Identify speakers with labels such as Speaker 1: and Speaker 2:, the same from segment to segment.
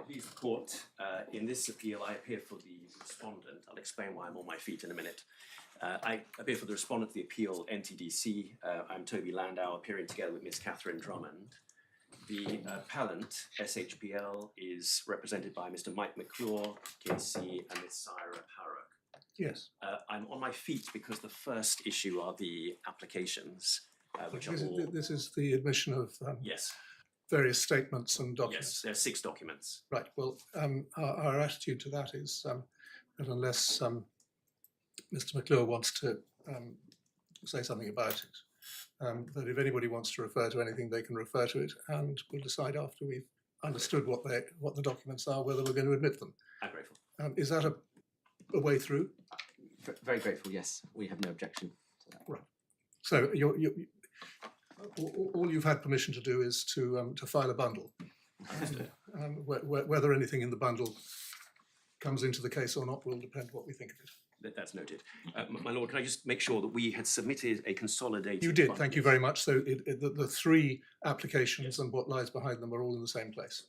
Speaker 1: Please the court. In this appeal, I appear for the respondent. I'll explain why I'm on my feet in a minute. I appear for the respondent of the appeal, NTDC. I'm Toby Landau, appearing together with Ms. Catherine Drummond. The appellant, SHPL, is represented by Mr. Mike McClure, KC, and Ms. Syra Parrock.
Speaker 2: Yes.
Speaker 1: I'm on my feet because the first issue are the applications, which are all...
Speaker 2: This is the admission of
Speaker 1: Yes.
Speaker 2: various statements and documents.
Speaker 1: Yes, there are 6 documents.
Speaker 2: Right. Well, our attitude to that is that unless Mr. McClure wants to say something about it, that if anybody wants to refer to anything, they can refer to it, and we'll decide after we've understood what the documents are whether we're going to admit them.
Speaker 1: I'm grateful.
Speaker 2: Is that a way through?
Speaker 3: Very grateful. Yes, we have no objection to that.
Speaker 2: Right. So all you've had permission to do is to file a bundle. Whether anything in the bundle comes into the case or not will depend what we think of it.
Speaker 1: That's noted. My lord, can I just make sure that we had submitted a consolidated...
Speaker 2: You did,
Speaker 1: bundle?
Speaker 2: thank you very much. So the 3 applications and what lies behind them are all in the same place.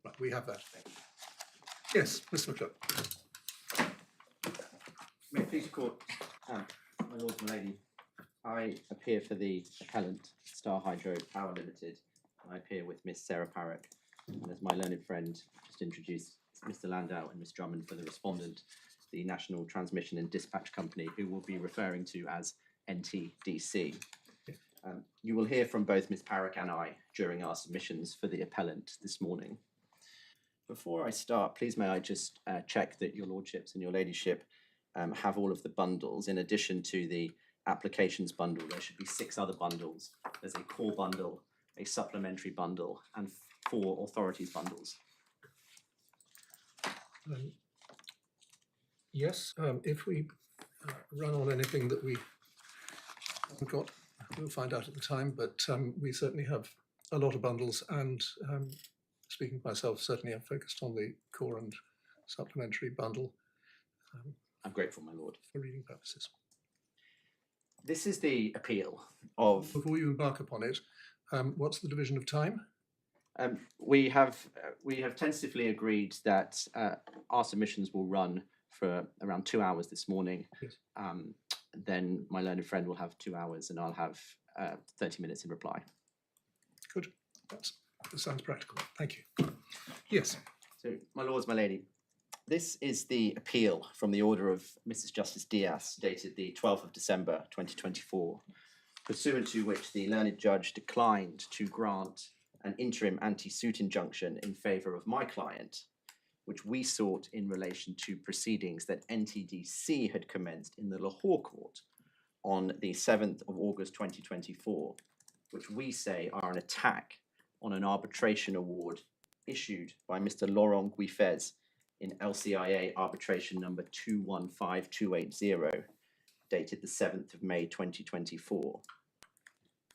Speaker 2: Right, we have that. Yes, Mr. McClure.
Speaker 3: May it please the court, my lord, my lady, I appear for the appellant, Star Hydro Power Ltd. I appear with Miss Sarah Parrock, and as my learned friend just introduced, Mr. Landau and Miss Drummond for the respondent, the National Transmission and Dispatch Company, who we'll be referring to as NTDC. You will hear from both Miss Parrock and I during our submissions for the appellant this morning. Before I start, please may I just check that your lordships and your ladyship have all of the bundles. In addition to the applications bundle, there should be 6 other bundles. There's a core bundle, a supplementary bundle, and 4 authorities bundles.
Speaker 2: Yes, if we run on anything that we haven't got, we'll find out at the time, but we certainly have a lot of bundles, and speaking for myself, certainly I'm focused on the core and supplementary bundle.
Speaker 3: I'm grateful, my lord.
Speaker 2: For reading purposes.
Speaker 3: This is the appeal of...
Speaker 2: Before you embark upon it, what's the division of time?
Speaker 3: We have tentatively agreed that our submissions will run for around 2 hours this morning.
Speaker 2: Yes.
Speaker 3: Then my learned friend will have 2 hours and I'll have 30 minutes in reply.
Speaker 2: Good. That sounds practical. Thank you. Yes.
Speaker 3: So, my lords, my lady, this is the appeal from the order of Mrs. Justice Diaz, dated the 12th of December 2024, pursuant to which the learned judge declined to grant an interim anti-suit injunction in favour of my client, which we sought in relation to proceedings that NTDC had commenced in the Lahore court on the 7th of August 2024, which we say are an attack on an arbitration award issued by Mr. Laurent Guifez in LCIA arbitration number 215280, dated the 7th of May 2024.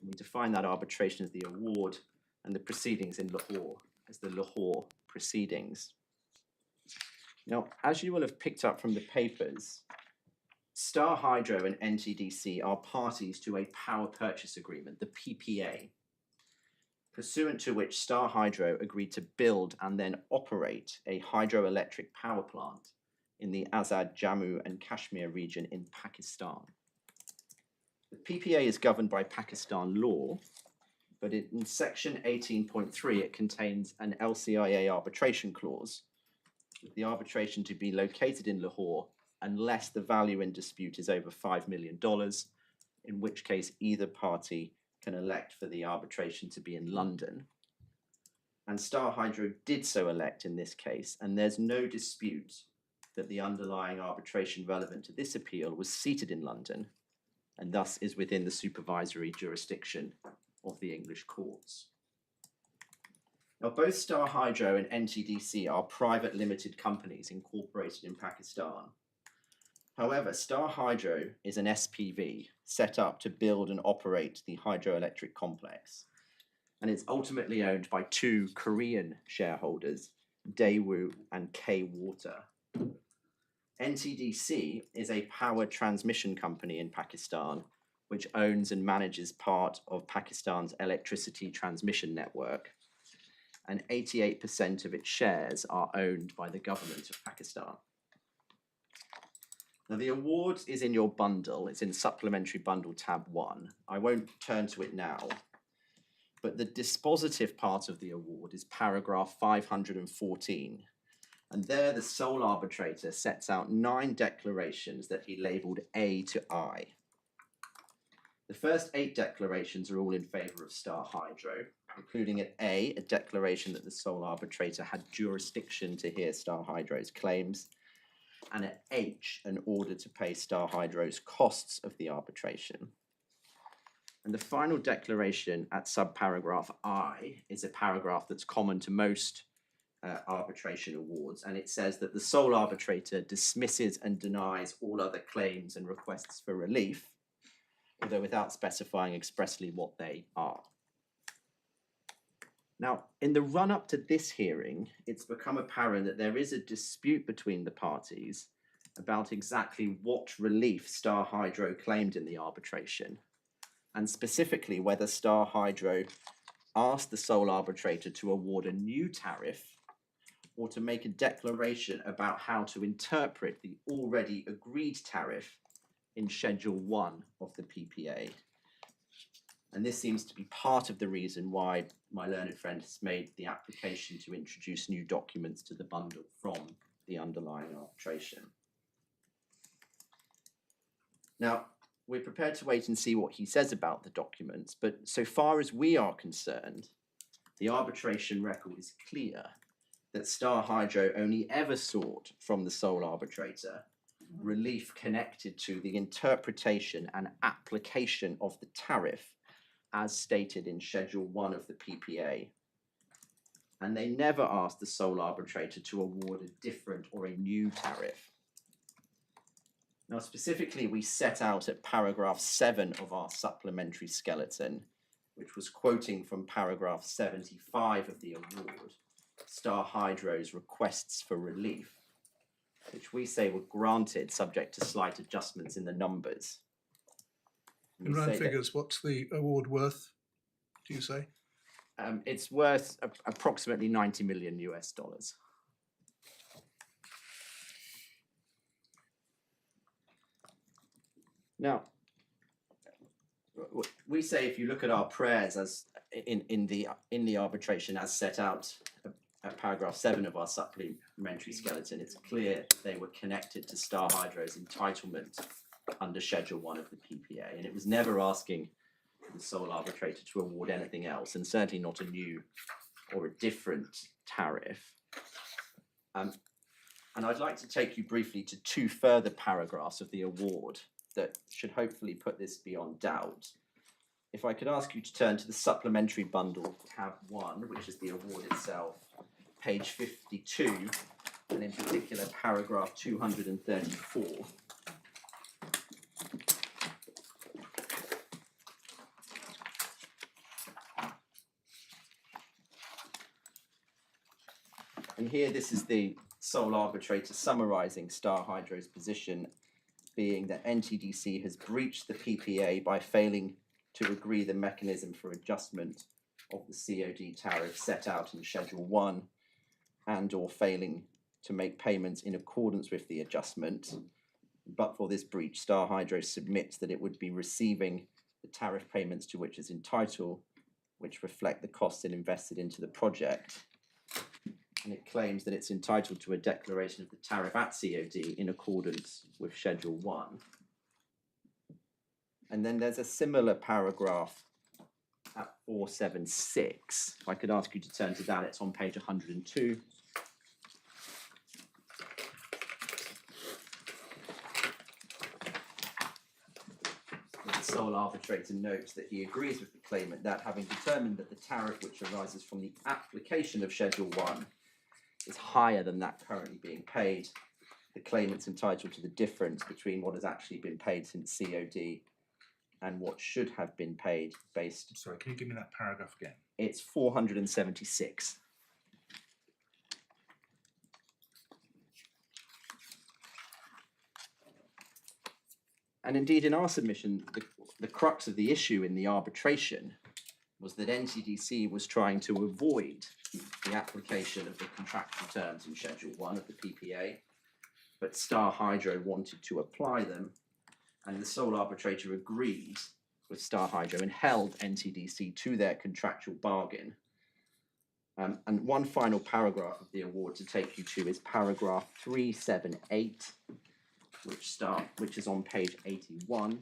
Speaker 3: And we define that arbitration as the award and the proceedings in Lahore as the Lahore proceedings. Now, as you will have picked up from the papers, Star Hydro and NTDC are parties to a power purchase agreement, the PPA, pursuant to which Star Hydro agreed to build and then operate a hydroelectric power plant in the Azad, Jammu and Kashmir region in Pakistan. The PPA is governed by Pakistan law, but in section 18.3 it contains an LCIA arbitration clause, with the arbitration to be located in Lahore unless the value in dispute is over $5 million, in which case either party can elect for the arbitration to be in London. And Star Hydro did so elect in this case, and there's no dispute that the underlying arbitration relevant to this appeal was seated in London, and thus is within the supervisory jurisdiction of the English courts. Now, both Star Hydro and NTDC are private limited companies incorporated in Pakistan. However, Star Hydro is an SPV set up to build and operate the hydroelectric complex, and it's ultimately owned by 2 Korean shareholders, Daewoo and K Water. NTDC is a power transmission company in Pakistan, which owns and manages part of Pakistan's electricity transmission network. and 88% of its shares are owned by the government of Pakistan. Now, the award is in your bundle. It's in Supplementary Bundle Tab 1. I won't turn to it now, but the dispositive part of the award is paragraph 514. And there, the sole arbitrator sets out 9 declarations that he labelled A to I. The first 8 declarations are all in favour of Star Hydro, including at A, a declaration that the sole arbitrator had jurisdiction to hear Star Hydro's claims, and at H, an order to pay Star Hydro's costs of the arbitration. And the final declaration at subparagraph I is a paragraph that's common to most arbitration awards, and it says that the sole arbitrator dismisses and denies all other claims and requests for relief, although without specifying expressly what they are. Now, in the run-up to this hearing, it's become apparent that there is a dispute between the parties about exactly what relief Star Hydro claimed in the arbitration, and specifically whether Star Hydro asked the sole arbitrator to award a new tariff or to make a declaration about how to interpret the already agreed tariff in Schedule 1 of the PPA. And this seems to be part of the reason why my learned friend has made the application to introduce new documents to the bundle from the underlying arbitration. Now, we're prepared to wait and see what he says about the documents, but so far as we are concerned, the arbitration record is clear that Star Hydro only ever sought from the sole arbitrator relief connected to the interpretation and application of the tariff as stated in Schedule 1 of the PPA. And they never asked the sole arbitrator to award a different or a new tariff. Now, specifically, we set out at paragraph 7 of our supplementary skeleton, which was quoting from paragraph 75 of the award, Star Hydro's requests for relief, which we say were granted subject to slight adjustments in the numbers.
Speaker 2: In round figures, what's the award worth, do you say?
Speaker 3: It's worth approximately $90 million US. Now, we say if you look at our prayers as in the arbitration as set out at paragraph 7 of our supplementary skeleton, it's clear they were connected to Star Hydro's entitlement under Schedule 1 of the PPA, and it was never asking the sole arbitrator to award anything else, and certainly not a new or a different tariff. And I'd like to take you briefly to 2 further paragraphs of the award that should hopefully put this beyond doubt. If I could ask you to turn to the supplementary bundle, tab 1, which is the award itself, page 52, and in particular paragraph 234. And here, this is the sole arbitrator summarising Star Hydro's position, being that NTDC has breached the PPA by failing to agree the mechanism for adjustment of the COD tariff set out in Schedule 1 and or failing to make payments in accordance with the adjustment. But for this breach, Star Hydro submits that it would be receiving the tariff payments to which it's entitled, which reflect the costs it invested into the project. And it claims that it's entitled to a declaration of the tariff at COD in accordance with Schedule 1. And then there's a similar paragraph at 476. If I could ask you to turn to that, it's on page 102. The sole arbitrator notes that he agrees with the claimant that having determined that the tariff which arises from the application of Schedule 1 is higher than that currently being paid, the claimant's entitled to the difference between what has actually been paid since COD and what should have been paid based...
Speaker 4: Sorry, can you give me that paragraph again?
Speaker 3: It's 476. And indeed, in our submission, the crux of the issue in the arbitration was that NTDC was trying to avoid the application of the contractual terms in Schedule 1 of the PPA, but Star Hydro wanted to apply them, and the sole arbitrator agreed with Star Hydro and held NTDC to their contractual bargain. And one final paragraph of the award to take you to is paragraph 378, which is on page 81.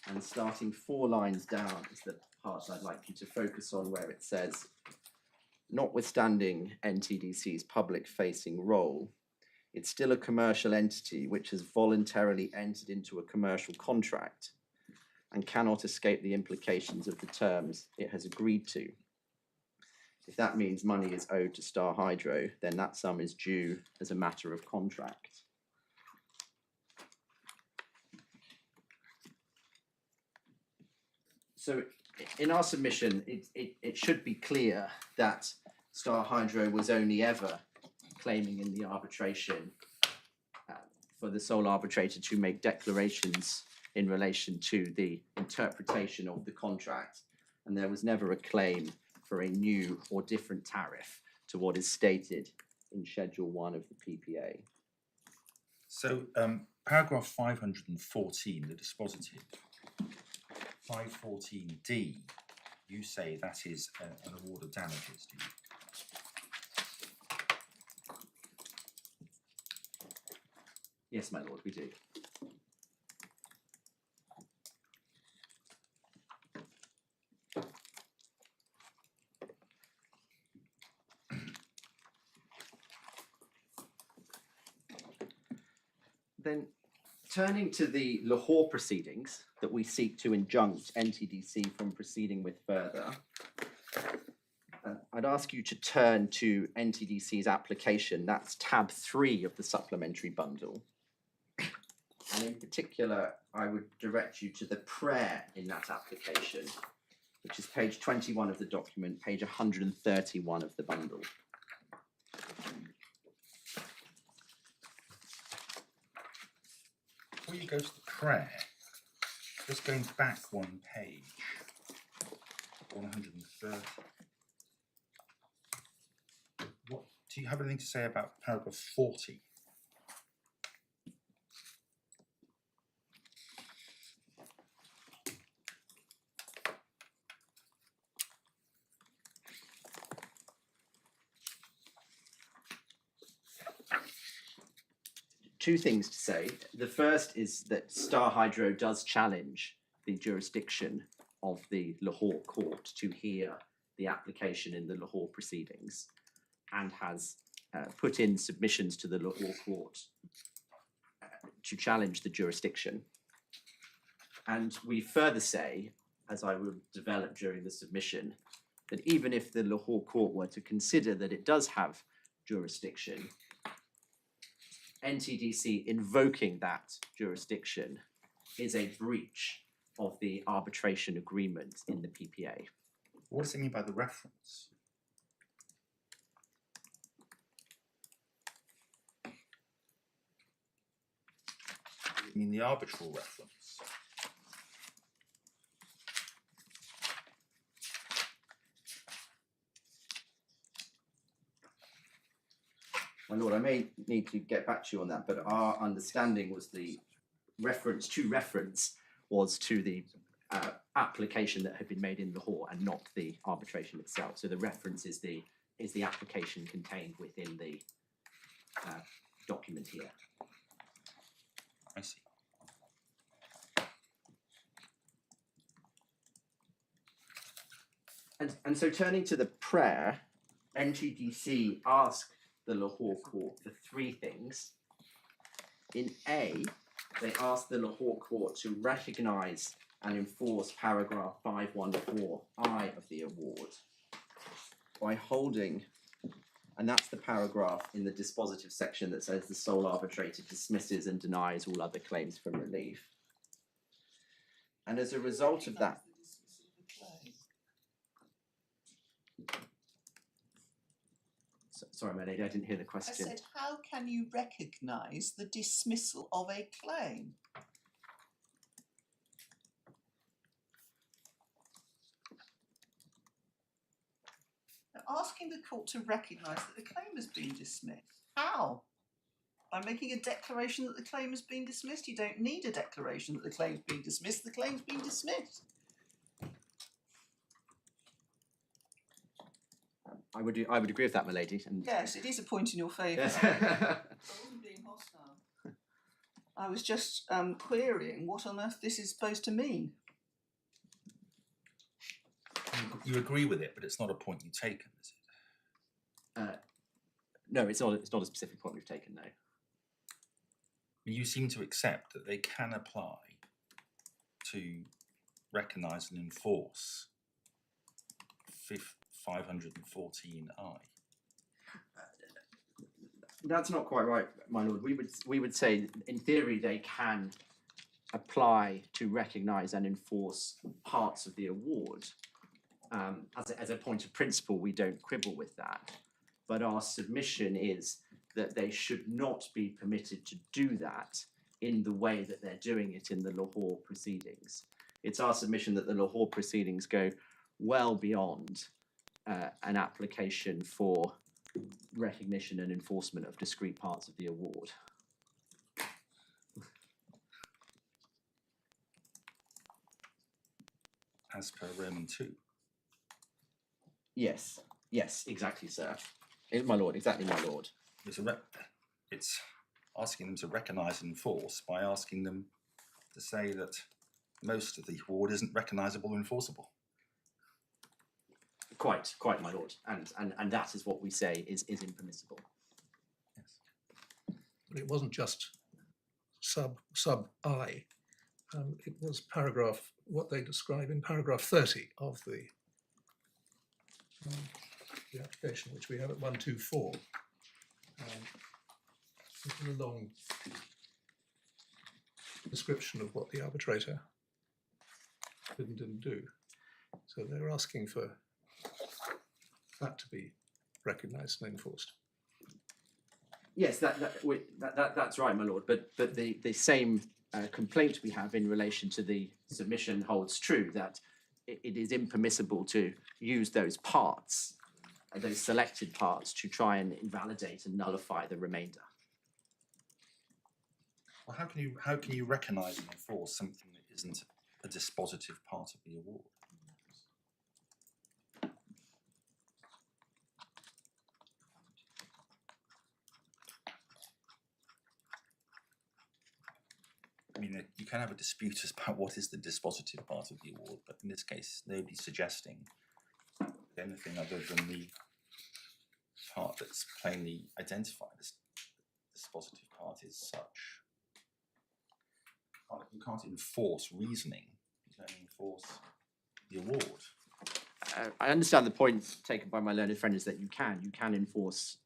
Speaker 3: And starting 4 lines down is the part I'd like you to focus on, where it says, notwithstanding NTDC's public-facing role, it's still a commercial entity which has voluntarily entered into a commercial contract and cannot escape the implications of the terms it has agreed to. If that means money is owed to Star Hydro, then that sum is due as a matter of contract. So in our submission, it should be clear that Star Hydro was only ever claiming in the arbitration for the sole arbitrator to make declarations in relation to the interpretation of the contract, and there was never a claim for a new or different tariff to what is stated in Schedule 1 of the PPA.
Speaker 4: So paragraph 514, the dispositive, 514D, you say that is an award of damages, do you?
Speaker 3: Yes, my lord, we do. Then, turning to the Lahore proceedings that we seek to injunct NTDC from proceeding with further, I'd ask you to turn to NTDC's application. That's tab 3 of the supplementary bundle. And in particular, I would direct you to the prayer in that application, which is page 21 of the document, page 131 of the bundle.
Speaker 4: Before you go to the prayer, just going back one page, 130. What do you have anything to say about paragraph 40?
Speaker 3: Two things to say. The first is that Star Hydro does challenge the jurisdiction of the Lahore court to hear the application in the Lahore proceedings, and has put in submissions to the Lahore court to challenge the jurisdiction. And we further say, as I will develop during the submission, that even if the Lahore court were to consider that it does have jurisdiction, NTDC invoking that jurisdiction is a breach of the arbitration agreement in the PPA.
Speaker 4: What does it mean by the reference? I mean the arbitral reference.
Speaker 3: My lord, I may need to get back to you on that, but our understanding was the reference was to the application that had been made in Lahore and not the arbitration itself. So the reference is the application contained within the document here.
Speaker 4: I see.
Speaker 3: And so turning to the prayer, NTDC asked the Lahore court for 3 things. In A, they asked the Lahore court to recognise and enforce paragraph 514I of the award by holding, and that's the paragraph in the dispositive section that says the sole arbitrator dismisses and denies all other claims for relief. And as a result of that, sorry, my lady, I didn't hear the question.
Speaker 5: I said, how can you recognise the dismissal of a claim? asking the court to recognise that the claim has been dismissed. How? By making a declaration that the claim has been dismissed? You don't need a declaration that the claim's been dismissed. The claim's been dismissed.
Speaker 3: I would agree with that, my lady. And
Speaker 5: Yes, it is a point in your favour.
Speaker 3: yes.
Speaker 5: I wasn't being hostile. I was just querying what on earth this is supposed to mean.
Speaker 4: You agree with it, but it's not a point you've taken, is it?
Speaker 3: No, it's not. It's not a specific point we've taken. No.
Speaker 4: You seem to accept that they can apply to recognise and enforce 514I.
Speaker 3: That's not quite right, my lord. We would say, in theory, they can apply to recognise and enforce parts of the award. As a point of principle, we don't quibble with that. But our submission is that they should not be permitted to do that in the way that they're doing it in the Lahore proceedings. It's our submission that the Lahore proceedings go well beyond an application for recognition and enforcement of discrete parts of the award.
Speaker 4: As per Roman 2.
Speaker 3: Yes, exactly, sir. My lord, exactly, my lord.
Speaker 4: It's asking them to recognise and enforce by asking them to say that most of the award isn't recognisable or enforceable.
Speaker 3: Quite, my lord. And that is what we say is impermissible.
Speaker 4: Yes.
Speaker 2: But it wasn't just sub I. It was paragraph, what they describe in paragraph 30 of the application, which we have at 124. It's a long description of what the arbitrator didn't do. So they're asking for that to be recognised and enforced.
Speaker 3: Yes, that's right, my lord. But the same complaint we have in relation to the submission holds true, that it is impermissible to use those parts, those selected parts, to try and invalidate and nullify the remainder.
Speaker 4: Well, how can you recognise and enforce something that isn't a dispositive part of the award? I mean, you can have a dispute about what is the dispositive part of the award, but in this case, nobody's suggesting anything other than the part that's plainly identified as the dispositive part is such. You can't enforce reasoning, you can only enforce the award.
Speaker 3: I understand the point taken by my learned friend is that you can enforce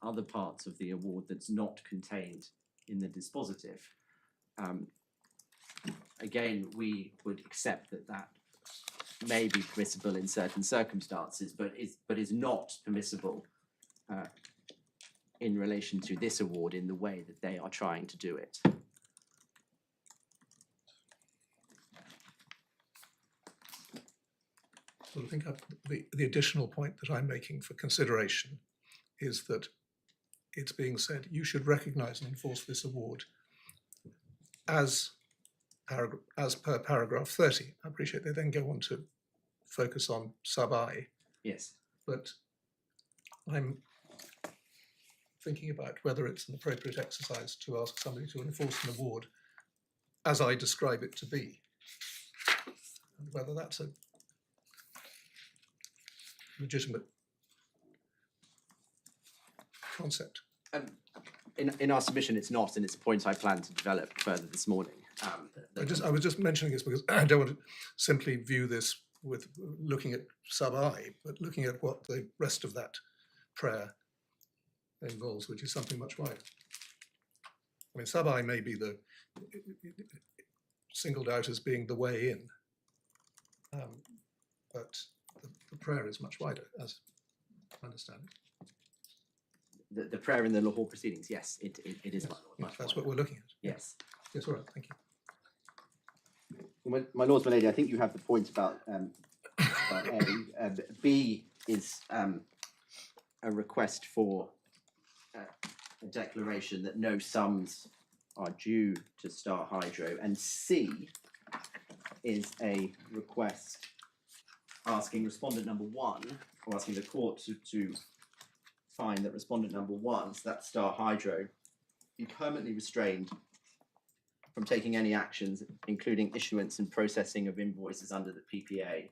Speaker 3: other parts of the award that's not contained in the dispositive. Again, we would accept that may be permissible in certain circumstances, but is not permissible in relation to this award in the way that they are trying to do it.
Speaker 2: Well, I think the additional point that I'm making for consideration is that it's being said you should recognise and enforce this award as per paragraph 30. I appreciate they then go on to focus on sub I.
Speaker 3: Yes.
Speaker 2: But I'm thinking about whether it's an appropriate exercise to ask somebody to enforce an award as I describe it to be, and whether that's a legitimate concept.
Speaker 3: In our submission, it's not, and it's a point I plan to develop further this morning.
Speaker 2: I was just mentioning this because I don't want to simply view this with looking at sub I, but looking at what the rest of that prayer involves, which is something much wider. I mean, sub I may be singled out as being the way in, but the prayer is much wider, as I understand it.
Speaker 3: The prayer in the Lahore proceedings, yes, it is.
Speaker 2: Yes,
Speaker 3: my lord,
Speaker 2: yes,
Speaker 3: much
Speaker 2: that's
Speaker 3: wider.
Speaker 2: what we're looking at.
Speaker 3: Yes.
Speaker 2: Yes, all right, thank you.
Speaker 3: My lords, my lady, I think you have the point about A. B is a request for a declaration that no sums are due to Star Hydro, and C is a request asking respondent number one, or asking the court to find that respondent number one, so that's Star Hydro, be permanently restrained from taking any actions, including issuance and processing of invoices under the PPA,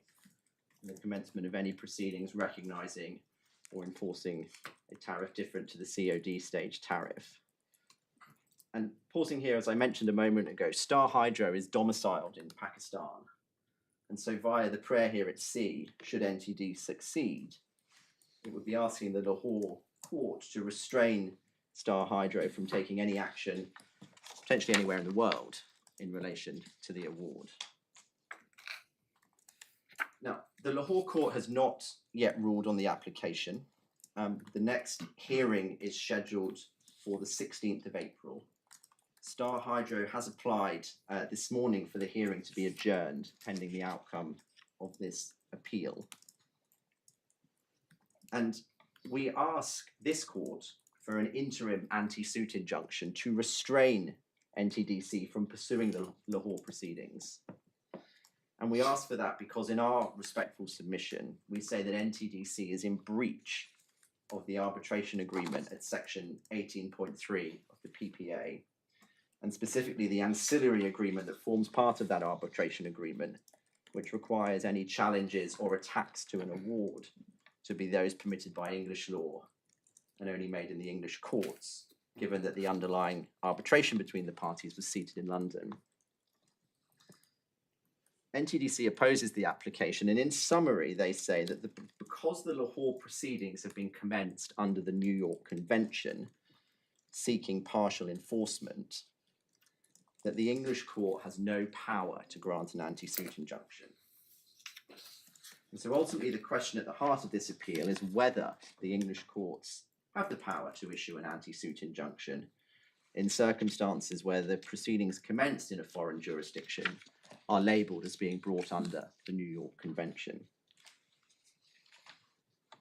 Speaker 3: and the commencement of any proceedings recognising or enforcing a tariff different to the COD stage tariff. And pausing here, as I mentioned a moment ago, Star Hydro is domiciled in Pakistan. And so via the prayer here at C, should NTD succeed, it would be asking the Lahore court to restrain Star Hydro from taking any action, potentially anywhere in the world, in relation to the award. Now, the Lahore court has not yet ruled on the application. The next hearing is scheduled for the 16th of April. Star Hydro has applied this morning for the hearing to be adjourned pending the outcome of this appeal. And we ask this court for an interim anti-suit injunction to restrain NTDC from pursuing the Lahore proceedings. And we ask for that because in our respectful submission, we say that NTDC is in breach of the arbitration agreement at section 18.3 of the PPA, and specifically the ancillary agreement that forms part of that arbitration agreement, which requires any challenges or attacks to an award to be those permitted by English law and only made in the English courts, given that the underlying arbitration between the parties was seated in London. NTDC opposes the application, and in summary, they say that because the Lahore proceedings have been commenced under the New York Convention, seeking partial enforcement, that the English court has no power to grant an anti-suit injunction. And so ultimately the question at the heart of this appeal is whether the English courts have the power to issue an anti-suit injunction in circumstances where the proceedings commenced in a foreign jurisdiction are labelled as being brought under the New York Convention.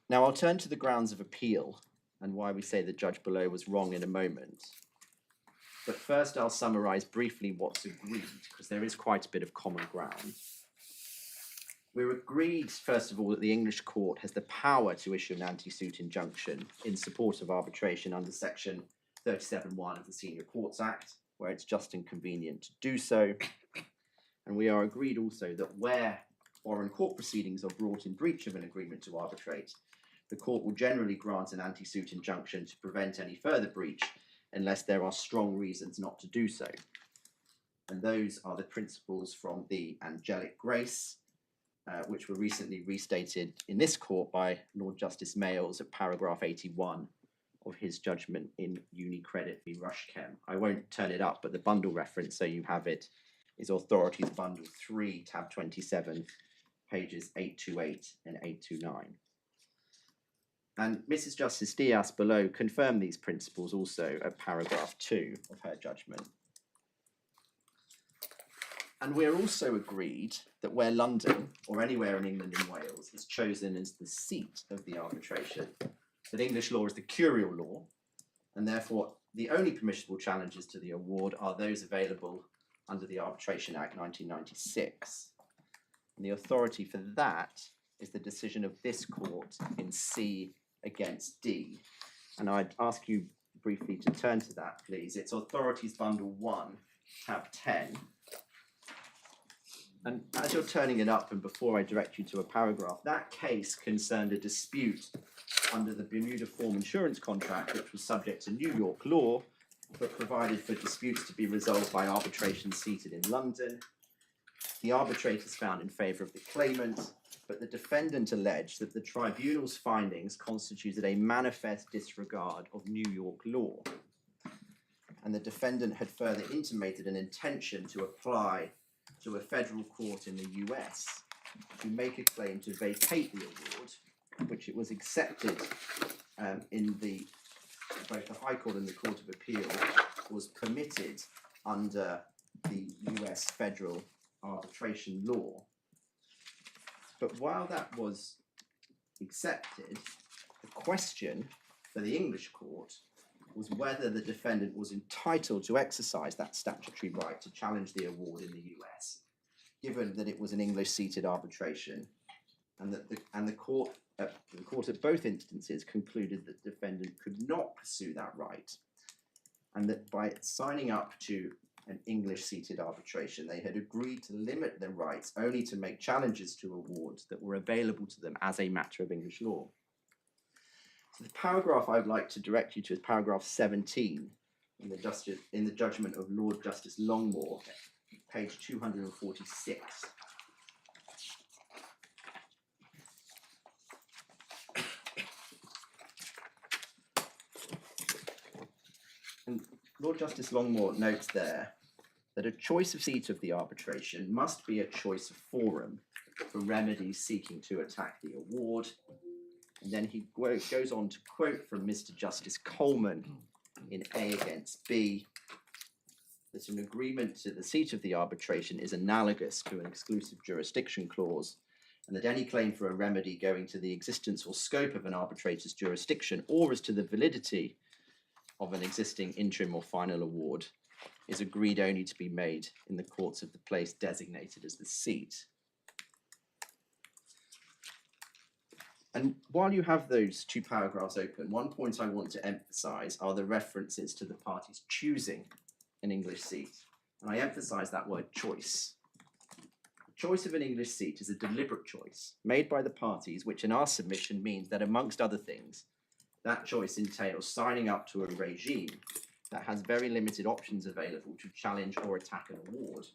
Speaker 3: Now I'll turn to the grounds of appeal and why we say the judge below was wrong in a moment. But first I'll summarise briefly what's agreed, because there is quite a bit of common ground. We're agreed, first of all, that the English court has the power to issue an anti-suit injunction in support of arbitration under section 37(1) of the Senior Courts Act, where it's just and convenient to do so. And we are agreed also that where foreign court proceedings are brought in breach of an agreement to arbitrate, the court will generally grant an anti-suit injunction to prevent any further breach unless there are strong reasons not to do so. And those are the principles from the Angelic Grace, which were recently restated in this court by Lord Justice Mayles at paragraph 81 of his judgment in Unicredit v. Rushchem. I won't turn it up, but the bundle reference, so you have it, is Authorities Bundle 3, tab 27, pages 828 and 829. And Mrs. Justice Diaz below confirmed these principles also at paragraph 2 of her judgment. And we're also agreed that where London, or anywhere in England and Wales, is chosen as the seat of the arbitration, that English law is the curial law, and therefore the only permissible challenges to the award are those available under the Arbitration Act 1996. And the authority for that is the decision of this court in C against D. And I'd ask you briefly to turn to that, please. It's Authorities Bundle 1, tab 10. And as you're turning it up, and before I direct you to a paragraph, that case concerned a dispute under the Bermuda Form Insurance Contract, which was subject to New York law, but provided for disputes to be resolved by arbitration seated in London. The arbitrators found in favour of the claimant, but the defendant alleged that the tribunal's findings constituted a manifest disregard of New York law. And the defendant had further intimated an intention to apply to a federal court in the US to make a claim to vacate the award, which it was accepted in both the High Court and the Court of Appeal was permitted under the US federal arbitration law. But while that was accepted, the question for the English court was whether the defendant was entitled to exercise that statutory right to challenge the award in the US, given that it was an English-seated arbitration, and that the court at both instances concluded that the defendant could not pursue that right, and that by signing up to an English-seated arbitration, they had agreed to limit their rights only to make challenges to awards that were available to them as a matter of English law. So the paragraph I would like to direct you to is paragraph 17 in the judgment of Lord Justice Longmore, page 246. And Lord Justice Longmore notes there that a choice of seat of the arbitration must be a choice of forum for remedies seeking to attack the award. And then he goes on to quote from Mr. Justice Coleman in A against B that an agreement to the seat of the arbitration is analogous to an exclusive jurisdiction clause, and that any claim for a remedy going to the existence or scope of an arbitrator's jurisdiction or as to the validity of an existing interim or final award is agreed only to be made in the courts of the place designated as the seat. And while you have those two paragraphs open, one point I want to emphasize are the references to the parties choosing an English seat. And I emphasize that word choice. The choice of an English seat is a deliberate choice made by the parties, which in our submission means that amongst other things, that choice entails signing up to a regime that has very limited options available to challenge or attack an award,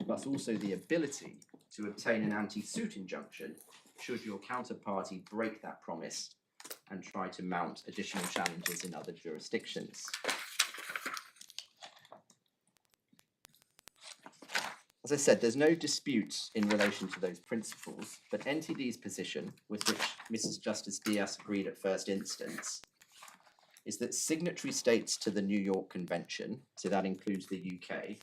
Speaker 3: plus also the ability to obtain an anti-suit injunction should your counterparty break that promise and try to mount additional challenges in other jurisdictions. As I said, there's no dispute in relation to those principles, but NTD's position, with which Mrs. Justice Diaz agreed at first instance, is that signatory states to the New York Convention, so that includes the UK,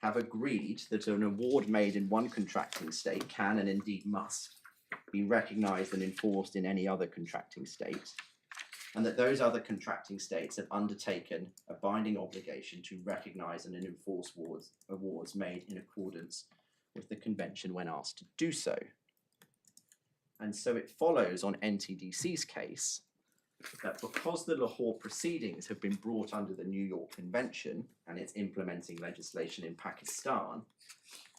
Speaker 3: have agreed that an award made in one contracting state can and indeed must be recognised and enforced in any other contracting state, and that those other contracting states have undertaken a binding obligation to recognise and enforce awards made in accordance with the convention when asked to do so. And so it follows on NTDC's case that because the Lahore proceedings have been brought under the New York Convention and its implementing legislation in Pakistan,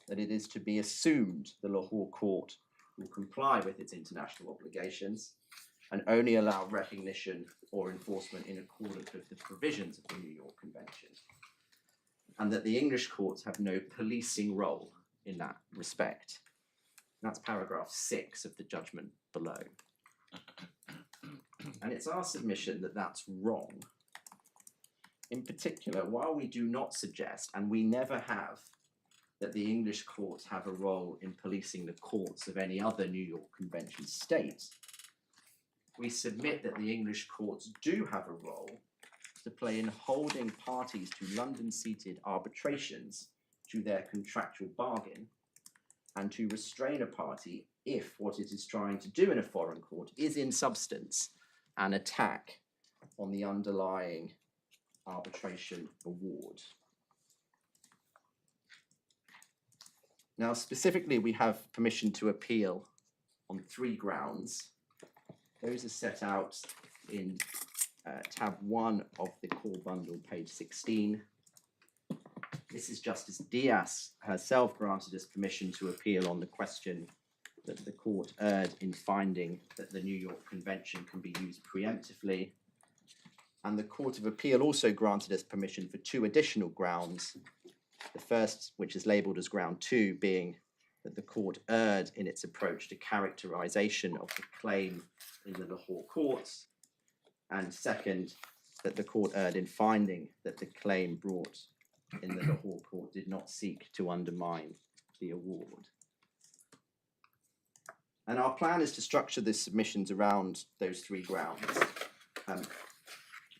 Speaker 3: that it is to be assumed the Lahore court will comply with its international obligations and only allow recognition or enforcement in accordance with the provisions of the New York Convention, and that the English courts have no policing role in that respect. That's paragraph 6 of the judgment below. And it's our submission that that's wrong. In particular, while we do not suggest, and we never have, that the English courts have a role in policing the courts of any other New York Convention state, we submit that the English courts do have a role to play in holding parties to London-seated arbitrations to their contractual bargain, and to restrain a party if what it is trying to do in a foreign court is in substance an attack on the underlying arbitration award. Now, specifically, we have permission to appeal on 3 grounds. Those are set out in tab 1 of the core bundle, page 16. Mrs. Justice Diaz herself granted us permission to appeal on the question that the court erred in finding that the New York Convention can be used preemptively. And the Court of Appeal also granted us permission for 2 additional grounds. The first, which is labelled as ground 2, being that the court erred in its approach to characterisation of the claim in the Lahore courts. And second, that the court erred in finding that the claim brought in the Lahore court did not seek to undermine the award. And our plan is to structure the submissions around those 3 grounds.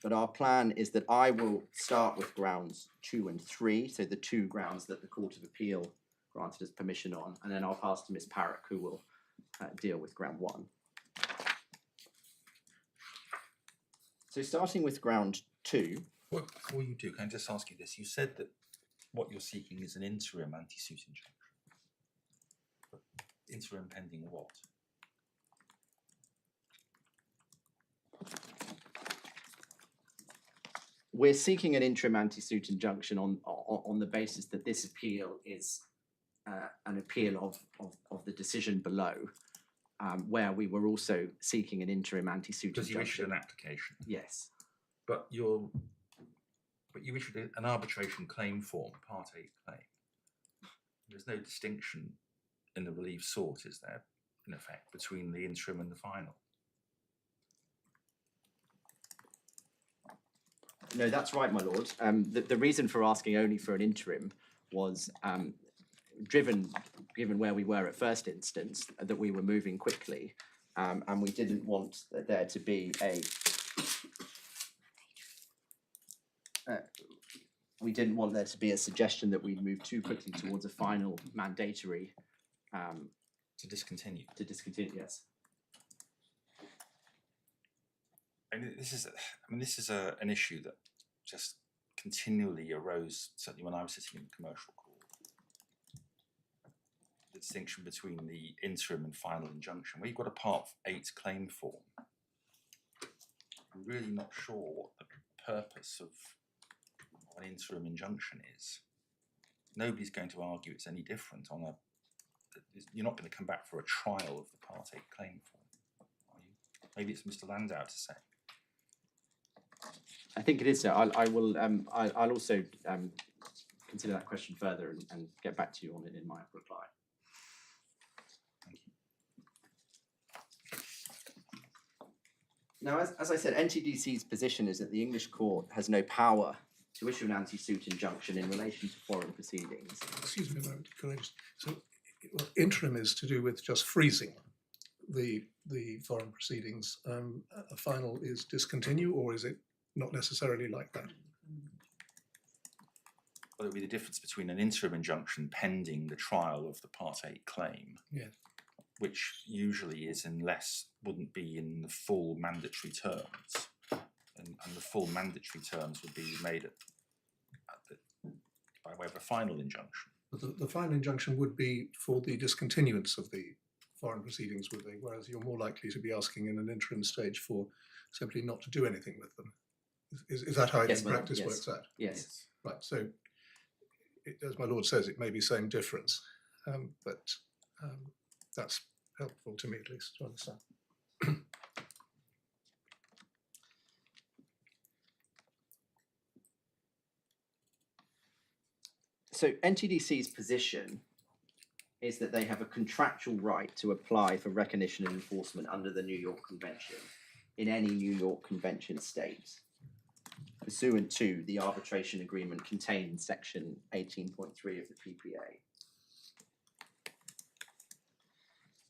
Speaker 3: But our plan is that I will start with grounds 2 and 3, so the 2 grounds that the Court of Appeal granted us permission on, and then I'll pass to Ms. Parrock, who will deal with ground 1. So starting with ground 2,
Speaker 4: What, before you do, can I just ask you this? You said that what you're seeking is an interim anti-suit injunction. But interim pending what?
Speaker 3: we're seeking an interim anti-suit injunction on the basis that this appeal is an appeal of the decision below, where we were also seeking an interim anti-suit
Speaker 4: Because you issued
Speaker 3: injunction.
Speaker 4: an application,
Speaker 3: Yes.
Speaker 4: but you issued an arbitration claim form, Part 8 claim. There's no distinction in the relief sought, is there, in effect, between the interim and the final?
Speaker 3: No, that's right, my lord. The reason for asking only for an interim was given where we were at first instance, that we were moving quickly, and we didn't want there to be a suggestion that we'd move too quickly towards a final mandatory
Speaker 4: To discontinue.
Speaker 3: yes.
Speaker 4: This is an issue that just continually arose, certainly when I was sitting in the commercial court. The distinction between the interim and final injunction. Where you've got a Part 8 claim form, I'm really not sure what the purpose of an interim injunction is. Nobody's going to argue it's any different on a. You're not going to come back for a trial of the Part 8 claim form, are you? Maybe it's Mr. Landau to say.
Speaker 3: I think it is, sir. I'll also consider that question further and get back to you on it in my reply.
Speaker 4: Thank you.
Speaker 3: Now, as I said, NTDC's position is that the English court has no power to issue an anti-suit injunction in relation to foreign proceedings.
Speaker 2: Excuse me a moment, could I just, so well, interim is to do with just freezing the foreign proceedings. A final is discontinue, or is it not necessarily like that?
Speaker 4: Well, it would be the difference between an interim injunction pending the trial of the Part 8 claim,
Speaker 2: Yes.
Speaker 4: which usually wouldn't be in the full mandatory terms, and the full mandatory terms would be made by way of a final injunction.
Speaker 2: But the final injunction would be for the discontinuance of the foreign proceedings, would they? Whereas you're more likely to be asking in an interim stage for simply not to do anything with them. Is that how it
Speaker 3: Yes,
Speaker 2: in
Speaker 3: my lord,
Speaker 2: practice
Speaker 3: yes.
Speaker 2: works out?
Speaker 3: Yes.
Speaker 2: Right, so as my lord says, it may be same difference, but that's helpful to me at least to understand.
Speaker 3: So NTDC's position is that they have a contractual right to apply for recognition and enforcement under the New York Convention in any New York Convention state, pursuant to the arbitration agreement contained in section 18.3 of the PPA.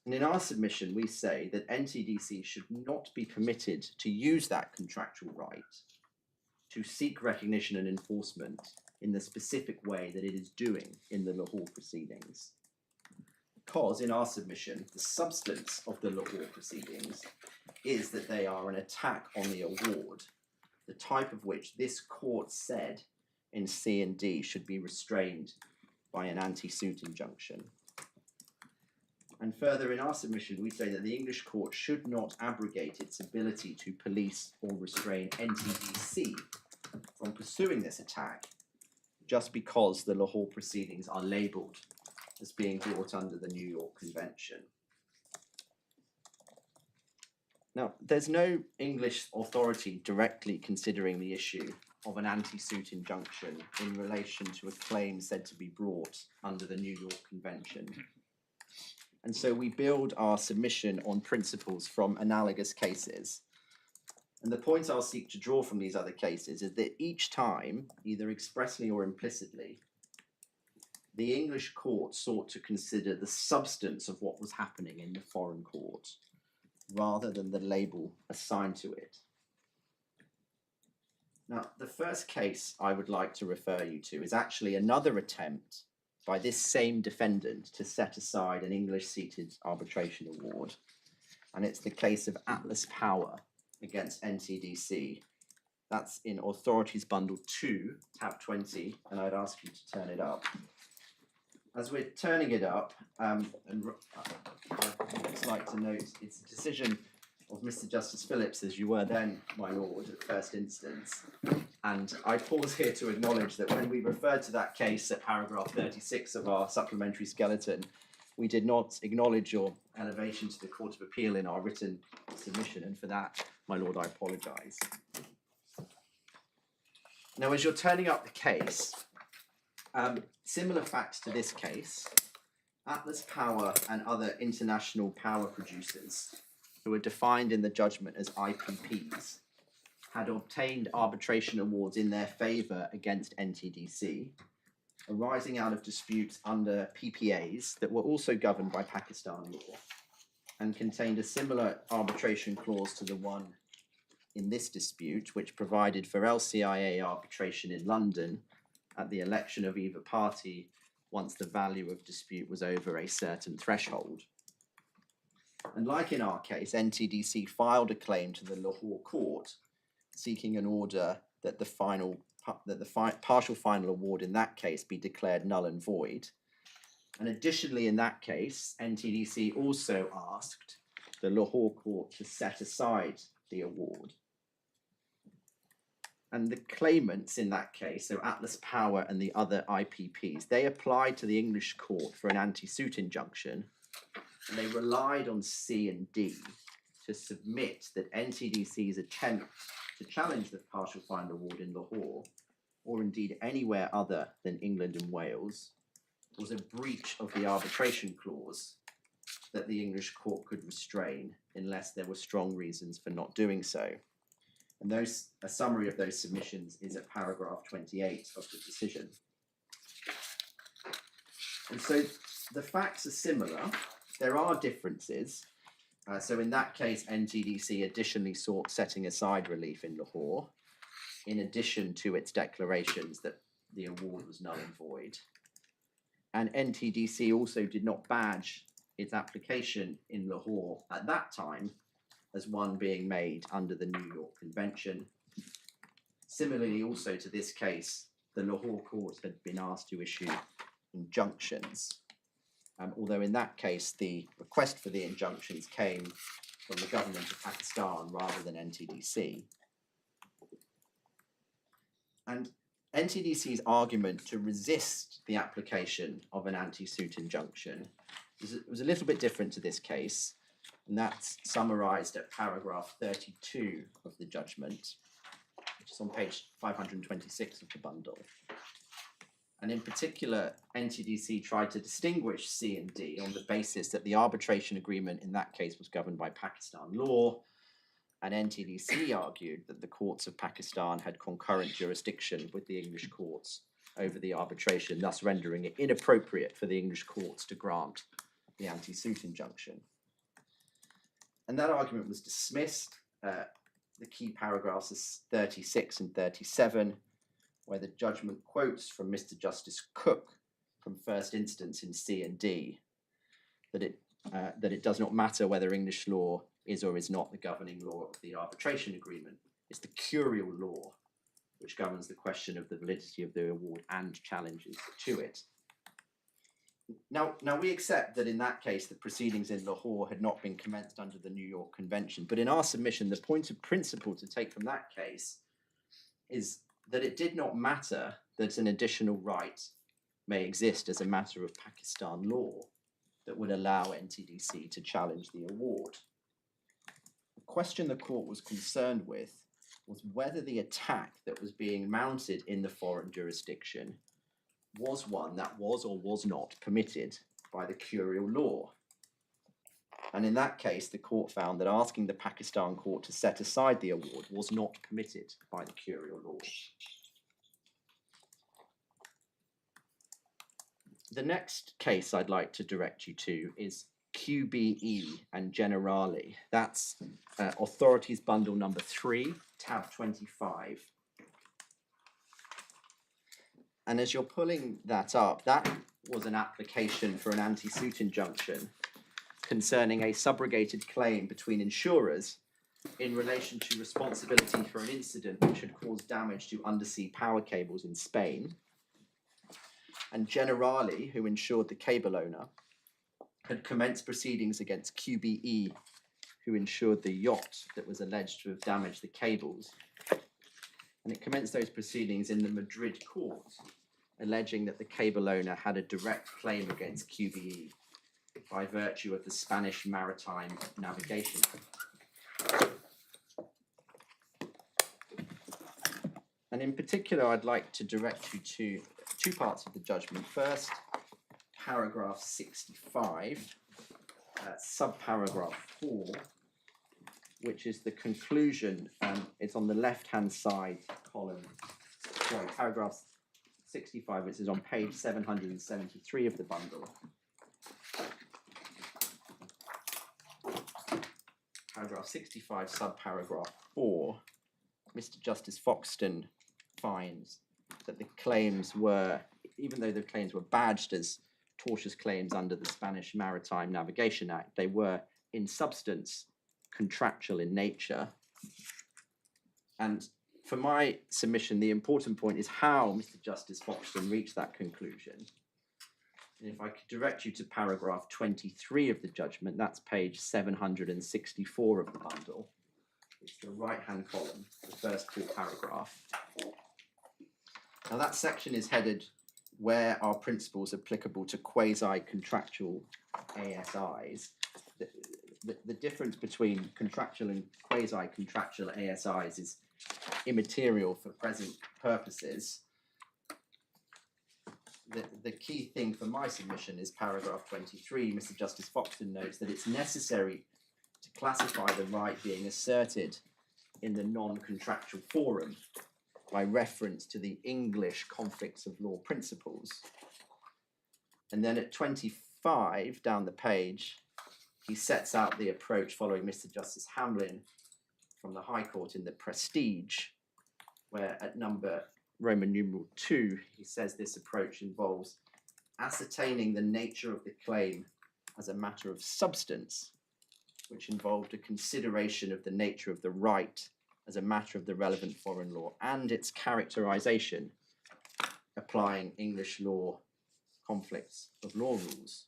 Speaker 3: And in our submission, we say that NTDC should not be permitted to use that contractual right to seek recognition and enforcement in the specific way that it is doing in the Lahore proceedings. Because in our submission, the substance of the Lahore proceedings is that they are an attack on the award, the type of which this court said in C and D should be restrained by an anti-suit injunction. And further, in our submission, we say that the English court should not abrogate its ability to police or restrain NTDC from pursuing this attack just because the Lahore proceedings are labelled as being brought under the New York Convention. Now, there's no English authority directly considering the issue of an anti-suit injunction in relation to a claim said to be brought under the New York Convention. And so we build our submission on principles from analogous cases. And the point I'll seek to draw from these other cases is that each time, either expressly or implicitly, the English court sought to consider the substance of what was happening in the foreign court, rather than the label assigned to it. Now, the first case I would like to refer you to is actually another attempt by this same defendant to set aside an English-seated arbitration award. And it's the case of Hydro Power against NTDC That's in Authorities Bundle 2, tab 20, and I'd ask you to turn it up. As we're turning it up, I'd just like to note it's a decision of Mr. Justice Phillips, as you were then, my lord, at first instance. And I pause here to acknowledge that when we referred to that case at paragraph 36 of our supplementary skeleton, we did not acknowledge your elevation to the Court of Appeal in our written submission, and for that, my lord, I apologise. Now, as you're turning up the case, similar facts to this case, Atlas Power and other international power producers, who are defined in the judgment as IPPs, had obtained arbitration awards in their favour against NTDC, arising out of disputes under PPAs that were also governed by Pakistan law and contained a similar arbitration clause to the one in this dispute, which provided for LCIA arbitration in London at the election of either party once the value of dispute was over a certain threshold. And like in our case, NTDC filed a claim to the Lahore court seeking an order that the partial final award in that case be declared null and void. And additionally, in that case, NTDC also asked the Lahore court to set aside the award. And the claimants in that case, so Atlas Power and the other IPPs, they applied to the English court for an anti-suit injunction, and they relied on C and D to submit that NTDC's attempt to challenge the partial final award in Lahore, or indeed anywhere other than England and Wales, was a breach of the arbitration clause that the English court could restrain unless there were strong reasons for not doing so. And a summary of those submissions is at paragraph 28 of the decision. And so the facts are similar. There are differences. So in that case, NTDC additionally sought setting aside relief in Lahore, in addition to its declarations that the award was null and void. And NTDC also did not badge its application in Lahore at that time as one being made under the New York Convention. Similarly, also to this case, the Lahore court had been asked to issue injunctions. Although in that case, the request for the injunctions came from the government of Pakistan rather than NTDC. And NTDC's argument to resist the application of an anti-suit injunction was a little bit different to this case, and that's summarised at paragraph 32 of the judgment, which is on page 526 of the bundle. And in particular, NTDC tried to distinguish C and D on the basis that the arbitration agreement in that case was governed by Pakistan law, and NTDC argued that the courts of Pakistan had concurrent jurisdiction with the English courts over the arbitration, thus rendering it inappropriate for the English courts to grant the anti-suit injunction. And that argument was dismissed. The key paragraphs are 36 and 37, where the judgment quotes from Mr. Justice Cook from first instance in C and D, that it does not matter whether English law is or is not the governing law of the arbitration agreement. It's the curial law which governs the question of the validity of the award and challenges to it. Now we accept that in that case the proceedings in Lahore had not been commenced under the New York Convention, but in our submission the point of principle to take from that case is that it did not matter that an additional right may exist as a matter of Pakistan law that would allow NTDC to challenge the award. The question the court was concerned with was whether the attack that was being mounted in the foreign jurisdiction was one that was or was not permitted by the curial law. And in that case, the court found that asking the Pakistan court to set aside the award was not permitted by the curial law. The next case I'd like to direct you to is QBE and Generali. That's Authorities Bundle number 3, tab 25. And as you're pulling that up, that was an application for an anti-suit injunction concerning a subrogated claim between insurers in relation to responsibility for an incident which had caused damage to undersea power cables in Spain, and Generali, who insured the cable owner, had commenced proceedings against QBE, who insured the yacht that was alleged to have damaged the cables. And it commenced those proceedings in the Madrid court, alleging that the cable owner had a direct claim against QBE by virtue of the Spanish Maritime Navigation Act. And in particular, I'd like to direct you to two parts of the judgment. First, paragraph 65, subparagraph 4, which is the conclusion. It's on the left-hand side column. Sorry, paragraph 65, which is on page 773 of the bundle. Paragraph 65, subparagraph 4. Mr. Justice Foxton finds that the claims were, even though the claims were badged as tortious claims under the Spanish Maritime Navigation Act, they were in substance contractual in nature. And for my submission, the important point is how Mr. Justice Foxton reached that conclusion. And if I could direct you to paragraph 23 of the judgment, that's page 764 of the bundle. It's the right-hand column, the first full paragraph. Now that section is headed "Where are principles applicable to quasi-contractual ASIs?" The difference between contractual and quasi-contractual ASIs is immaterial for present purposes. The key thing for my submission is paragraph 23. Mr. Justice Foxton notes that it's necessary to classify the right being asserted in the non-contractual forum by reference to the English conflicts of law principles. And then at 25, down the page, he sets out the approach following Mr. Justice Hamlin from the High Court in the Prestige, where at number Roman numeral 2, he says this approach involves ascertaining the nature of the claim as a matter of substance, which involved a consideration of the nature of the right as a matter of the relevant foreign law and its characterization, applying English law conflicts of law rules.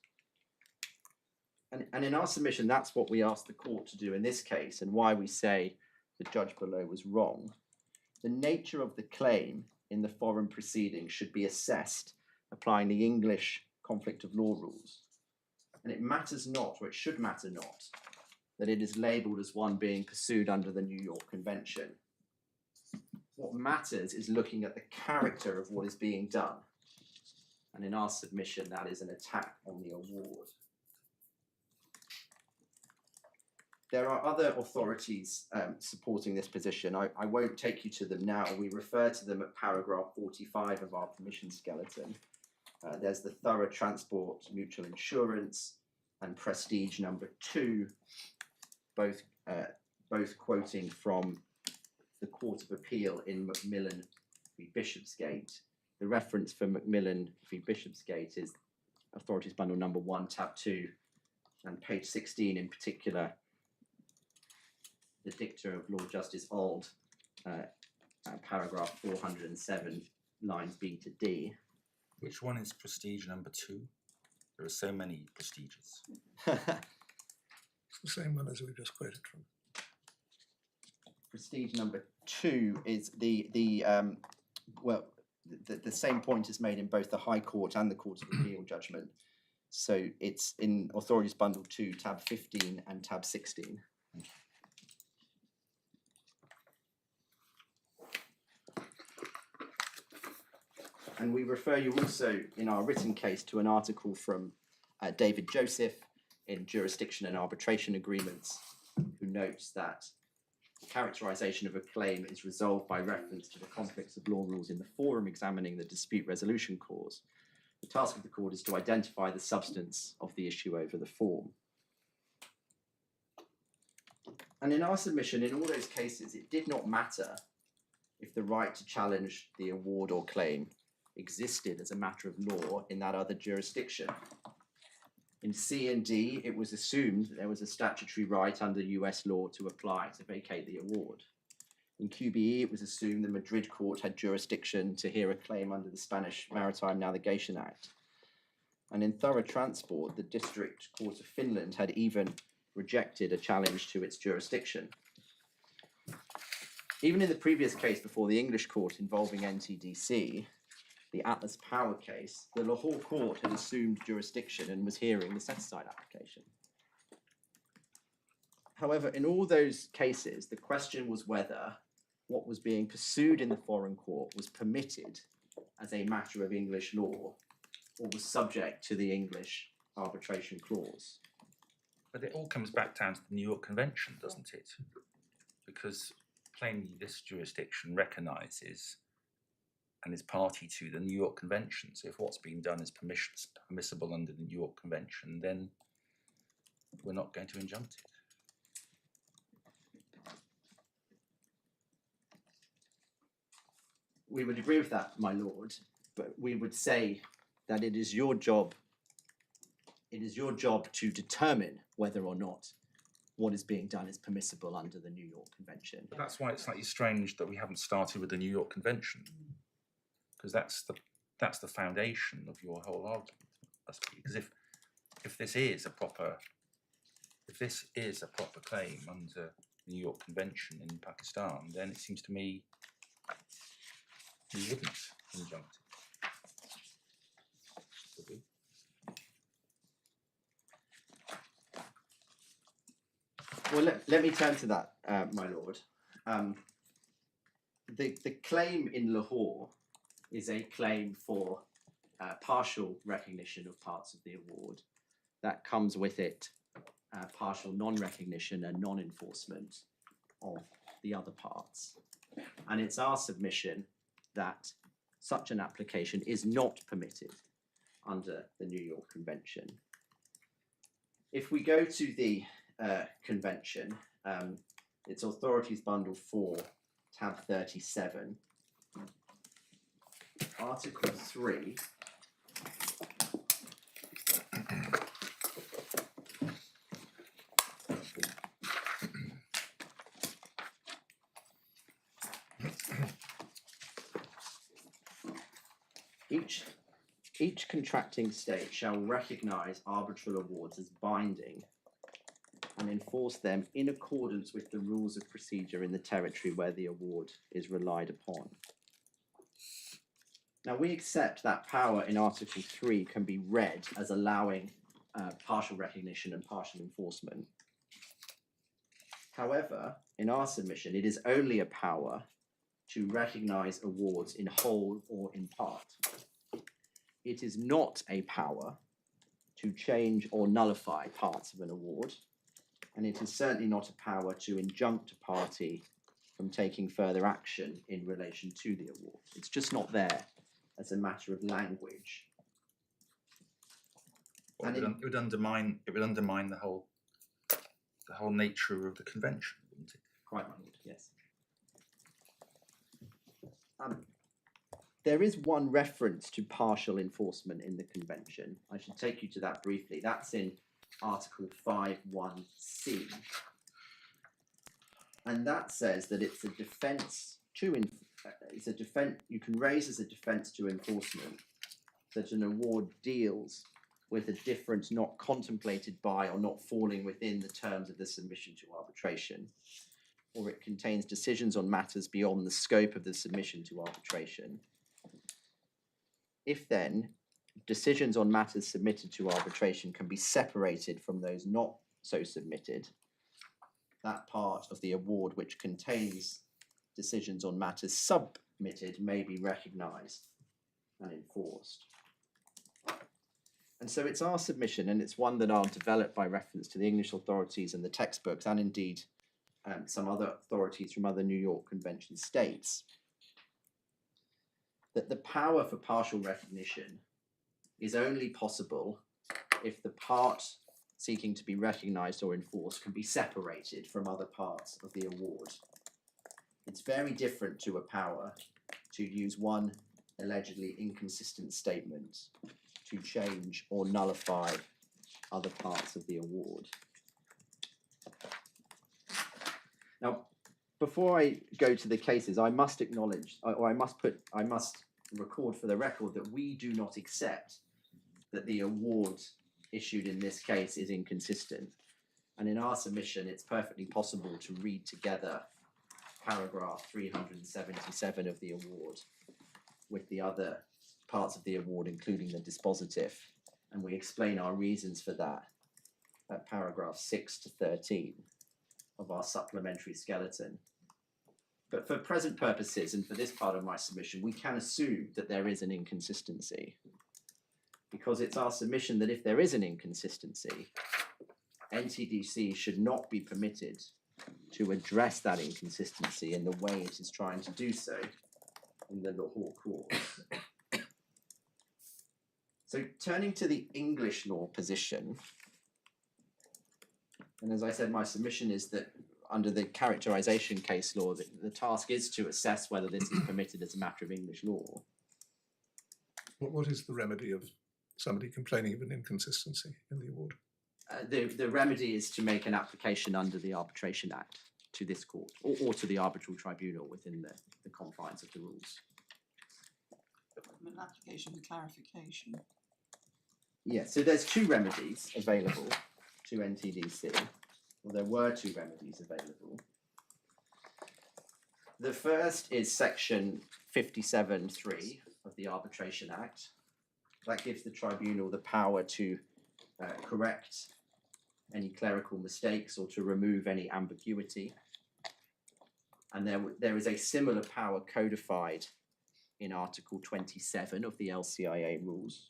Speaker 3: And in our submission, that's what we asked the court to do in this case, and why we say the judge below was wrong. The nature of the claim in the foreign proceeding should be assessed applying the English conflict of law rules. And it matters not, or it should matter not, that it is labelled as one being pursued under the New York Convention. What matters is looking at the character of what is being done. And in our submission, that is an attack on the award. There are other authorities supporting this position. I won't take you to them now. We refer to them at paragraph 45 of our permission skeleton. There's the Thorough Transport Mutual Insurance and Prestige number 2, both quoting from the Court of Appeal in Macmillan v. Bishopsgate. The reference for Macmillan v. Bishopsgate is Authorities Bundle number 1, tab 2, and page 16 in particular, the dicta of Lord Justice Auld, paragraph 407, lines B to D.
Speaker 4: Which one is prestige number 2? There are so many prestiges.
Speaker 2: It's the same one as we just quoted from.
Speaker 3: Prestige number 2 is the same point is made in both the High Court and the Court of Appeal judgment. So it's in Authorities Bundle 2, tab 15 and tab 16. And we refer you also in our written case to an article from David Joseph in Jurisdiction and Arbitration Agreements, who notes that characterization of a claim is resolved by reference to the conflicts of law rules in the forum examining the dispute resolution clause. The task of the court is to identify the substance of the issue over the form. And in our submission, in all those cases, it did not matter if the right to challenge the award or claim existed as a matter of law in that other jurisdiction. In C and D, it was assumed that there was a statutory right under US law to apply to vacate the award. In QBE, it was assumed the Madrid court had jurisdiction to hear a claim under the Spanish Maritime Navigation Act. And in thorough transport, the District Court of Finland had even rejected a challenge to its jurisdiction. Even in the previous case before the English court involving NTDC, the Atlas Power case, the Lahore court had assumed jurisdiction and was hearing the set-aside application. However, in all those cases, the question was whether what was being pursued in the foreign court was permitted as a matter of English law or was subject to the English arbitration clause.
Speaker 4: But it all comes back down to the New York Convention, doesn't it? Because plainly this jurisdiction recognises and is party to the New York Convention. So if what's being done is permissible under the New York Convention, then we're not going to injunct it.
Speaker 3: We would agree with that, my lord, but we would say that it is your job to determine whether or not what is being done is permissible under the New York Convention.
Speaker 4: But that's why it's slightly strange that we haven't started with the New York Convention, because that's the foundation of your whole argument. Because if this is a proper claim under the New York Convention in Pakistan, then it seems to me we wouldn't injunct it. Would we?
Speaker 3: Well, let me turn to that, my lord. The claim in Lahore is a claim for partial recognition of parts of the award. That comes with it partial non-recognition and non-enforcement of the other parts. And it's our submission that such an application is not permitted under the New York Convention. If we go to the Convention, it's Authorities Bundle 4, tab 37, Article 3. Each contracting state shall recognise arbitral awards as binding and enforce them in accordance with the rules of procedure in the territory where the award is relied upon. Now, we accept that power in Article 3 can be read as allowing partial recognition and partial enforcement. However, in our submission, it is only a power to recognise awards in whole or in part. It is not a power to change or nullify parts of an award, and it is certainly not a power to injunct a party from taking further action in relation to the award. It's just not there as a matter of language.
Speaker 4: Well, it would undermine the whole nature of the convention, wouldn't it?
Speaker 3: Quite, my lord, yes. There is one reference to partial enforcement in the convention. I should take you to that briefly. That's in Article 5.1c. And that says that it's a defence to you can raise as a defence to enforcement that an award deals with a difference not contemplated by or not falling within the terms of the submission to arbitration, or it contains decisions on matters beyond the scope of the submission to arbitration. If then decisions on matters submitted to arbitration can be separated from those not so submitted, that part of the award which contains decisions on matters submitted may be recognised and enforced. And so it's our submission, and it's one that are developed by reference to the English authorities and the textbooks, and indeed some other authorities from other New York Convention states, that the power for partial recognition is only possible if the part seeking to be recognised or enforced can be separated from other parts of the award. It's very different to a power to use one allegedly inconsistent statement to change or nullify other parts of the award. Now, before I go to the cases, I must acknowledge, or I must record for the record that we do not accept that the award issued in this case is inconsistent. And in our submission, it's perfectly possible to read together paragraph 377 of the award with the other parts of the award, including the dispositive. And we explain our reasons for that at paragraph 6 to 13 of our supplementary skeleton. But for present purposes and for this part of my submission, we can assume that there is an inconsistency, because it's our submission that if there is an inconsistency, NTDC should not be permitted to address that inconsistency in the way it is trying to do so in the Lahore court. So turning to the English law position, and as I said, my submission is that under the characterization case law, the task is to assess whether this is permitted as a matter of English law.
Speaker 2: What is the remedy of somebody complaining of an inconsistency in the award?
Speaker 3: The remedy is to make an application under the Arbitration Act to this court or to the arbitral tribunal within the confines of the rules.
Speaker 5: An application for clarification.
Speaker 3: Yeah, so there's two remedies available to NTDC. Well, there were two remedies available. The first is section 57(3) of the Arbitration Act. That gives the tribunal the power to correct any clerical mistakes or to remove any ambiguity. And there is a similar power codified in Article 27 of the LCIA rules.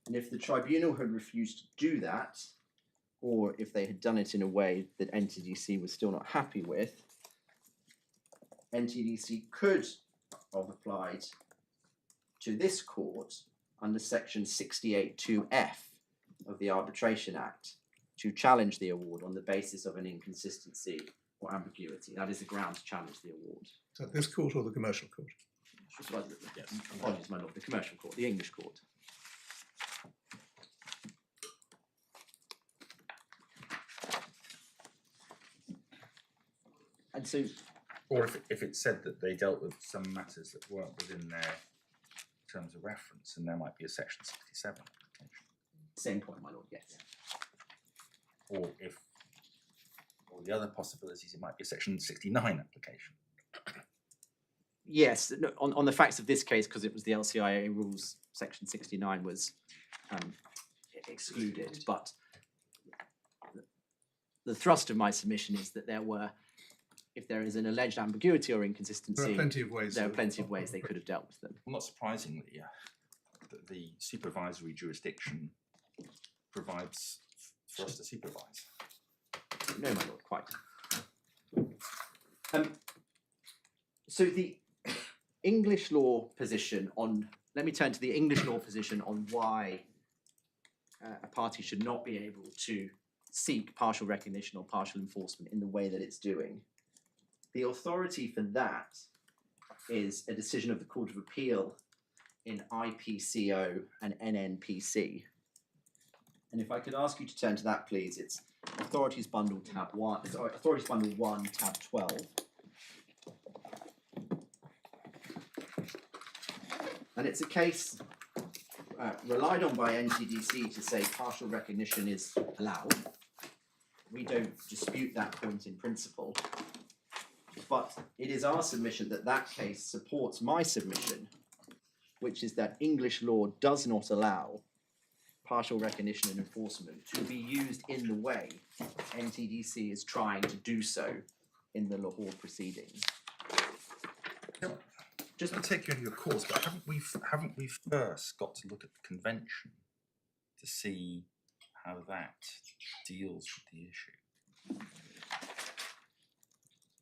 Speaker 3: And if the tribunal had refused to do that, or if they had done it in a way that NTDC was still not happy with, NTDC could have applied to this court under section 68(2)(f) of the Arbitration Act to challenge the award on the basis of an inconsistency or ambiguity. That is the ground to challenge the award.
Speaker 2: Is that this court or the commercial court?
Speaker 3: Apologies, my lord, the commercial court, the English court. And so,
Speaker 4: Or if it said that they dealt with some matters that weren't within their terms of reference, and there might be a section 67 application.
Speaker 3: same point, my lord, yes.
Speaker 4: Or the other possibilities, it might be a section 69 application.
Speaker 3: Yes, no, on the facts of this case, because it was the LCIA rules, section 69 was excluded. But the thrust of my submission is that if there is an alleged ambiguity or inconsistency,
Speaker 2: There are plenty of ways.
Speaker 3: there are plenty of ways they could have dealt with them.
Speaker 4: Well, not surprisingly, the supervisory jurisdiction provides for us to supervise.
Speaker 3: No, my lord, quite. So the English law position on, let me turn to the English law position on why a party should not be able to seek partial recognition or partial enforcement in the way that it's doing. The authority for that is a decision of the Court of Appeal in IPCO and NNPC. And if I could ask you to turn to that, please, it's Authorities Bundle tab 1, sorry, Authorities Bundle 1, tab 12. And it's a case relied on by NTDC to say partial recognition is allowed. We don't dispute that point in principle. But it is our submission that that case supports my submission, which is that English law does not allow partial recognition and enforcement to be used in the way NTDC is trying to do so in the Lahore proceedings.
Speaker 4: Just to take you into your cause, but haven't we first got to look at the convention to see how that deals with the issue?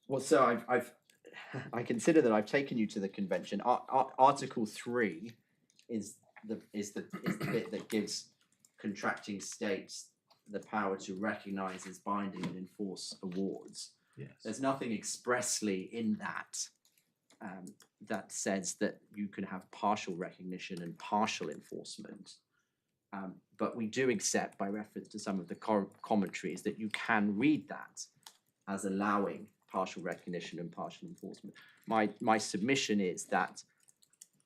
Speaker 4: Well,
Speaker 3: So I consider that I've taken you to the convention. Article 3 is the bit that gives contracting states the power to recognise as binding and enforce awards.
Speaker 4: Yes.
Speaker 3: There's nothing expressly in that that says that you can have partial recognition and partial enforcement. But we do accept, by reference to some of the commentaries, that you can read that as allowing partial recognition and partial enforcement. My submission is that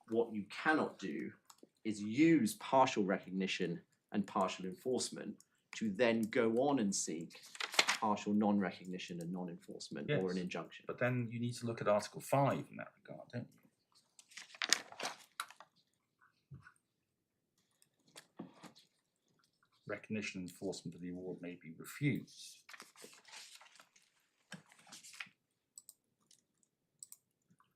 Speaker 3: what you cannot do is use partial recognition and partial enforcement to then go on and seek partial non-recognition and non-enforcement or an
Speaker 4: Yes.
Speaker 3: injunction.
Speaker 4: But then you need to look at Article 5 in that regard, don't you? Recognition and enforcement of the award may be refused.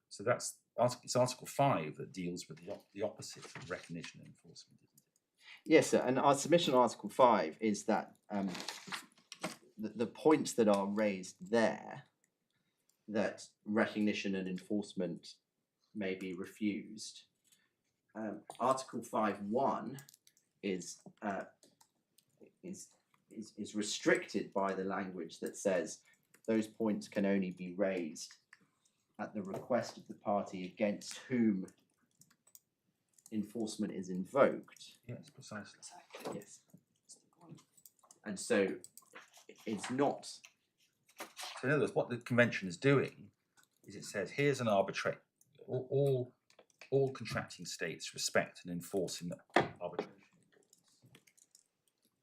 Speaker 4: So that's it's Article 5 that deals with the opposite of recognition and enforcement, isn't it?
Speaker 3: Yes, sir. And our submission on Article 5 is that the points that are raised there, that recognition and enforcement may be refused, Article 5.1 is restricted by the language that says those points can only be raised at the request of the party against whom enforcement is invoked.
Speaker 4: Yes, precisely.
Speaker 5: Exactly.
Speaker 3: Yes.
Speaker 5: That's the point.
Speaker 3: And so it's not.
Speaker 4: So in other words, what the convention is doing is it says, here's an arbitrate. All contracting states respect and enforce in arbitration.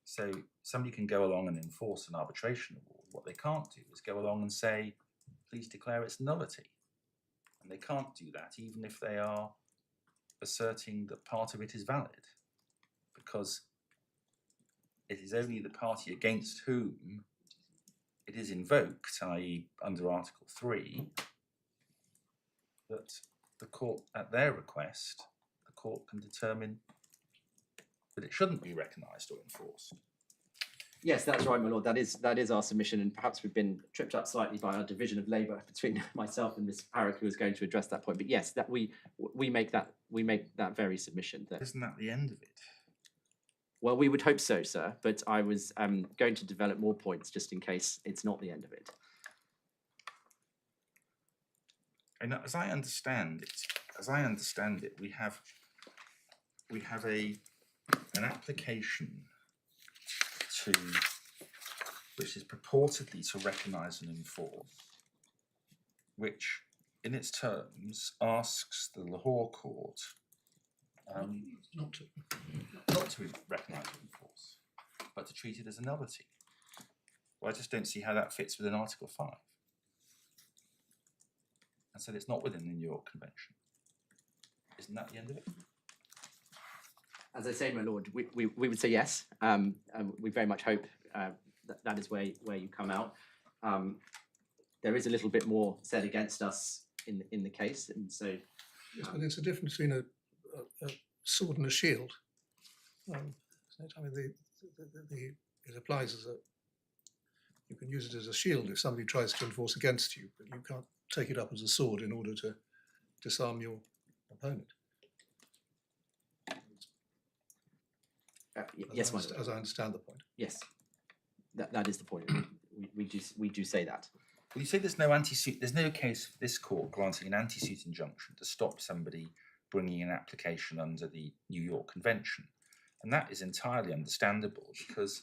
Speaker 4: So somebody can go along and enforce an arbitration award. What they can't do is go along and say, please declare its nullity. And they can't do that even if they are asserting that part of it is valid, because it is only the party against whom it is invoked, i.e. under Article 3, that the court, at their request, the court can determine that it shouldn't be recognised or enforced.
Speaker 3: Yes, that's right, my lord. That is our submission, and perhaps we've been tripped up slightly by our division of labour between myself and Ms. Parrick, who is going to address that point. But yes, that we make that very submission.
Speaker 4: Isn't that the end of it?
Speaker 3: Well, we would hope so, sir. But I was going to develop more points just in case it's not the end of it.
Speaker 4: And as I understand it, we have an application which is purportedly to recognise and enforce, which in its terms asks the Lahore court
Speaker 2: Not to.
Speaker 4: not to recognise and enforce, but to treat it as a nullity. Well, I just don't see how that fits within Article 5. And so it's not within the New York Convention. Isn't that the end of it?
Speaker 3: As I say, my lord, we would say yes. We very much hope that is where you come out. There is a little bit more said against us in the case, and so.
Speaker 2: Yes, but it's a difference between a sword and a shield. I mean, it applies as you can use it as a shield if somebody tries to enforce against you, but you can't take it up as a sword in order to disarm your opponent.
Speaker 3: Yes, my
Speaker 2: as I understand the point.
Speaker 3: yes, that is the point. We do say that.
Speaker 4: Well, you say there's no anti-suit. There's no case of this court granting an anti-suit injunction to stop somebody bringing an application under the New York Convention, and that is entirely understandable because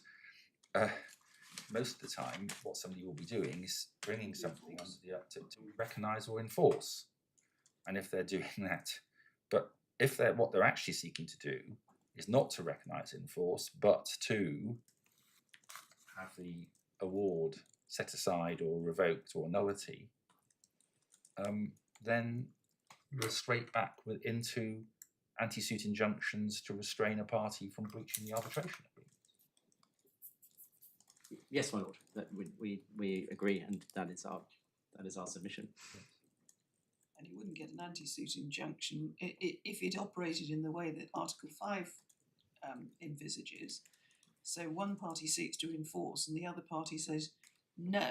Speaker 4: most of the time, what somebody will be doing is bringing something under to recognise or enforce, and if they're doing that, but if what they're actually seeking to do is not to recognise and enforce, but to have the award set aside or revoked or nullity, then we're straight back into anti-suit injunctions to restrain a party from breaching the arbitration agreement.
Speaker 3: Yes, my lord. That we agree, and that is our submission.
Speaker 5: And you wouldn't get an anti-suit injunction if it operated in the way that Article 5 envisages. So one party seeks to enforce and the other party says, no,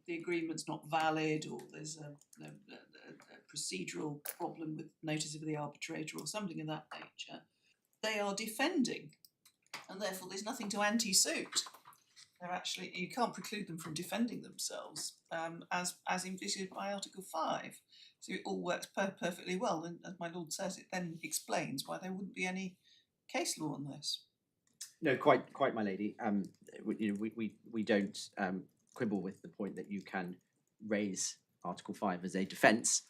Speaker 5: the agreement's not valid, or there's a procedural problem with notice of the arbitrator or something of that nature. They are defending, and therefore there's nothing to anti-suit. They're actually, you can't preclude them from defending themselves as envisaged by Article 5. So it all works perfectly well, and as my lord says, it then explains why there wouldn't be any case law on this?
Speaker 3: No, quite, my lady. We don't quibble with the point that you can raise Article 5 as a defence,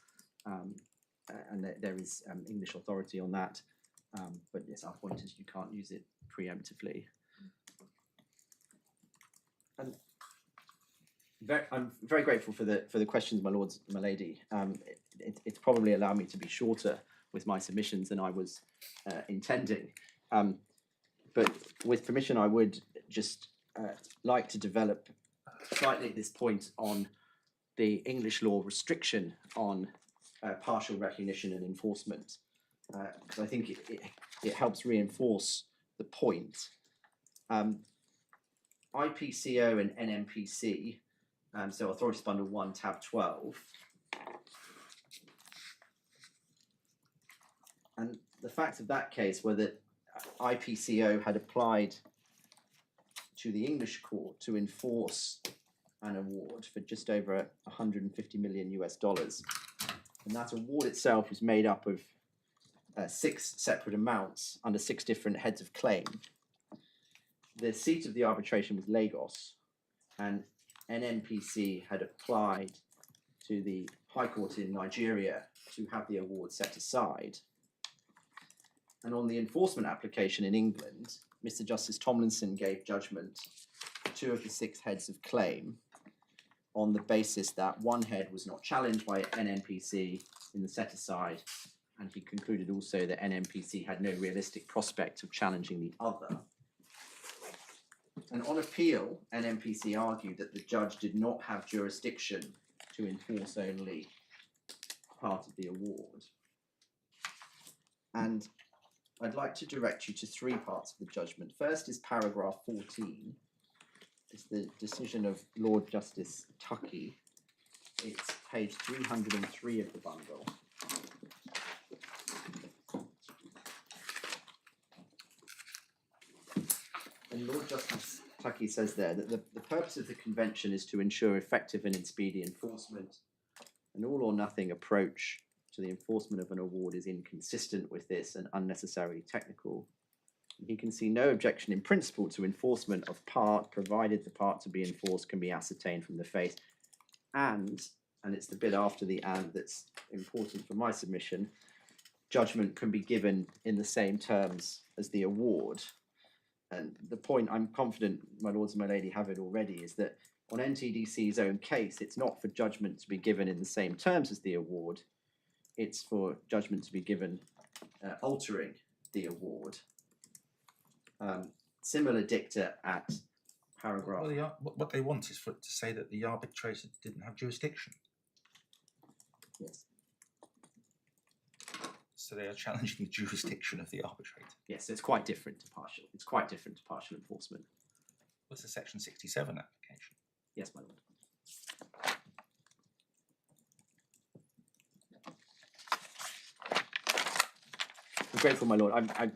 Speaker 3: and there is English authority on that. But yes, our point is you can't use it preemptively. And I'm very grateful for the questions, my lords, my lady. It's probably allowed me to be shorter with my submissions than I was intending. But with permission, I would just like to develop slightly this point on the English law restriction on partial recognition and enforcement, because I think it helps reinforce the point. IPCO and NMPC, so Authorities Bundle 1, tab 12. And the facts of that case were that IPCO had applied to the English court to enforce an award for just over $150 million US. And that award itself was made up of 6 separate amounts under 6 different heads of claim. The seat of the arbitration was Lagos, and NNPC had applied to the High Court in Nigeria to have the award set aside. And on the enforcement application in England, Mr. Justice Tomlinson gave judgment for 2 of the 6 heads of claim on the basis that one head was not challenged by NNPC in the set aside, and he concluded also that NNPC had no realistic prospect of challenging the other. And on appeal, NNPC argued that the judge did not have jurisdiction to enforce only part of the award. And I'd like to direct you to 3 parts of the judgment. First is paragraph 14. It's the decision of Lord Justice Tuckey. It's page 303 of the bundle. And Lord Justice Tuckey says there that the purpose of the convention is to ensure effective and speedy enforcement. An all or nothing approach to the enforcement of an award is inconsistent with this and unnecessarily technical. He can see no objection in principle to enforcement of part, provided the part to be enforced can be ascertained from the face. And it's the bit after the and that's important for my submission, judgment can be given in the same terms as the award. And the point I'm confident my lords and my lady have it already is that on NTDC's own case, it's not for judgment to be given in the same terms as the award. It's for judgment to be given altering the award. Similar dicta at paragraph.
Speaker 4: Well, what they want is for it to say that the arbitrator didn't have jurisdiction.
Speaker 3: Yes.
Speaker 4: So they are challenging the jurisdiction of the arbitrator.
Speaker 3: Yes, it's quite different to partial. It's quite different to partial enforcement.
Speaker 4: What's the Section 67 application?
Speaker 3: Yes, my lord. I'm grateful, my lord. I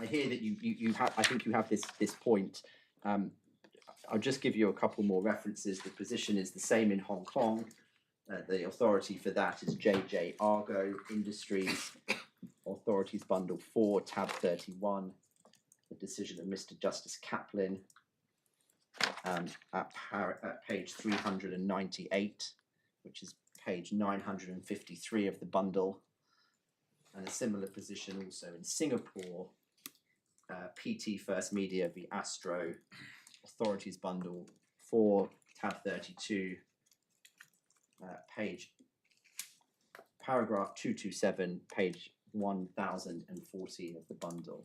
Speaker 3: hear that you have. I think you have this point. I'll just give you a couple more references. The position is the same in Hong Kong. The authority for that is JJ Argo Industries, Authorities Bundle 4, tab 31. The decision of Mr. Justice Kaplan at page 398, which is page 953 of the bundle. And a similar position also in Singapore, PT First Media v Astro, Authorities Bundle 4, tab 32, paragraph 227, page 1014 of the bundle.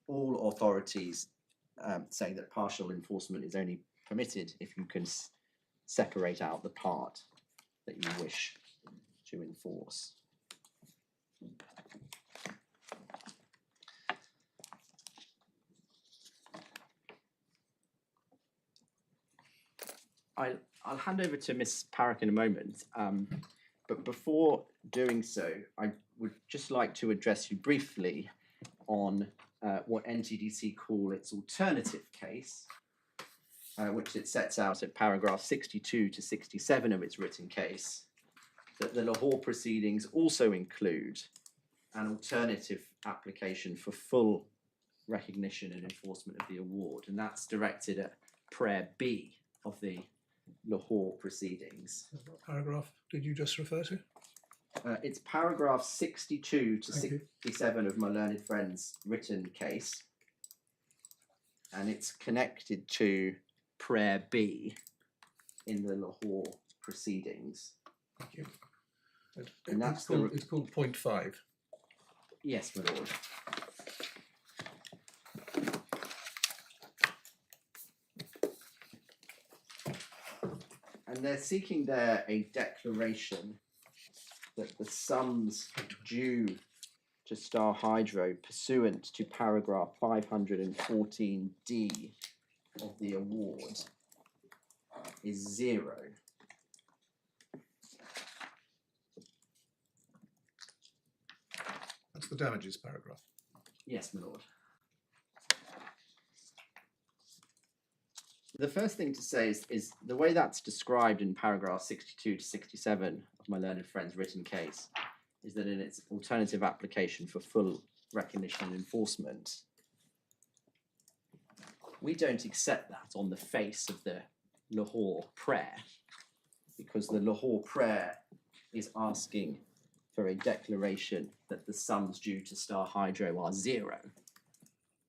Speaker 3: All authorities saying that partial enforcement is only permitted if you can separate out the part that you wish to enforce. I'll hand over to Miss Parrock in a moment, but before doing so, I would just like to address you briefly on what NTDC call its alternative case, which it sets out at paragraph 62 to 67 of its written case, that the Lahore proceedings also include an alternative application for full recognition and enforcement of the award, and that's directed at prayer B of the Lahore proceedings.
Speaker 2: What paragraph did you just refer to?
Speaker 3: It's paragraph 62 to
Speaker 2: Thank you.
Speaker 3: 67 of my learned friend's written case, and it's connected to prayer B in the Lahore proceedings.
Speaker 2: Thank you.
Speaker 3: And that's
Speaker 2: It's called point 5.
Speaker 3: Yes, my lord. And they're seeking there a declaration that the sums due to Star Hydro pursuant to paragraph 514D of the award is 0.
Speaker 2: That's the damages paragraph.
Speaker 3: Yes, my lord. The first thing to say is the way that's described in paragraph 62 to 67 of my learned friend's written case is that in its alternative application for full recognition and enforcement, we don't accept that on the face of the Lahore prayer, because the Lahore prayer is asking for a declaration that the sums due to Star Hydro are 0.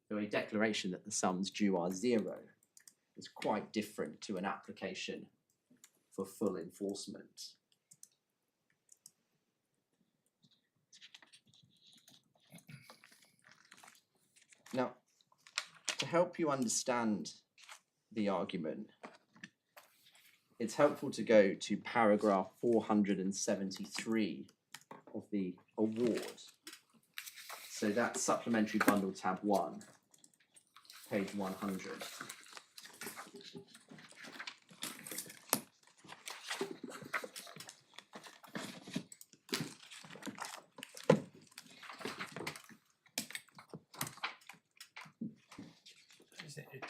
Speaker 3: So a declaration that the sums due are 0 is quite different to an application for full enforcement. Now, to help you understand the argument, it's helpful to go to paragraph 473 of the award. So that's supplementary bundle tab 1, page 100.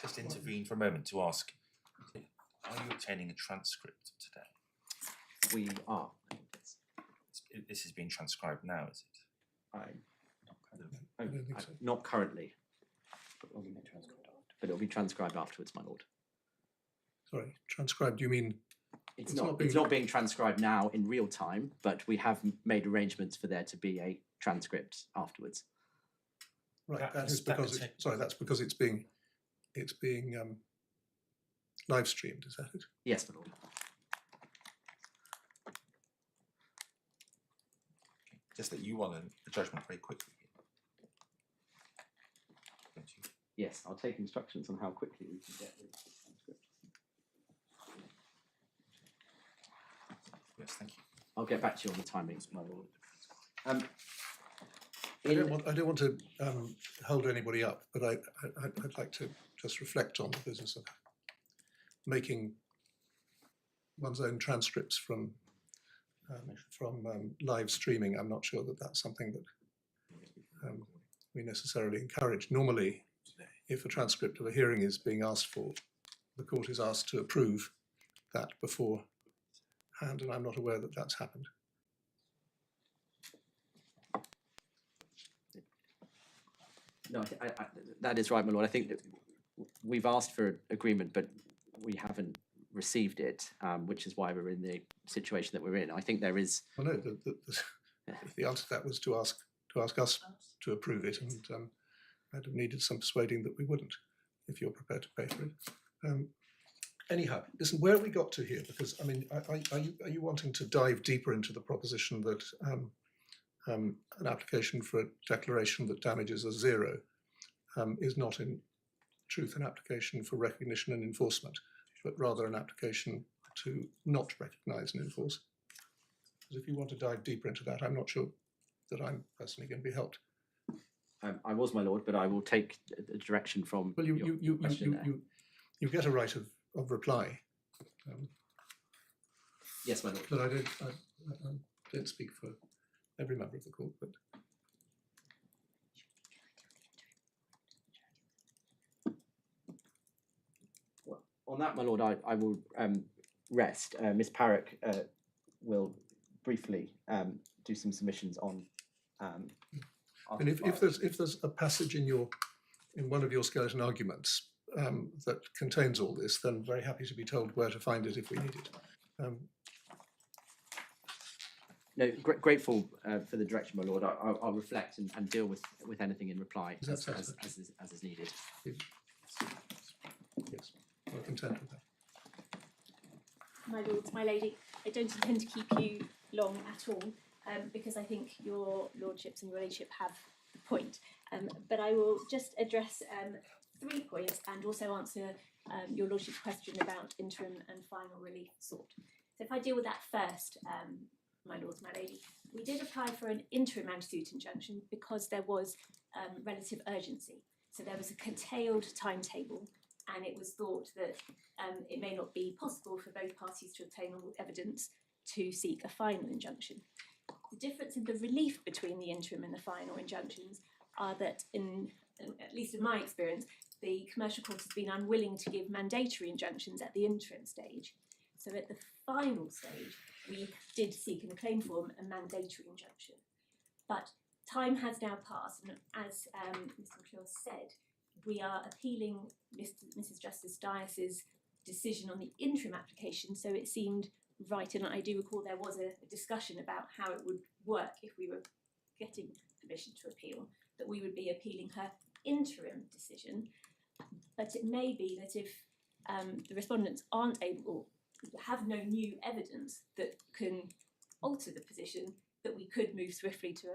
Speaker 4: Just intervene for a moment to ask, are you obtaining a transcript today?
Speaker 3: We are.
Speaker 4: This is being transcribed now, is it?
Speaker 2: I don't think so.
Speaker 3: Not currently, but it'll be transcribed afterwards, my lord.
Speaker 2: Sorry, transcribed, you mean?
Speaker 3: It's
Speaker 2: It's
Speaker 3: not.
Speaker 2: not
Speaker 3: It's
Speaker 2: being-
Speaker 3: not being transcribed now in real time, but we have made arrangements for there to be a transcript afterwards.
Speaker 2: Right,
Speaker 4: That
Speaker 2: that
Speaker 4: is-
Speaker 2: is
Speaker 4: that
Speaker 2: because
Speaker 4: could take-
Speaker 2: that's because it's being live streamed, is that it?
Speaker 3: Yes, my lord.
Speaker 4: Just that you want a judgment very quickly. Don't you?
Speaker 3: Yes, I'll take instructions on how quickly we can get the transcript.
Speaker 4: Yes, thank you.
Speaker 3: I'll get back to you on the timings, my lord.
Speaker 2: I don't want to hold anybody up, but I'd like to just reflect on the business of making one's own transcripts from live streaming. I'm not sure that that's something that we necessarily encourage. Normally, if a transcript of a hearing is being asked for, the court is asked to approve that beforehand, and I'm not aware that that's happened.
Speaker 3: No, that is right, my lord. I think that we've asked for agreement, but we haven't received it, which is why we're in the situation that we're in. I think there is.
Speaker 2: Well, no, the answer to that was to ask us to approve it, and I'd have needed some persuading that we wouldn't, if you're prepared to pay for it. Anyhow, listen, where have we got to here? Because I mean, are you wanting to dive deeper into the proposition that an application for a declaration that damages are 0 is not in truth an application for recognition and enforcement, but rather an application to not recognise and enforce? Because if you want to dive deeper into that, I'm not sure that I'm personally going to be helped.
Speaker 3: I was, my lord, but I will take the direction from.
Speaker 2: Well,
Speaker 3: your question there.
Speaker 2: you get a right of reply,
Speaker 3: Yes, my lord.
Speaker 2: but I don't speak for every member of the court, but
Speaker 3: Well, on that, my lord, I will rest. Miss Parrock will briefly do some submissions on
Speaker 2: And if there's a passage in one of your skeleton arguments that contains all this, then very happy to be told where to find it if we need it.
Speaker 3: No, grateful for the direction, my lord. I'll reflect and deal with anything in reply as is needed.
Speaker 2: Yes, we're content with that.
Speaker 6: My lords, my lady, I don't intend to keep you long at all, because I think your lordships and your ladyship have the point. But I will just address 3 points and also answer your lordship's question about interim and final relief sought. So if I deal with that first, my lords, my lady, we did apply for an interim anti-suit injunction because there was relative urgency. So there was a curtailed timetable, and it was thought that it may not be possible for both parties to obtain all evidence to seek a final injunction. The difference in the relief between the interim and the final injunctions are that, at least in my experience, the commercial court has been unwilling to give mandatory injunctions at the interim stage. So at the final stage, we did seek in the claim form a mandatory injunction. But time has now passed, and as Mr. McClure said, we are appealing Mrs. Justice Dias's decision on the interim application, so it seemed right, and I do recall there was a discussion about how it would work if we were getting permission to appeal, that we would be appealing her interim decision. But it may be that if the respondents aren't able, have no new evidence that can alter the position, that we could move swiftly to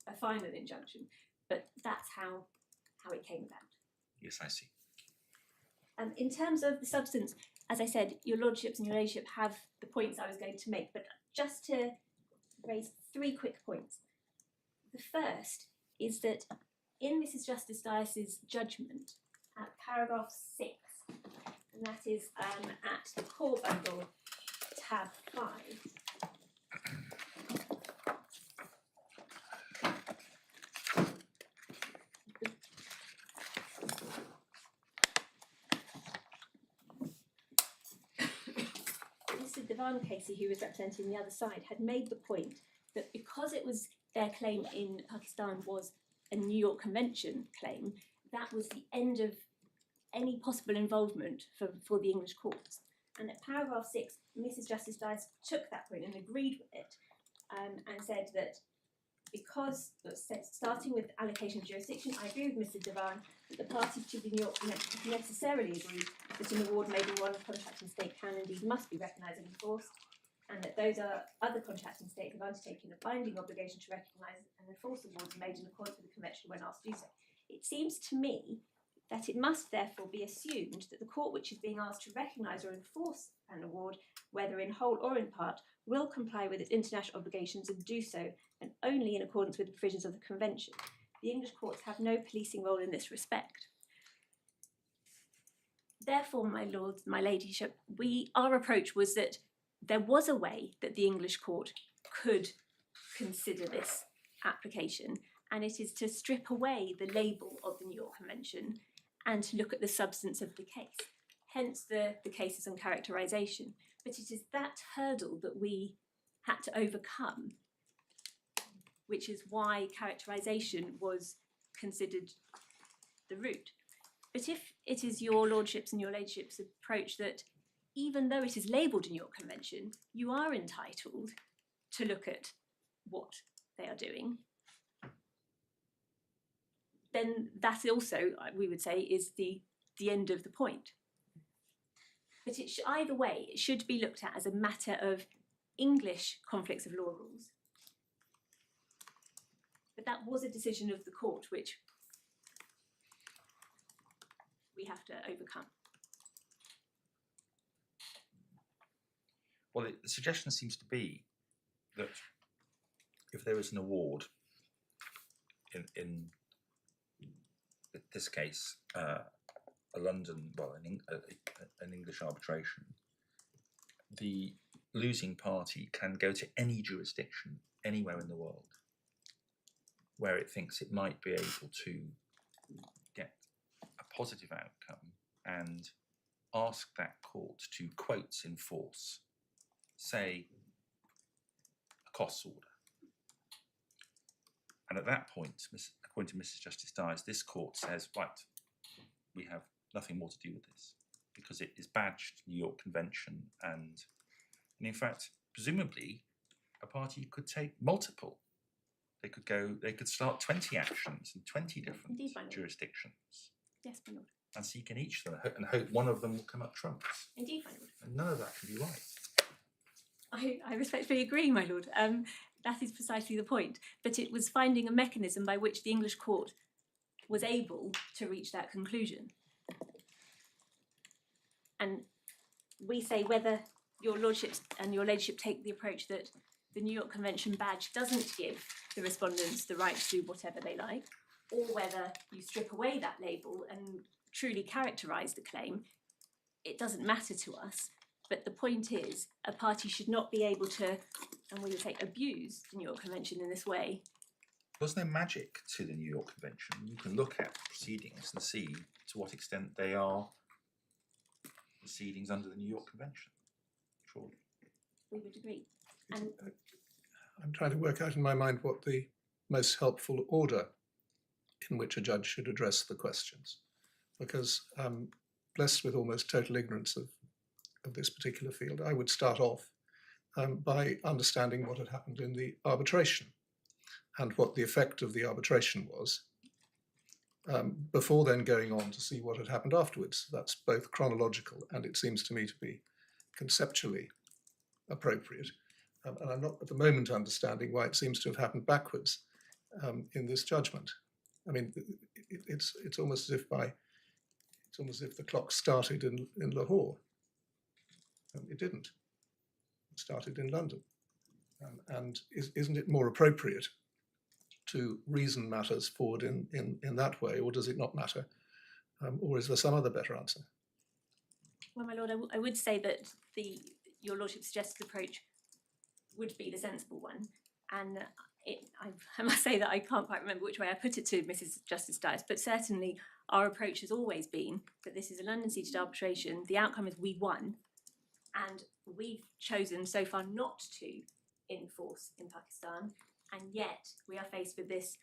Speaker 6: a final injunction. But that's how it came about.
Speaker 4: Yes, I see.
Speaker 6: In terms of the substance, as I said, your lordships and your ladyship have the points I was going to make, but just to raise 3 quick points. The first is that in Mrs. Justice Dias's judgment, at paragraph 6, and that is at the core bundle, tab 5, Mr. Devan Casey, who was representing the other side, had made the point that because it was their claim in Pakistan was a New York Convention claim, that was the end of any possible involvement for the English courts. And at paragraph 6, Mrs. Justice Dias took that point and agreed with it, and said that because, starting with allocation of jurisdiction, I agree with Mr. Devan that the parties to the New York Convention necessarily agreed that an award made in one contracting state can indeed must be recognised and enforced, and that those other contracting states have undertaken a binding obligation to recognise and enforce awards made in accordance with the Convention when asked to do so. It seems to me that it must therefore be assumed that the court which is being asked to recognise or enforce an award, whether in whole or in part, will comply with its international obligations and do so, and only in accordance with the provisions of the Convention. The English courts have no policing role in this respect. Therefore, my lords, my ladyship, our approach was that there was a way that the English court could consider this application, and it is to strip away the label of the New York Convention and to look at the substance of the case, hence the cases on characterisation. But it is that hurdle that we had to overcome, which is why characterisation was considered the route. But if it is your lordships and your ladyships' approach that even though it is labelled a New York Convention, you are entitled to look at what they are doing, then that also, we would say, is the end of the point. But either way, it should be looked at as a matter of English conflicts of law rules. But that was a decision of the court which we have to overcome.
Speaker 4: Well, the suggestion seems to be that if there is an award in this case, an English arbitration, the losing party can go to any jurisdiction anywhere in the world where it thinks it might be able to get a positive outcome and ask that court to, quotes, enforce, say, a costs order. And at that point, according to Mrs. Justice Dyers, this court says, right, we have nothing more to do with this because it is badged New York Convention, and in fact, presumably, a party could take multiple. They could start 20 actions in 20 different
Speaker 6: Indeed, my lord.
Speaker 4: jurisdictions
Speaker 6: Yes, my lord.
Speaker 4: and seek in each of them and hope one of them will come up trumps.
Speaker 6: Indeed, my lord.
Speaker 4: And none of that can be right.
Speaker 6: I respectfully agree, my lord. That is precisely the point. But it was finding a mechanism by which the English court was able to reach that conclusion. And we say whether your lordships and your ladyship take the approach that the New York Convention badge doesn't give the respondents the right to do whatever they like, or whether you strip away that label and truly characterise the claim, it doesn't matter to us. But the point is, a party should not be able to, and we would say, abuse the New York Convention in this way.
Speaker 4: Was there magic to the New York Convention? You can look at proceedings and see to what extent they are proceedings under the New York Convention. Surely.
Speaker 6: We would agree. And
Speaker 2: I'm trying to work out in my mind what the most helpful order in which a judge should address the questions, because blessed with almost total ignorance of this particular field, I would start off by understanding what had happened in the arbitration and what the effect of the arbitration was, before then going on to see what had happened afterwards. That's both chronological and it seems to me to be conceptually appropriate. And I'm not at the moment understanding why it seems to have happened backwards in this judgment. I mean, it's almost as if the clock started in Lahore. It didn't. It started in London. And isn't it more appropriate to reason matters forward in that way, or does it not matter? Or is there some other better answer?
Speaker 6: well, my lord, I would say that your lordship's suggested approach would be the sensible one. And I must say that I can't quite remember which way I put it to Mrs. Justice Dyers, but certainly our approach has always been that this is a London-seated arbitration. The outcome is we won, and we've chosen so far not to enforce in Pakistan, and yet we are faced with this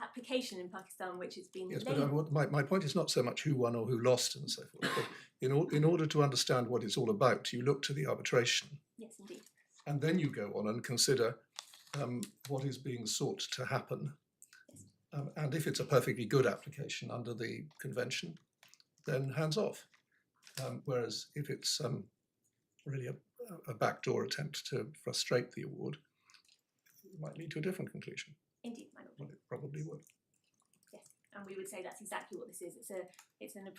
Speaker 6: application in Pakistan which has been
Speaker 2: Yes, but my point is not so much who won or who lost and so forth, but in order to understand what it's all about, you look to the arbitration.
Speaker 6: Yes, indeed.
Speaker 2: And then you go on and consider what is being sought to happen. And if it's a perfectly good application under the convention, then hands off. Whereas if it's really a backdoor attempt to frustrate the award, it might lead to a different conclusion.
Speaker 6: Indeed, my lord.
Speaker 2: Well, it probably would.
Speaker 6: Yes, and we would say that's exactly what this is. It's an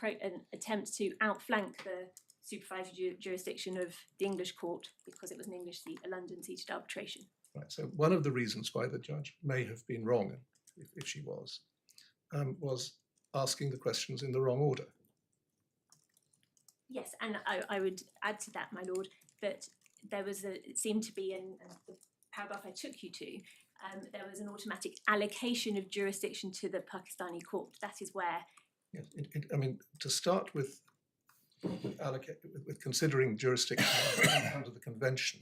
Speaker 6: attempt to outflank the supervisory jurisdiction of the English court because it was an a London-seated arbitration.
Speaker 2: Right. So one of the reasons why the judge may have been wrong, if she was asking the questions in the wrong order.
Speaker 6: Yes, and I would add to that, my lord, that it seemed to be in the paragraph I took you to, there was an automatic allocation of jurisdiction to the Pakistani court. That is where.
Speaker 2: Yes, I mean, to start with considering jurisdiction under the convention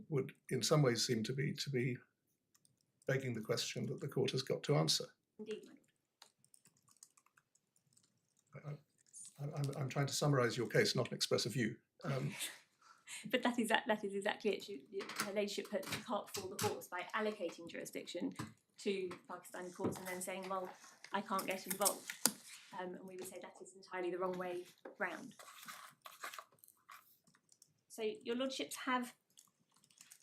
Speaker 2: would, in some ways, seem to be begging the question that the court has got to answer.
Speaker 6: Indeed, my lord.
Speaker 2: I'm trying to summarise your case, not express a view.
Speaker 6: But that is exactly it. Her ladyship put the cart before the horse by allocating jurisdiction to Pakistani courts and then saying, well, I can't get involved. And we would say that is entirely the wrong way round. So your lordships have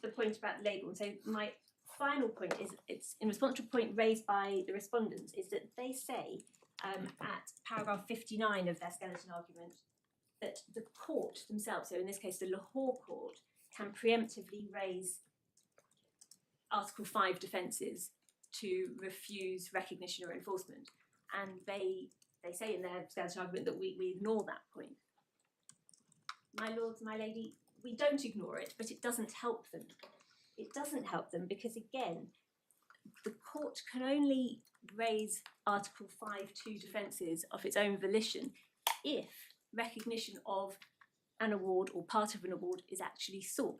Speaker 6: the point about the label. And so my final point is, it's in response to a point raised by the respondents, is that they say at paragraph 59 of their skeleton argument that the court themselves, so in this case the Lahore court, can preemptively raise Article 5 defences to refuse recognition or enforcement. And they say in their skeleton argument that we ignore that point. My lords, my lady, we don't ignore it, but it doesn't help them. It doesn't help them because, again, the court can only raise Article 5(2) defences of its own volition if recognition of an award or part of an award is actually sought.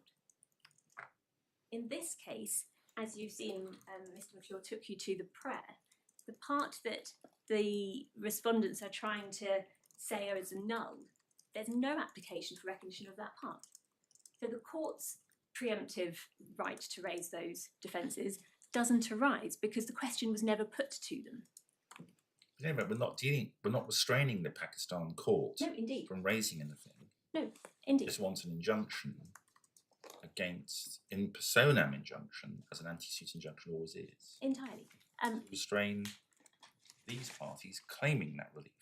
Speaker 6: In this case, as you've seen, Mr. McClure took you to the prayer, the part that the respondents are trying to say is null, there's no application for recognition of that part. So the court's preemptive right to raise those defences doesn't arise because the question was never put to them.
Speaker 4: No, but we're not restraining the Pakistan court
Speaker 6: No, indeed.
Speaker 4: from raising anything.
Speaker 6: No, indeed.
Speaker 4: Just want an injunction against in personam injunction, as an anti-suit injunction always is.
Speaker 6: Entirely.
Speaker 4: Restrain these parties claiming that relief.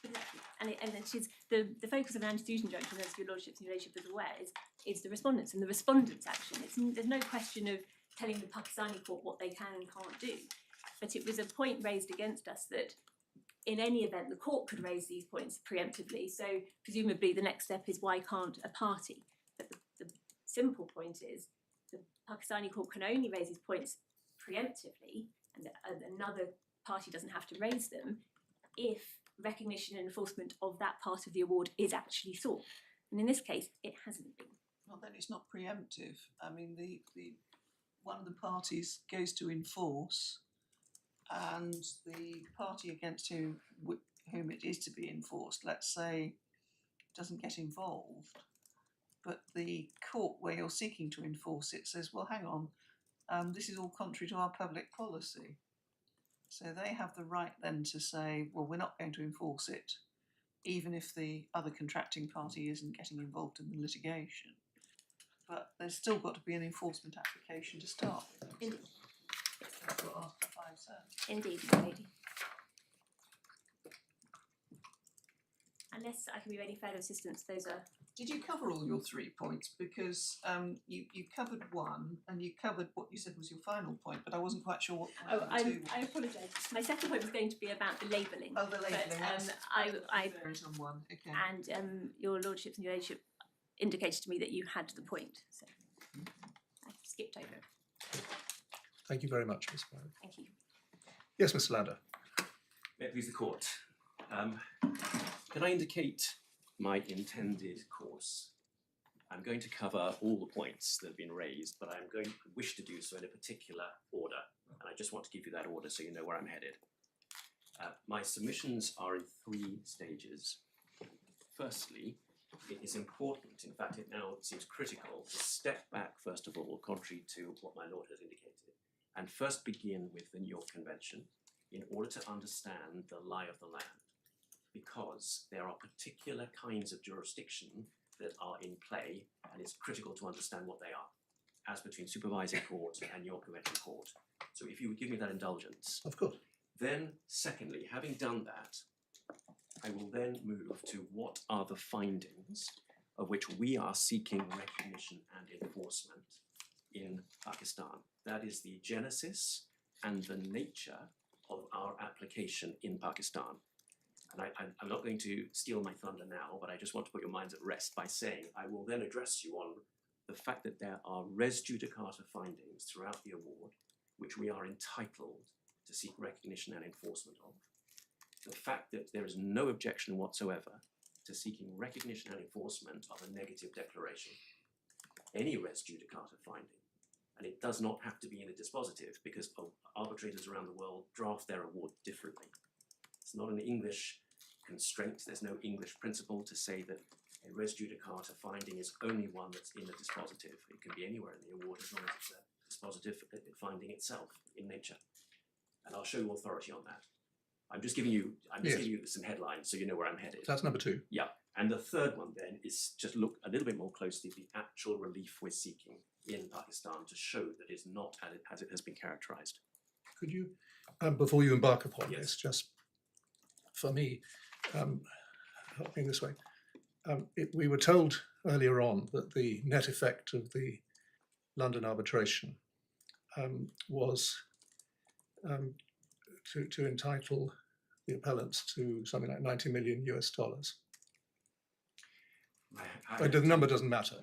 Speaker 6: Exactly. And it is the focus of an anti-suit injunction, as your lordships and your ladyship is aware, is the respondents and the respondents' action. There's no question of telling the Pakistani court what they can and can't do. But it was a point raised against us that in any event the court could raise these points preemptively. So presumably the next step is why can't a party? But the simple point is the Pakistani court can only raise these points preemptively, and another party doesn't have to raise them if recognition and enforcement of that part of the award is actually sought. And in this case, it hasn't been.
Speaker 5: Well, then it's not preemptive. I mean, the one of the parties goes to enforce, and the party against whom it is to be enforced, let's say, doesn't get involved, but the court where you're seeking to enforce it says, well, hang on, this is all contrary to our public policy. So they have the right then to say, well, we're not going to enforce it, even if the other contracting party isn't getting involved in the litigation. But there's still got to be an enforcement application to start with.
Speaker 6: Indeed.
Speaker 5: That's what Article 5 says.
Speaker 6: Indeed, my lady. Unless I can be of any further assistance, those are...
Speaker 5: Did you cover all your 3 points? Because you covered one, and you covered what you said was your final point, but I wasn't quite sure what point
Speaker 6: Oh,
Speaker 5: two was.
Speaker 6: I apologise. My second point was going to be about the labelling.
Speaker 5: Oh, the labelling.
Speaker 6: But, I
Speaker 5: there is on one. Okay.
Speaker 6: and your lordships and your ladyship indicated to me that you had the point, so I skipped over it.
Speaker 2: Thank you very much, Ms. Barrow.
Speaker 6: Thank you.
Speaker 2: Yes, Mr. Lander.
Speaker 1: May it please the court. Can I indicate my intended course? I'm going to cover all the points that have been raised, but I'm going to wish to do so in a particular order, and I just want to give you that order so you know where I'm headed. My submissions are in 3 stages. Firstly, it is important, in fact it now seems critical, to step back first of all, contrary to what my lord has indicated, and first begin with the New York Convention in order to understand the lie of the land, because there are particular kinds of jurisdiction that are in play, and it's critical to understand what they are, as between supervising court and New York Convention court. So if you would give me that indulgence.
Speaker 2: Of course.
Speaker 1: Then, secondly, having done that, I will then move to what are the findings of which we are seeking recognition and enforcement in Pakistan. That is the genesis and the nature of our application in Pakistan. And I'm not going to steal my thunder now, but I just want to put your minds at rest by saying I will then address you on the fact that there are res judicata findings throughout the award which we are entitled to seek recognition and enforcement of. The fact that there is no objection whatsoever to seeking recognition and enforcement of a negative declaration, any res judicata finding, and it does not have to be in a dispositive because arbitrators around the world draft their award differently. It's not an English constraint, there's no English principle to say that a res judicata finding is only one that's in a dispositive. It can be anywhere in the award as long as it's a dispositive finding itself in nature. And I'll show you authority on that. I'm just giving you some headlines so you know where I'm headed.
Speaker 2: That's number 2.
Speaker 1: Yeah, and the third one then is just look a little bit more closely at the actual relief we're seeking in Pakistan to show that it's not as it has been characterized.
Speaker 2: Could you, before you embark upon
Speaker 1: Yes.
Speaker 2: this, just for me, help me this way. We were told earlier on that the net effect of the London arbitration was to entitle the appellants to something like $90 million US. The number doesn't matter.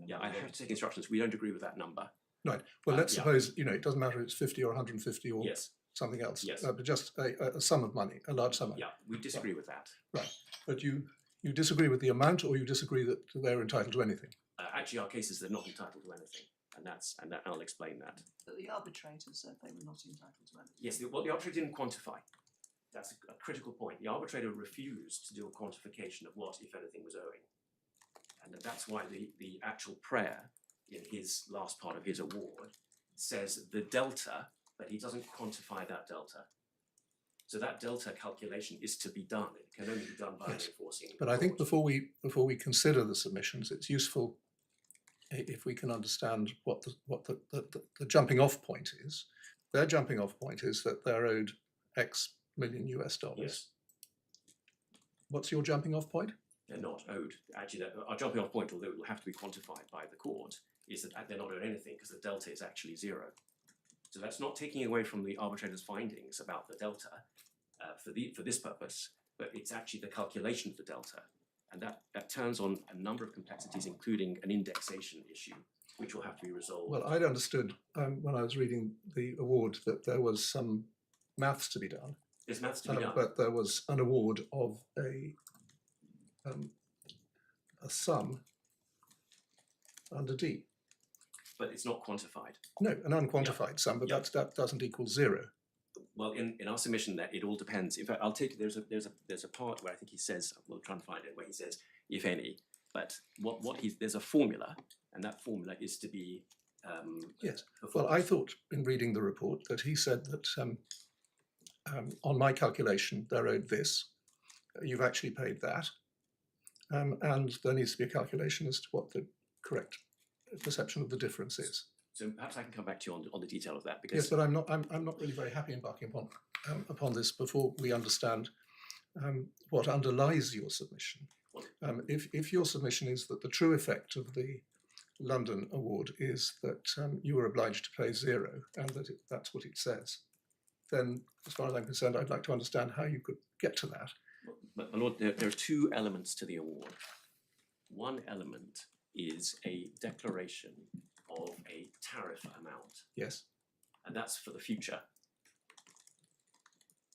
Speaker 1: Yeah, I have to take instructions. We don't agree with that number.
Speaker 2: Right. Well, let's
Speaker 1: yeah.
Speaker 2: suppose, it doesn't matter if it's 50 or 150 or
Speaker 1: Yes.
Speaker 2: something else,
Speaker 1: Yes.
Speaker 2: but just a sum of money, a large sum of money.
Speaker 1: Yeah, we disagree with that.
Speaker 2: Right. But you disagree with the amount, or you disagree that they're entitled to anything?
Speaker 1: Actually, our case is they're not entitled to anything. and I'll explain that.
Speaker 5: But the arbitrator said they were not entitled to anything.
Speaker 1: Yes, well, the arbitrator didn't quantify. That's a critical point. The arbitrator refused to do a quantification of what, if anything, was owing. And that's why the actual prayer in his last part of his award says the delta, but he doesn't quantify that delta. So that delta calculation is to be done. It can only be done by
Speaker 2: Yes.
Speaker 1: enforcing.
Speaker 2: But I think
Speaker 1: court.
Speaker 2: before we consider the submissions, it's useful if we can understand what the jumping off point is. Their jumping off point is that they're owed X million US dollars.
Speaker 1: Yes,
Speaker 2: What's your jumping off point?
Speaker 1: they're not owed. Actually, our jumping off point, although it will have to be quantified by the court, is that they're not owed anything because the delta is actually zero. So that's not taking away from the arbitrator's findings about the delta for this purpose, but it's actually the calculation of the delta. And that turns on a number of complexities, including an indexation issue, which will have to be resolved.
Speaker 2: Well, I'd understood when I was reading the award that there was some maths to be done,
Speaker 1: There's maths to be done.
Speaker 2: but there was an award of a sum under D.
Speaker 1: But it's not quantified.
Speaker 2: No, an unquantified sum, but
Speaker 1: Yeah.
Speaker 2: that doesn't equal zero.
Speaker 1: Well, in our submission, that it all depends. In fact, I'll take there's a part where I think he says, we'll try and find it, where he says, if any. But there's a formula, and that formula is to be
Speaker 2: Yes. Well, I thought in reading the report that he said that on my calculation, they're owed this. You've actually paid that. And there needs to be a calculation as to what the correct perception of the difference is.
Speaker 1: So perhaps I can come back to you on the detail of that, because
Speaker 2: Yes, but I'm not really very happy embarking upon this before we understand what underlies your submission. If your submission is that the true effect of the London award is that you were obliged to pay zero, and that that's what it says, then as far as I'm concerned, I'd like to understand how you could get to that.
Speaker 1: But my lord, there are two elements to the award. One element is a declaration of a tariff amount,
Speaker 2: Yes.
Speaker 1: and that's for the future.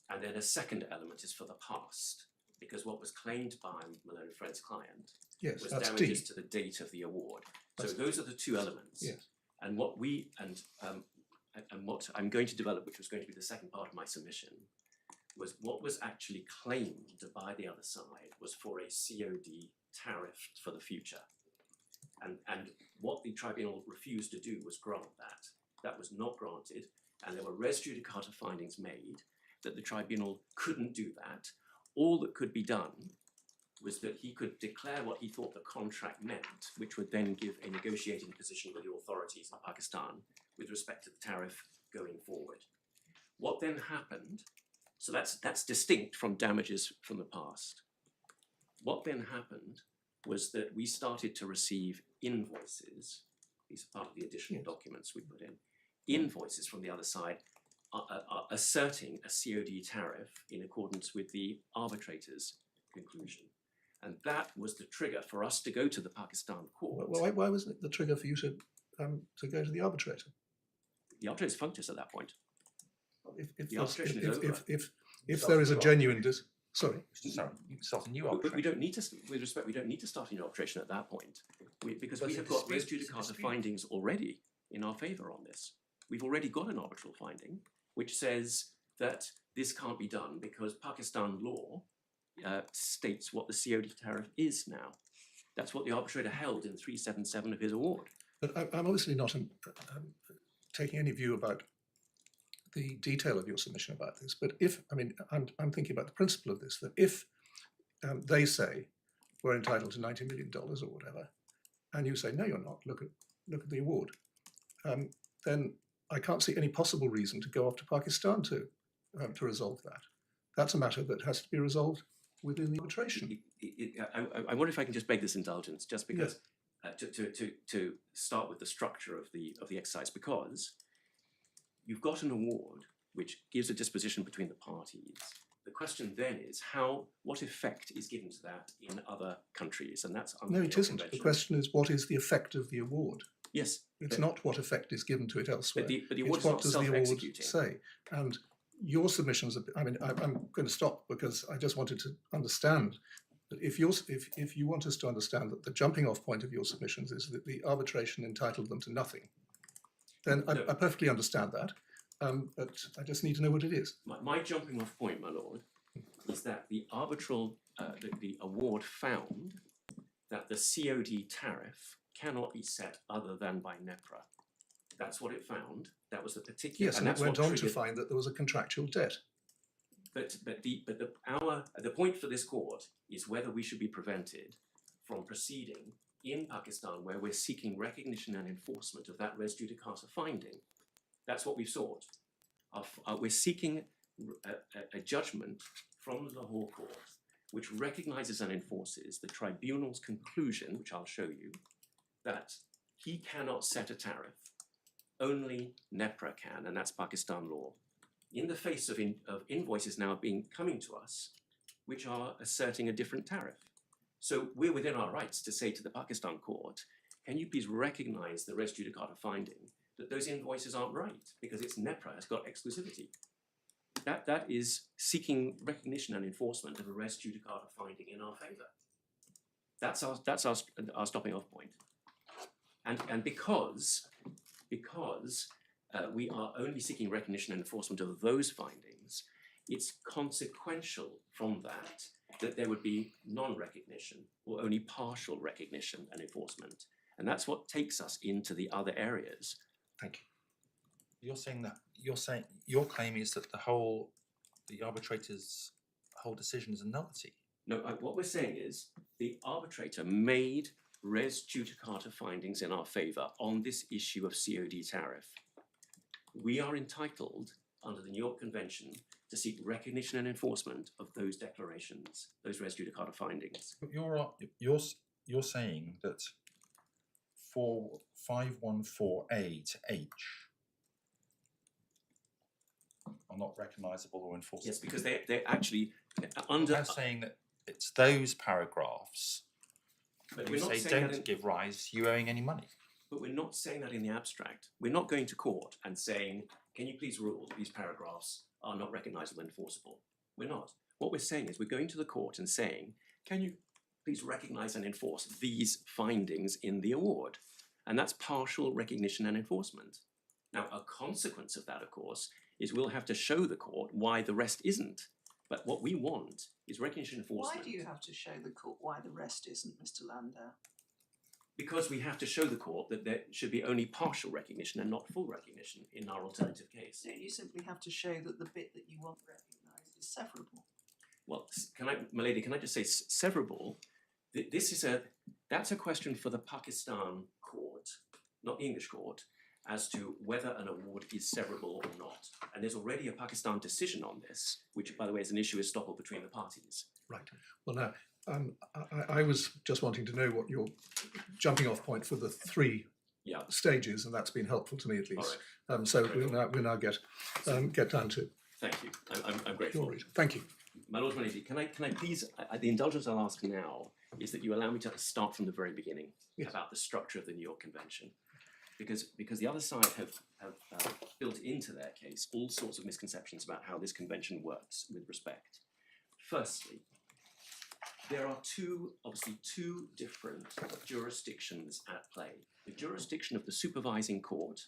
Speaker 1: And then a second element is for the past, because what was claimed by Malone Fred's client
Speaker 2: Yes,
Speaker 1: was
Speaker 2: that's
Speaker 1: damages
Speaker 2: D.
Speaker 1: to the date of the award. So
Speaker 2: That's-
Speaker 1: those are the two elements.
Speaker 2: Yes.
Speaker 1: And what what I'm going to develop, which was going to be the second part of my submission, was what was actually claimed by the other side was for a COD tariff for the future. And what the tribunal refused to do was grant that. That was not granted, and there were res judicata findings made that the tribunal couldn't do that. All that could be done was that he could declare what he thought the contract meant, which would then give a negotiating position with the authorities of Pakistan with respect to the tariff going forward. What then happened, so that's distinct from damages from the past. What then happened was that we started to receive invoices, these are part of the additional
Speaker 2: Yes.
Speaker 1: documents we put in, invoices from the other side asserting a COD tariff in accordance with the arbitrator's conclusion. And that was the trigger for us to go to the Pakistan court.
Speaker 2: Why was it the trigger for you to go to the arbitrator?
Speaker 1: The arbitrator's funked us at that point.
Speaker 2: If
Speaker 1: The arbitration is over.
Speaker 2: if there is a genuine sorry.
Speaker 4: Sorry, you can start a new
Speaker 1: But we
Speaker 4: arbitration.
Speaker 1: don't need to, with respect, we don't need to start a new arbitration at that point. Because
Speaker 4: But
Speaker 1: we
Speaker 4: it's a
Speaker 1: have got res
Speaker 4: dispute, it's a
Speaker 1: judicata
Speaker 4: dispute.
Speaker 1: findings already in our favour on this. We've already got an arbitral finding which says that this can't be done because Pakistan law states what the COD tariff is now. That's what the arbitrator held in 377 of his award.
Speaker 2: But I'm obviously not taking any view about the detail of your submission about this. But I'm thinking about the principle of this, that if they say we're entitled to $90 million or whatever, and you say, no, you're not, look at the award, then I can't see any possible reason to go off to Pakistan to resolve that. That's a matter that has to be resolved within the arbitration.
Speaker 1: I wonder if I can just beg this indulgence, just because to start with the structure of the exercise, because you've got an award which gives a disposition between the parties. The question then is what effect is given to that in other countries, and that's under
Speaker 2: No,
Speaker 1: the
Speaker 2: it isn't. The
Speaker 1: Convention.
Speaker 2: question is, what is the effect of the award?
Speaker 1: Yes,
Speaker 2: It's not what effect is given to it elsewhere.
Speaker 1: but the award
Speaker 2: It's
Speaker 1: is
Speaker 2: what
Speaker 1: not
Speaker 2: does the award
Speaker 1: self-executing.
Speaker 2: say? And your submissions, I'm going to stop because I just wanted to understand that if you want us to understand that the jumping off point of your submissions is that the arbitration entitled them to nothing, then
Speaker 1: No.
Speaker 2: I perfectly understand that, but I just need to know what it is.
Speaker 1: My jumping off point, my lord, is that the arbitral, the award found that the COD tariff cannot be set other than by NEPRA. That's what it found. That was the particular.
Speaker 2: Yes, and it
Speaker 1: that's
Speaker 2: went
Speaker 1: what
Speaker 2: on to
Speaker 1: triggered-
Speaker 2: find that there was a contractual debt.
Speaker 1: the point for this court is whether we should be prevented from proceeding in Pakistan where we're seeking recognition and enforcement of that res judicata finding. That's what we've sought. We're seeking a judgment from the Lahore court which recognizes and enforces the tribunal's conclusion, which I'll show you, that he cannot set a tariff. Only NEPRA can, and that's Pakistan law. In the face of invoices now coming to us, which are asserting a different tariff. So we're within our rights to say to the Pakistan court, can you please recognize the res judicata finding that those invoices aren't right because it's NEPRA has got exclusivity. That is seeking recognition and enforcement of a res judicata finding in our favor. That's our stopping off point. And because we are only seeking recognition and enforcement of those findings, it's consequential from that there would be non-recognition or only partial recognition and enforcement. And that's what takes us into the other areas.
Speaker 4: Thank you. You're saying your claim is that the arbitrator's whole decision is a nullity.
Speaker 1: No, what we're saying is the arbitrator made res judicata findings in our favor on this issue of COD tariff. We are entitled under the New York Convention to seek recognition and enforcement of those declarations, those res judicata findings.
Speaker 4: But you're saying that for 514A to H are not recognisable or enforceable.
Speaker 1: Yes, because they're actually under.
Speaker 4: I'm saying that it's those paragraphs
Speaker 1: But
Speaker 4: that
Speaker 1: we're
Speaker 4: you
Speaker 1: not
Speaker 4: say
Speaker 1: saying that
Speaker 4: don't
Speaker 1: in,
Speaker 4: give rise to you owing any money.
Speaker 1: but we're not saying that in the abstract. We're not going to court and saying, can you please rule these paragraphs are not recognisable and enforceable? We're not. What we're saying is we're going to the court and saying, can you please recognise and enforce these findings in the award? And that's partial recognition and enforcement. Now, a consequence of that, of course, is we'll have to show the court why the rest isn't. But what we want is recognition and enforcement.
Speaker 5: Why do you have to show the court why the rest isn't, Mr. Landau?
Speaker 1: Because we have to show the court that there should be only partial recognition and not full recognition in our alternative case.
Speaker 5: No, you simply have to show that the bit that you want recognised is severable.
Speaker 1: Well, my lady, can I just say severable? That's a question for the Pakistan court, not the English court, as to whether an award is severable or not. And there's already a Pakistan decision on this, which, by the way, is an issue of estoppel between the parties.
Speaker 2: Right. Well, now, I was just wanting to know what your jumping off point for the three
Speaker 1: Yeah.
Speaker 2: stages, and that's been helpful to me at
Speaker 1: All
Speaker 2: least.
Speaker 1: right.
Speaker 2: So we'll now get down to
Speaker 1: Thank you. I'm grateful.
Speaker 2: your reason. Thank you.
Speaker 1: My Lord, my Lady, can I please, the indulgence I'll ask now is that you allow me to start from the very beginning
Speaker 2: Yes.
Speaker 1: about the structure of the New York Convention. Because the other side have built into their case all sorts of misconceptions about how this convention works with respect. Firstly, there are obviously two different jurisdictions at play. The jurisdiction of the supervising court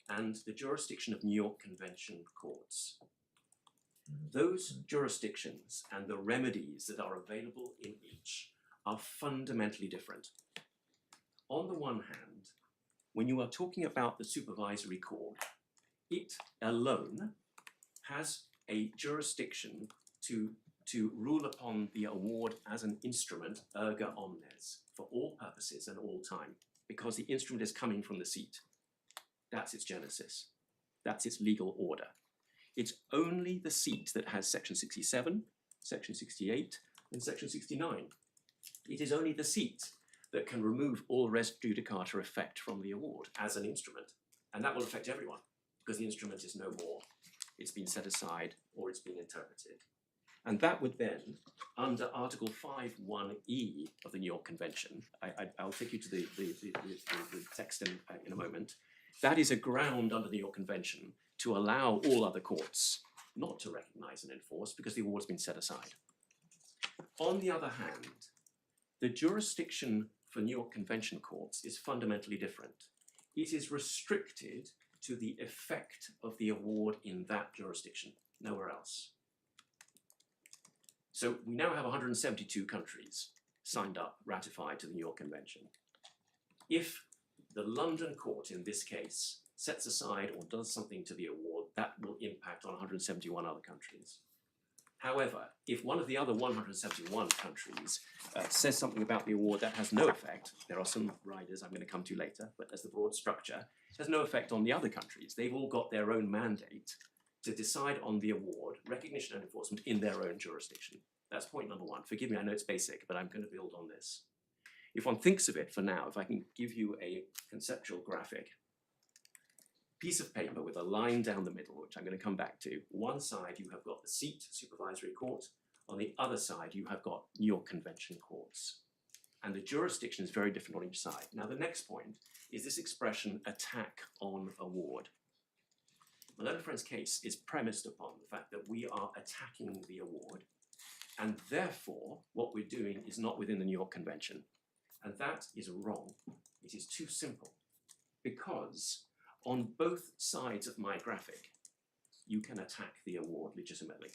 Speaker 1: and the jurisdiction of New York Convention courts. Those jurisdictions and the remedies that are available in each are fundamentally different. On the one hand, when you are talking about the supervisory court, it alone has a jurisdiction to rule upon the award as an instrument, erga omnes, for all purposes and all time, because the instrument is coming from the seat. That's its genesis. That's its legal order. It's only the seat that has section 67, section 68, and section 69. It is only the seat that can remove all res judicata effect from the award as an instrument. And that will affect everyone, because the instrument is no more. It's been set aside or it's been interpreted. And that would then, under Article 5.1e of the New York Convention, I'll take you to the text in a moment, that is a ground under the New York Convention to allow all other courts not to recognise and enforce because the award's been set aside. On the other hand, the jurisdiction for New York Convention courts is fundamentally different. it is restricted to the effect of the award in that jurisdiction, nowhere else. So we now have 172 countries signed up, ratified to the New York Convention. If the London court in this case sets aside or does something to the award, that will impact on 171 other countries. However, if one of the other 171 countries says something about the award that has no effect, there are some riders I'm going to come to later, but as the broad structure, has no effect on the other countries. They've all got their own mandate to decide on the award, recognition and enforcement in their own jurisdiction. That's point number one. Forgive me, I know it's basic, but I'm going to build on this. If one thinks of it for now, if I can give you a conceptual graphic, piece of paper with a line down the middle, which I'm going to come back to. One side you have got the seat, supervisory court. On the other side you have got New York Convention courts. And the jurisdiction is very different on each side. Now the next point is this expression, attack on award. My learned friend's case is premised upon the fact that we are attacking the award, and therefore what we're doing is not within the New York Convention. And that is wrong. It is too simple, because on both sides of my graphic, you can attack the award legitimately.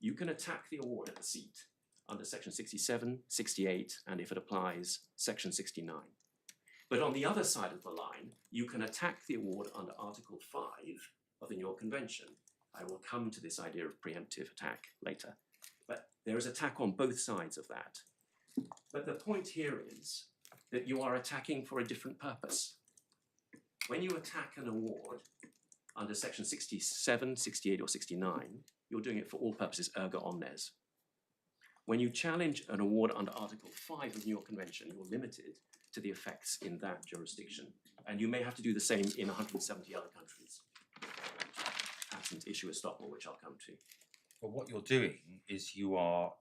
Speaker 1: You can attack the award at the seat under section 67, 68, and if it applies, section 69. But on the other side of the line, you can attack the award under Article 5 of the New York Convention. I will come to this idea of preemptive attack later. But there is attack on both sides of that. But the point here is that you are attacking for a different purpose. When you attack an award under section 67, 68, or 69, you're doing it for all purposes erga omnes. When you challenge an award under Article 5 of the New York Convention, you're limited to the effects in that jurisdiction. And you may have to do the same in 170 other countries, absent issue estoppel, which I'll come to.
Speaker 4: But what you're doing is you are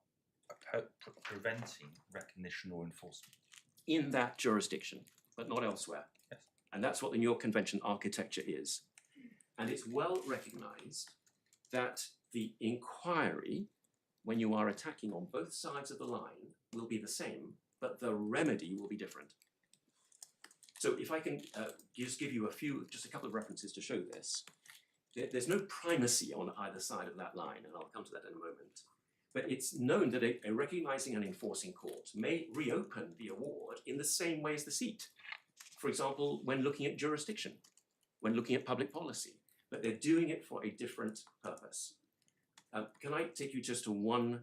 Speaker 4: preventing recognition or enforcement.
Speaker 1: In that jurisdiction, but not elsewhere.
Speaker 4: Yes.
Speaker 1: And that's what the New York Convention architecture is. And it's well recognized that the inquiry, when you are attacking on both sides of the line, will be the same, but the remedy will be different. So if I can just give you just a couple of references to show this. There's no primacy on either side of that line, and I'll come to that in a moment. But it's known that a recognizing and enforcing court may reopen the award in the same way as the seat. For example, when looking at jurisdiction, when looking at public policy, but they're doing it for a different purpose. Can I take you just to one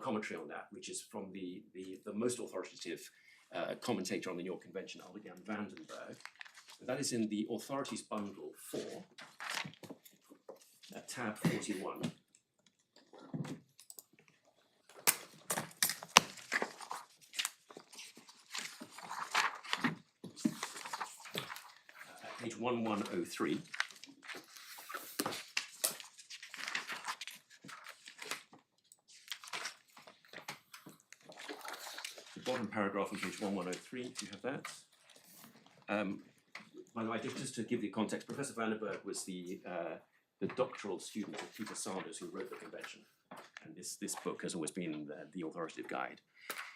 Speaker 1: commentary on that, which is from the most authoritative commentator on the New York Convention, Albert Jan Vandenberg. And that is in the Authorities Bundle 4, tab 41. Page 1103. The bottom paragraph on page 1103, if you have that. By the way, just to give the context, Professor Vandenberg was the doctoral student of Peter Sanders, who wrote the convention. And this book has always been the authoritative guide.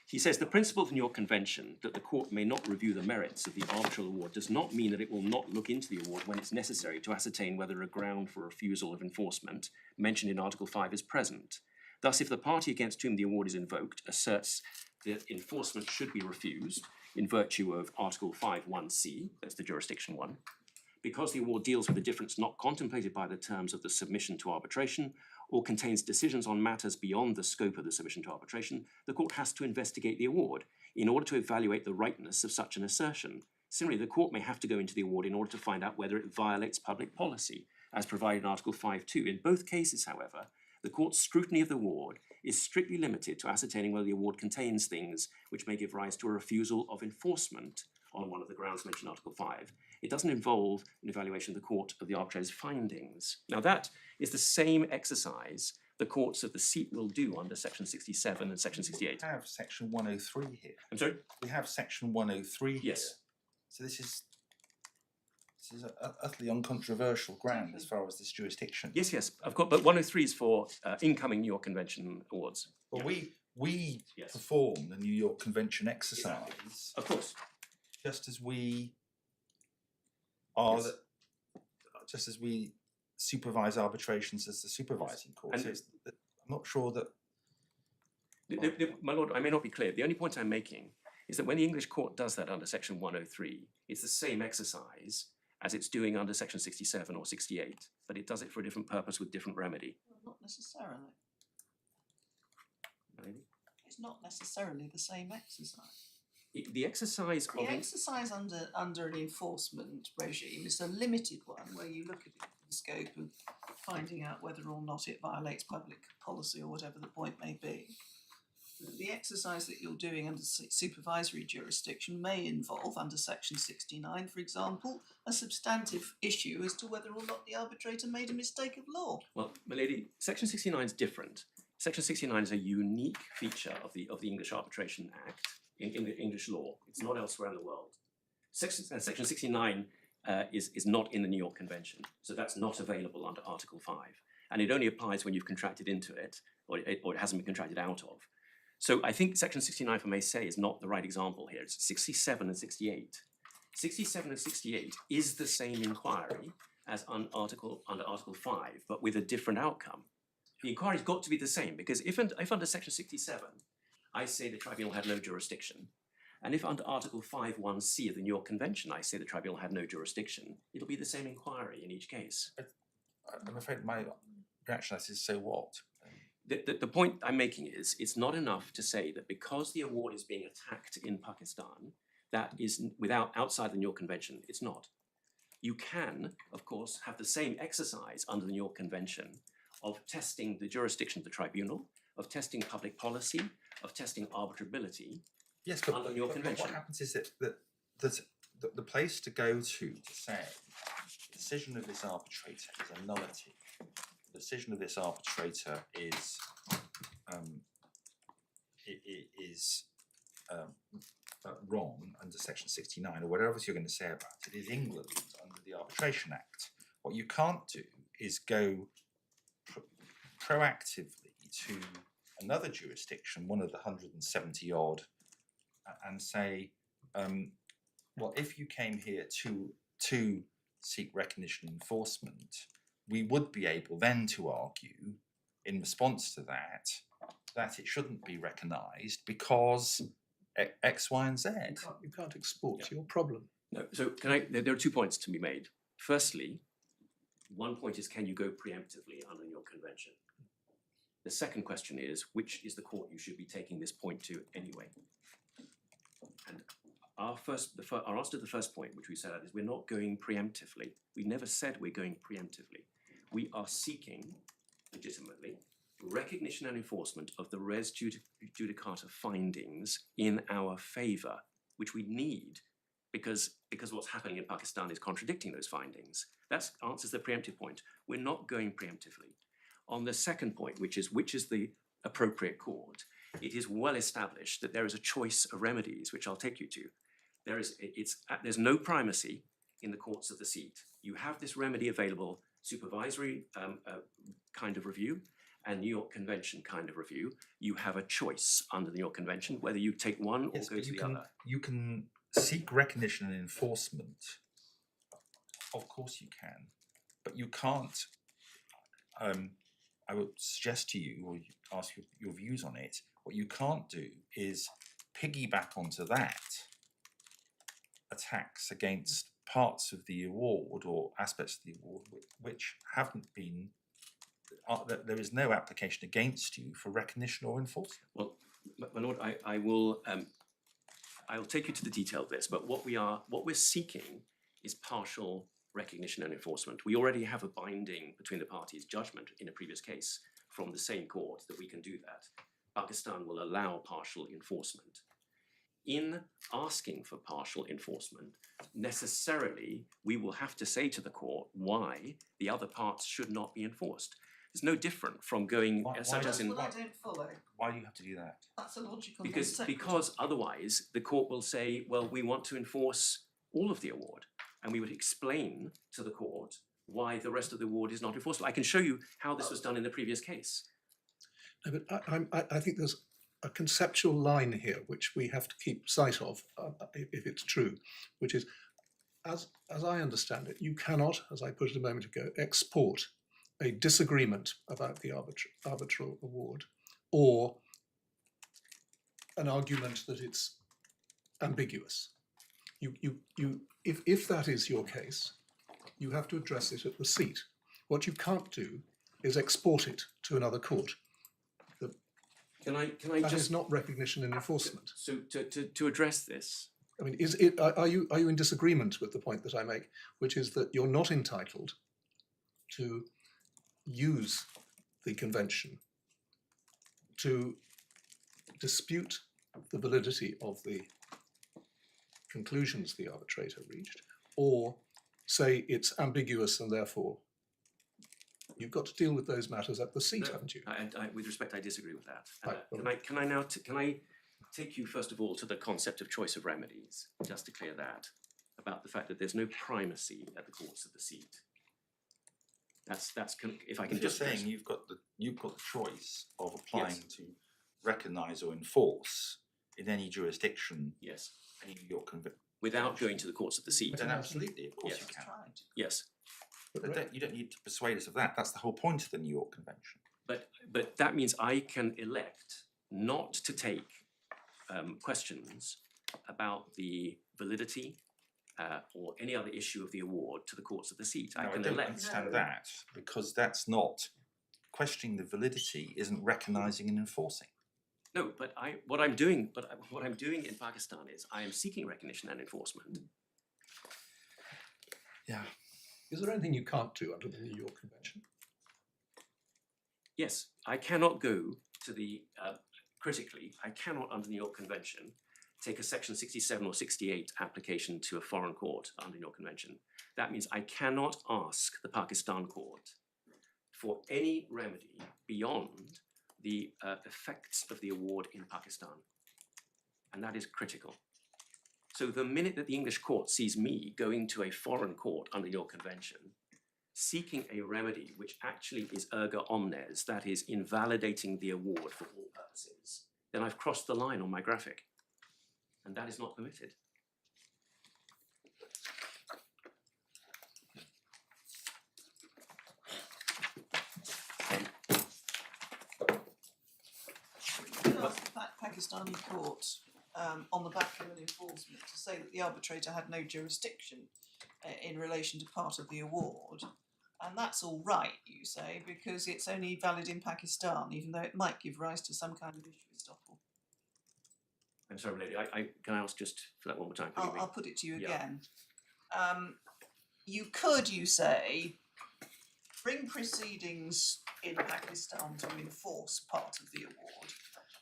Speaker 1: He says, the principle of the New York Convention that the court may not review the merits of the arbitral award does not mean that it will not look into the award when it's necessary to ascertain whether a ground for refusal of enforcement mentioned in Article 5 is present. Thus, if the party against whom the award is invoked asserts that enforcement should be refused in virtue of Article 5(1)(c), that's the jurisdiction one, because the award deals with a difference not contemplated by the terms of the submission to arbitration, or contains decisions on matters beyond the scope of the submission to arbitration, the court has to investigate the award in order to evaluate the rightness of such an assertion. Similarly, the court may have to go into the award in order to find out whether it violates public policy, as provided in Article 5(2). In both cases, however, the court's scrutiny of the award is strictly limited to ascertaining whether the award contains things which may give rise to a refusal of enforcement on one of the grounds mentioned in Article 5. It doesn't involve an evaluation of the court of the arbitrator's findings. Now that is the same exercise the courts of the seat will do under Section 67 and Section 68.
Speaker 4: We have Section 103 here.
Speaker 1: I'm sorry?
Speaker 4: We have Section 103 here.
Speaker 1: Yes.
Speaker 4: So this is a utterly uncontroversial ground as far as this jurisdiction.
Speaker 1: Yes, I've got, but 103 is for incoming New York Convention awards.
Speaker 4: But
Speaker 1: Yeah.
Speaker 4: we
Speaker 1: Yes.
Speaker 4: perform the New York Convention exercise
Speaker 1: Of course.
Speaker 4: just as we are
Speaker 1: Yes.
Speaker 4: that just as we supervise arbitrations as the supervising court.
Speaker 1: And-
Speaker 4: So I'm not sure that
Speaker 1: My lord, I may not be clear. The only point I'm making is that when the English court does that under section 103, it's the same exercise as it's doing under section 67 or 68, but it does it for a different purpose with different remedy.
Speaker 5: Well, not necessarily.
Speaker 1: Maybe.
Speaker 5: It's not necessarily the same exercise.
Speaker 1: The exercise
Speaker 5: The
Speaker 1: of
Speaker 5: exercise under an enforcement regime is a limited one where you look at it in the scope of finding out whether or not it violates public policy or whatever the point may be. The exercise that you're doing under supervisory jurisdiction may involve, under section 69, for example, a substantive issue as to whether or not the arbitrator made a mistake of law.
Speaker 1: Well, my lady, section 69 is different. Section 69 is a unique feature of the English Arbitration Act in the English law. It's not elsewhere in the world. Section 69 is not in the New York Convention, so that's not available under Article 5. And it only applies when you've contracted into it, or it hasn't been contracted out of. So I think section 69, if I may say, is not the right example here. It's 67 and 68. 67 and 68 is the same inquiry as under Article 5, but with a different outcome. The inquiry's got to be the same, because if under section 67, I say the tribunal had no jurisdiction, and if under Article 5(1)(c of the New York Convention, I say the tribunal had no jurisdiction, it'll be the same inquiry in each case.
Speaker 4: I'm afraid my reaction to that is so what?
Speaker 1: The point I'm making is it's not enough to say that because the award is being attacked in Pakistan, that is outside the New York Convention. It's not. You can, of course, have the same exercise under the New York Convention of testing the jurisdiction of the tribunal, of testing public policy, of testing arbitrability.
Speaker 4: Yes, but,
Speaker 1: under your
Speaker 4: but
Speaker 1: convention.
Speaker 4: what happens is that the place to go to say the decision of this arbitrator is a nullity. The decision of this arbitrator is wrong under section 69 or whatever else you're going to say about it is England under the Arbitration Act. What you can't do is go proactively to another jurisdiction, one of the 170 odd, and say, well, if you came here to seek recognition and enforcement, we would be able then to argue in response to that it shouldn't be recognised because X, Y, and Z.
Speaker 2: You can't export your problem.
Speaker 1: No, so there are 2 points to be made. Firstly, one point is, can you go preemptively under your convention? The second question is, which is the court you should be taking this point to anyway? And our answer to the first point, which we said is we're not going preemptively. We never said we're going preemptively. We are seeking, legitimately, recognition and enforcement of the res judicata findings in our favour, which we need because what's happening in Pakistan is contradicting those findings. That answers the preemptive point. We're not going preemptively. On the second point, which is the appropriate court, it is well established that there is a choice of remedies, which I'll take you to. There's no primacy in the courts of the seat. You have this remedy available, supervisory kind of review and New York Convention kind of review. You have a choice under the New York Convention whether you take one or go to the other.
Speaker 4: You can seek recognition and enforcement. Of course you can, but you can't. I would suggest to you, or ask your views on it, what you can't do is piggyback onto that attacks against parts of the award or aspects of the award which haven't been, there is no application against you for recognition or enforcement.
Speaker 1: Well, my lord, I will take you to the detail of this, but what we're seeking is partial recognition and enforcement. We already have a binding between the parties judgment in a previous case from the same court that we can do that. Pakistan will allow partial enforcement. In asking for partial enforcement, necessarily we will have to say to the court why the other parts should not be enforced. It's no different from going such as in.
Speaker 5: Well, I don't follow.
Speaker 4: Why do you have to do that?
Speaker 5: That's a logical
Speaker 1: Because otherwise the court will say, well, we want to enforce all of the award, and we would explain to the court why the rest of the award is not enforceable. I can show you how this was done in the previous case.
Speaker 2: No, but I think there's a conceptual line here which we have to keep sight of if it's true, which is as I understand it, you cannot, as I put it a moment ago, export a disagreement about the arbitral award or an argument that it's ambiguous. If that is your case, you have to address it at the seat. What you can't do is export it to another court.
Speaker 1: Can I
Speaker 2: That
Speaker 1: just
Speaker 2: is not recognition and enforcement.
Speaker 1: so to address this?
Speaker 2: I mean, are you in disagreement with the point that I make, which is that you're not entitled to use the convention to dispute the validity of the conclusions the arbitrator reached, or say it's ambiguous and therefore you've got to deal with those matters at the seat,
Speaker 1: No,
Speaker 2: haven't you?
Speaker 1: With respect, I disagree with that.
Speaker 2: Right,
Speaker 1: Can I take you first of all to the concept of choice of remedies, just to clear that, about the fact that there's no primacy at the courts of the seat. If I can
Speaker 4: If you're
Speaker 1: just
Speaker 4: saying you've got the choice of applying to recognise or enforce in any jurisdiction
Speaker 1: yes,
Speaker 4: any of your conviction.
Speaker 1: without going to the courts of the seat.
Speaker 4: Then absolutely, of course
Speaker 1: Yes.
Speaker 4: you can.
Speaker 5: Tried.
Speaker 1: Yes,
Speaker 4: But you don't need to persuade us of that. That's the whole point of the New York Convention.
Speaker 1: but that means I can elect not to take questions about the validity or any other issue of the award to the courts of the seat.
Speaker 4: No,
Speaker 1: I can
Speaker 4: don't
Speaker 1: elect.
Speaker 4: understand that, because that's not questioning the validity. Isn't recognising and enforcing.
Speaker 1: No, but what I'm doing in Pakistan is I am seeking recognition and enforcement.
Speaker 4: Yeah.
Speaker 2: Is there anything you can't do under the New York Convention?
Speaker 1: Yes, I cannot go to the critically. I cannot under the New York Convention take a Section 67 or 68 application to a foreign court under the New York Convention. That means I cannot ask the Pakistan court for any remedy beyond the effects of the award in Pakistan. And that is critical. So the minute that the English court sees me going to a foreign court under your convention, seeking a remedy which actually is erga omnes, that is invalidating the award for all purposes, then I've crossed the line on my graphic. And that is not permitted.
Speaker 5: Could ask the Pakistani court on the back of an enforcement to say that the arbitrator had no jurisdiction in relation to part of the award. And that's all right, you say, because it's only valid in Pakistan, even though it might give rise to some kind of issue estoppel.
Speaker 1: I'm sorry, lady, can I ask just for that one more time?
Speaker 5: I'll put it to you
Speaker 1: Yeah.
Speaker 5: again. You could, you say, bring proceedings in Pakistan to enforce part of the award.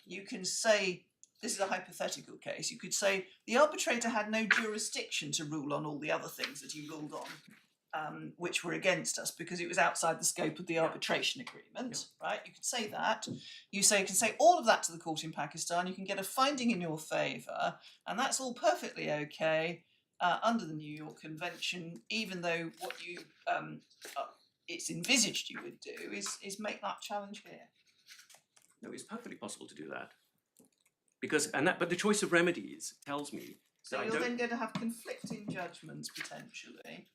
Speaker 5: You can say, this is a hypothetical case, you could say the arbitrator had no jurisdiction to rule on all the other things that he ruled on, which were against us because it was outside the scope of the arbitration agreement, right? You could say that. You can say all of that to the court in Pakistan, you can get a finding in your favour, and that's all perfectly okay under the New York Convention, even though what you it's envisaged you would do is make that challenge here.
Speaker 1: No, it's perfectly possible to do that. But the choice of remedies tells me
Speaker 5: So
Speaker 1: that
Speaker 5: you're then going to have conflicting judgments potentially.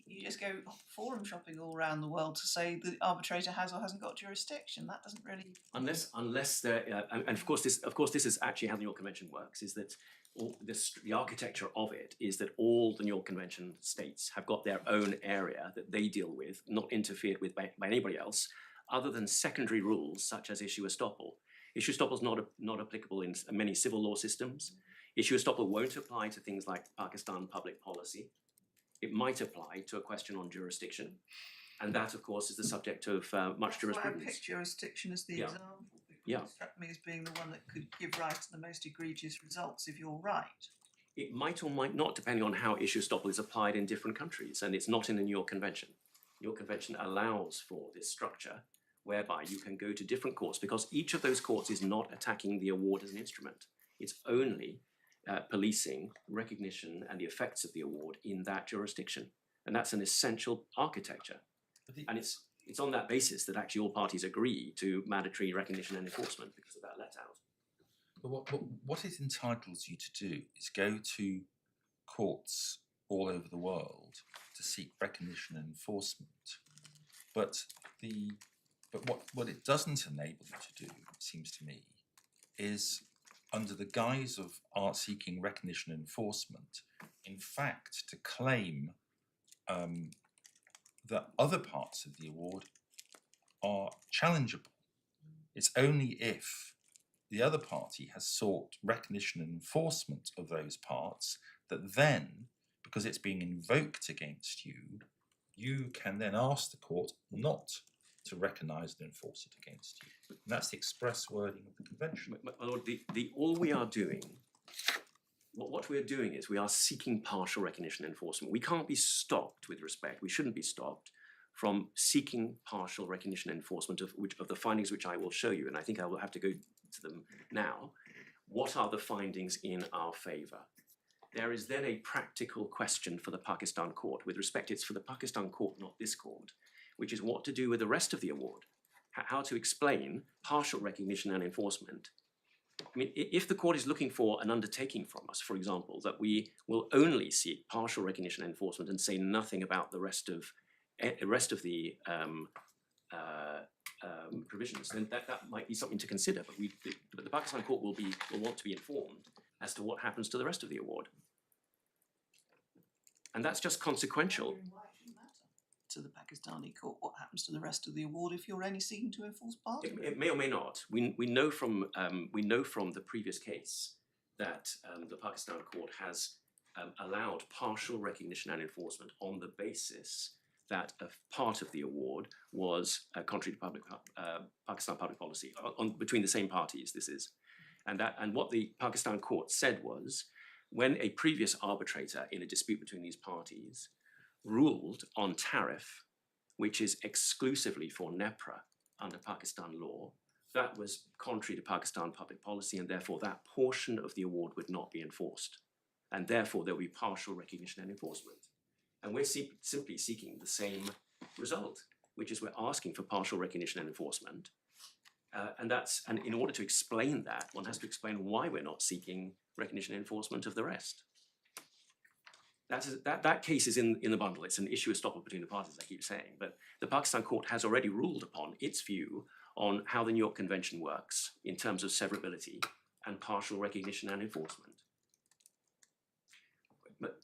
Speaker 5: You just go forum shopping all around the world to say the arbitrator has or hasn't got jurisdiction. That doesn't really
Speaker 1: unless there and of course this is actually how the New York Convention works, is that the architecture of it is that all the New York Convention states have got their own area that they deal with, not interfered with by anybody else, other than secondary rules such as issue estoppel. Issue estoppel is not applicable in many civil law systems. Issue estoppel won't apply to things like Pakistan public policy. It might apply to a question on jurisdiction, and that, of course, is the subject of much
Speaker 5: That's why I
Speaker 1: jurisprudence.
Speaker 5: picked jurisdiction as the
Speaker 1: Yeah.
Speaker 5: example. Because
Speaker 1: Yeah.
Speaker 5: it struck me as being the one that could give rise to the most egregious results if you're right.
Speaker 1: It might or might not, depending on how issue estoppel is applied in different countries, and it's not in the New York Convention. The New York Convention allows for this structure whereby you can go to different courts, because each of those courts is not attacking the award as an instrument. It's only policing recognition and the effects of the award in that jurisdiction. And that's an essential architecture. And it's on that basis that actually all parties agree to mandatory recognition and enforcement because of that let out.
Speaker 4: But what it entitles you to do is go to courts all over the world to seek recognition and enforcement. But what it doesn't enable you to do, it seems to me, is under the guise of art seeking recognition and enforcement, in fact, to claim that other parts of the award are challengeable. It's only if the other party has sought recognition and enforcement of those parts that then, because it's being invoked against you, you can then ask the court not to recognise and enforce it against you. And that's the express wording of the convention.
Speaker 1: My lord, all we are doing, what we are doing is we are seeking partial recognition and enforcement. We can't be stopped, with respect, we shouldn't be stopped from seeking partial recognition and enforcement of the findings which I will show you, and I think I will have to go to them now. What are the findings in our favour? There is then a practical question for the Pakistan court. With respect, it's for the Pakistan court, not this court, which is what to do with the rest of the award. How to explain partial recognition and enforcement. I mean, if the court is looking for an undertaking from us, for example, that we will only seek partial recognition and enforcement and say nothing about the rest of the provisions, then that might be something to consider. But the Pakistan court will want to be informed as to what happens to the rest of the award, and that's just consequential.
Speaker 5: Why it shouldn't matter to the Pakistani court what happens to the rest of the award if you're only seeking to enforce part of it?
Speaker 1: It may or may not. We know from the previous case that the Pakistan court has allowed partial recognition and enforcement on the basis that a part of the award was contrary to Pakistan public policy between the same parties. This is, and what the Pakistan court said was, when a previous arbitrator in a dispute between these parties ruled on tariff, which is exclusively for NEPRA under Pakistan law, that was contrary to Pakistan public policy, and therefore that portion of the award would not be enforced, and therefore there will be partial recognition and enforcement. And we're simply seeking the same result, which is we're asking for partial recognition and enforcement. And in order to explain that, one has to explain why we're not seeking recognition and enforcement of the rest. That case is in the bundle. It's an issue of estoppel between the parties, I keep saying. But the Pakistan court has already ruled upon its view on how the New York Convention works in terms of severability and partial recognition and enforcement. But,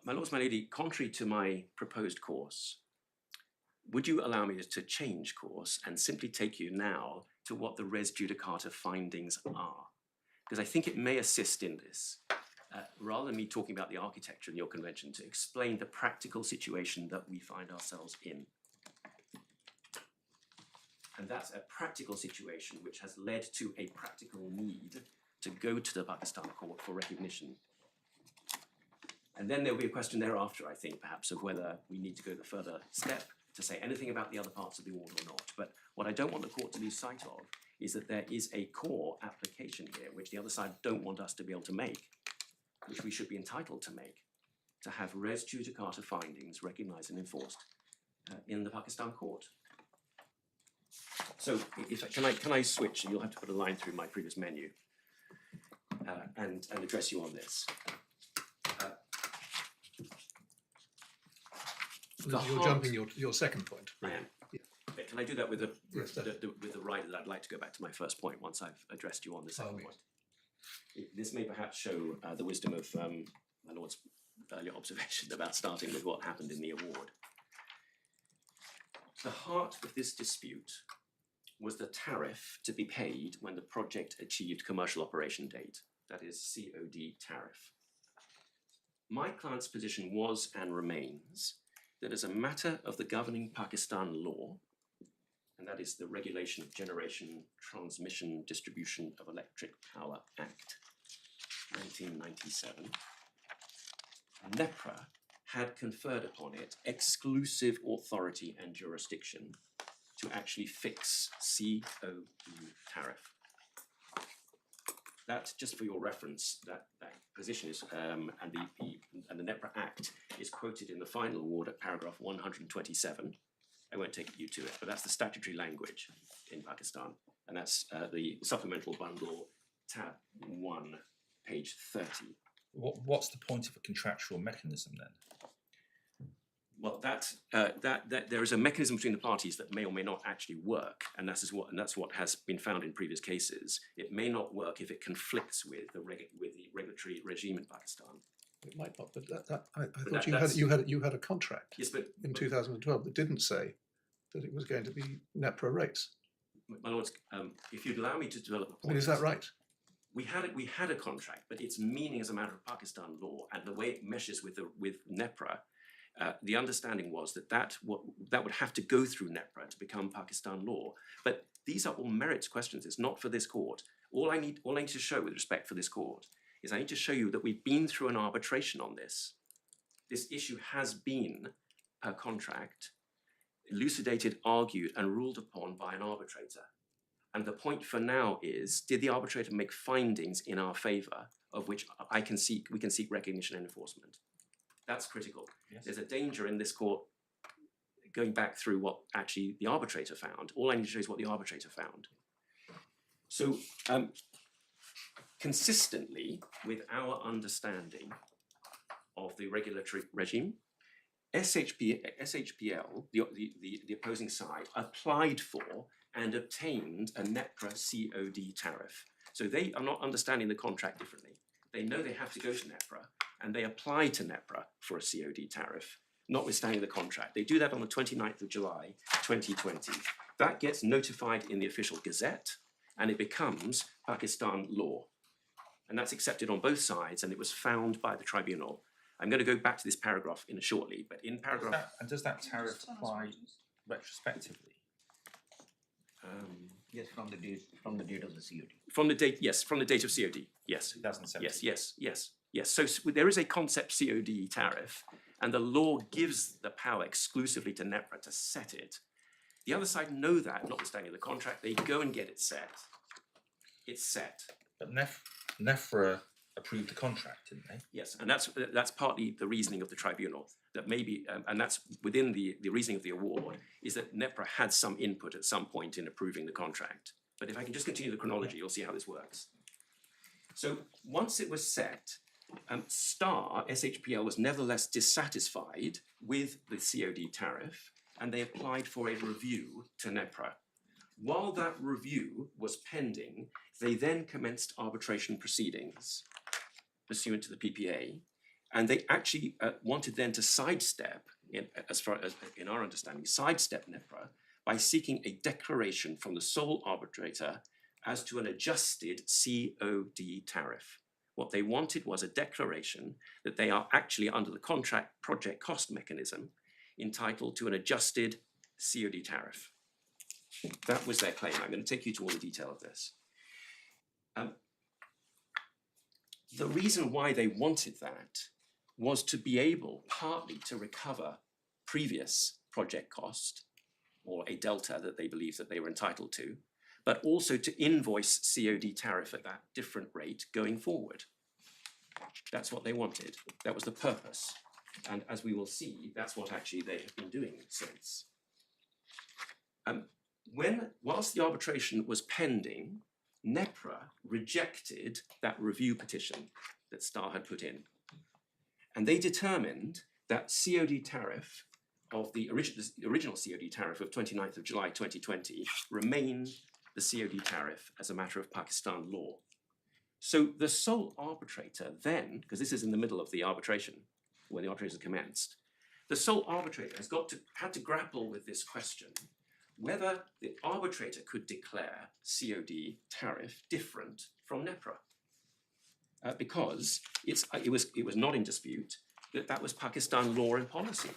Speaker 1: my lords, my lady, contrary to my proposed course, would you allow me to change course and simply take you now to what the res judicata findings are? Because I think it may assist in this, rather than me talking about the architecture in your convention, to explain the practical situation that we find ourselves in. And that's a practical situation which has led to a practical need to go to the Pakistan court for recognition. And then there'll be a question thereafter, I think, perhaps, of whether we need to go the further step to say anything about the other parts of the award or not. But what I don't want the court to lose sight of is that there is a core application here, which the other side don't want us to be able to make, which we should be entitled to make, to have res judicata findings recognised and enforced in the Pakistan court. So, can I switch? You'll have to put a line through my previous menu and address you on this.
Speaker 2: You're jumping your second point.
Speaker 1: I am.
Speaker 2: Yeah.
Speaker 1: Okay, can I do that with the
Speaker 2: Yes,
Speaker 1: with the right that I'd like to go back to my first point once I've addressed you on the second point. This may perhaps show the wisdom of my lord's earlier observation about starting with what happened in the award. The heart of this dispute was the tariff to be paid when the project achieved commercial operation date, that is COD tariff. My client's position was and remains that as a matter of the governing Pakistan law, and that is the Regulation of Generation, Transmission, Distribution of Electric Power Act, 1997, NEPRA had conferred upon it exclusive authority and jurisdiction to actually fix COD tariff. That, just for your reference, that position is, and the NEPRA Act is quoted in the final award at paragraph 127. I won't take you to it, but that's the statutory language in Pakistan, and that's the supplemental bundle tab 1, page 30.
Speaker 4: What's the point of a contractual mechanism then?
Speaker 1: Well, that there is a mechanism between the parties that may or may not actually work, and that's what has been found in previous cases. It may not work if it conflicts with the regulatory regime in Pakistan.
Speaker 2: It might not, but I
Speaker 1: But
Speaker 2: thought you had a contract
Speaker 1: Yes, but
Speaker 2: in 2012 that didn't say that it was going to be NEPRA rates.
Speaker 1: my lords, if you'd allow me to develop a point.
Speaker 2: I mean, is that right?
Speaker 1: We had a contract, but its meaning as a matter of Pakistan law and the way it meshes with NEPRA. The understanding was that would have to go through NEPRA to become Pakistan law. But these are all merits questions. It's not for this court. All I need to show with respect for this court is I need to show you that we've been through an arbitration on this. This issue has been, per contract, elucidated, argued, and ruled upon by an arbitrator. And the point for now is, did the arbitrator make findings in our favour of which we can seek recognition and enforcement? That's critical.
Speaker 4: Yes.
Speaker 1: There's a danger in this court going back through what actually the arbitrator found. All I need to show is what the arbitrator found. So, consistently with our understanding of the regulatory regime, SHPL, the opposing side, applied for and obtained a NEPRA COD tariff. So they are not understanding the contract differently. They know they have to go to NEPRA, and they apply to NEPRA for a COD tariff, notwithstanding the contract. They do that on the 29th of July, 2020. That gets notified in the official gazette, and it becomes Pakistan law. And that's accepted on both sides, and it was found by the tribunal. I'm going to go back to this paragraph shortly, but in paragraph...
Speaker 4: Does that tariff apply retrospectively?
Speaker 7: Yes, from the date of the COD.
Speaker 1: From the date, yes, from the date of COD, yes.
Speaker 4: 2017.
Speaker 1: Yes. So there is a concept COD tariff, and the law gives the power exclusively to NEPRA to set it. The other side know that, notwithstanding the contract, they go and get it set. It's set.
Speaker 4: But NEFRA approved the contract, didn't they?
Speaker 1: Yes, and that's partly the reasoning of the tribunal, that maybe, and that's within the reasoning of the award, is that NEPRA had some input at some point in approving the contract. But if I can just continue the chronology, you'll see how this works. So once it was set, SHPL was nevertheless dissatisfied with the COD tariff, and they applied for a review to NEPRA. While that review was pending, they then commenced arbitration proceedings pursuant to the PPA, and they actually wanted then to sidestep, as far as in our understanding, sidestep NEPRA by seeking a declaration from the sole arbitrator as to an adjusted COD tariff. What they wanted was a declaration that they are actually under the contract project cost mechanism entitled to an adjusted COD tariff. That was their claim. I'm going to take you to all the detail of this. The reason why they wanted that was to be able partly to recover previous project cost, or a delta that they believed that they were entitled to, but also to invoice COD tariff at that different rate going forward. That's what they wanted. That was the purpose. And as we will see, that's what actually they have been doing since. Whilst the arbitration was pending, NEPRA rejected that review petition that Star had put in. And they determined that COD tariff of the original COD tariff of 29th of July 2020 remained the COD tariff as a matter of Pakistan law. So the sole arbitrator then, because this is in the middle of the arbitration, when the arbitration commenced, the sole arbitrator had to grapple with this question, whether the arbitrator could declare COD tariff different from NEPRA, because it was not in dispute that was Pakistan law and policy.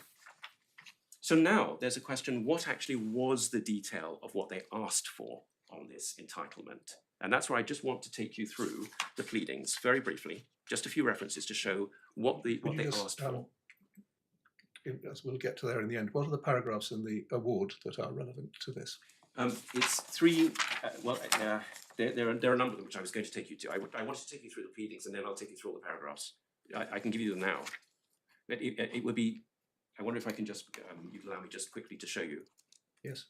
Speaker 1: So now there's a question: what actually was the detail of what they asked for on this entitlement? And that's where I just want to take you through the pleadings very briefly, just a few references to show what they asked for.
Speaker 2: As we'll get to there in the end, what are the paragraphs in the award that are relevant to this?
Speaker 1: It's three, there are a number of them which I was going to take you to. I wanted to take you through the pleadings, and then I'll take you through all the paragraphs. I can give you them now. But it would be, I wonder if I can just, you'd allow me just quickly to show you.
Speaker 2: Yes.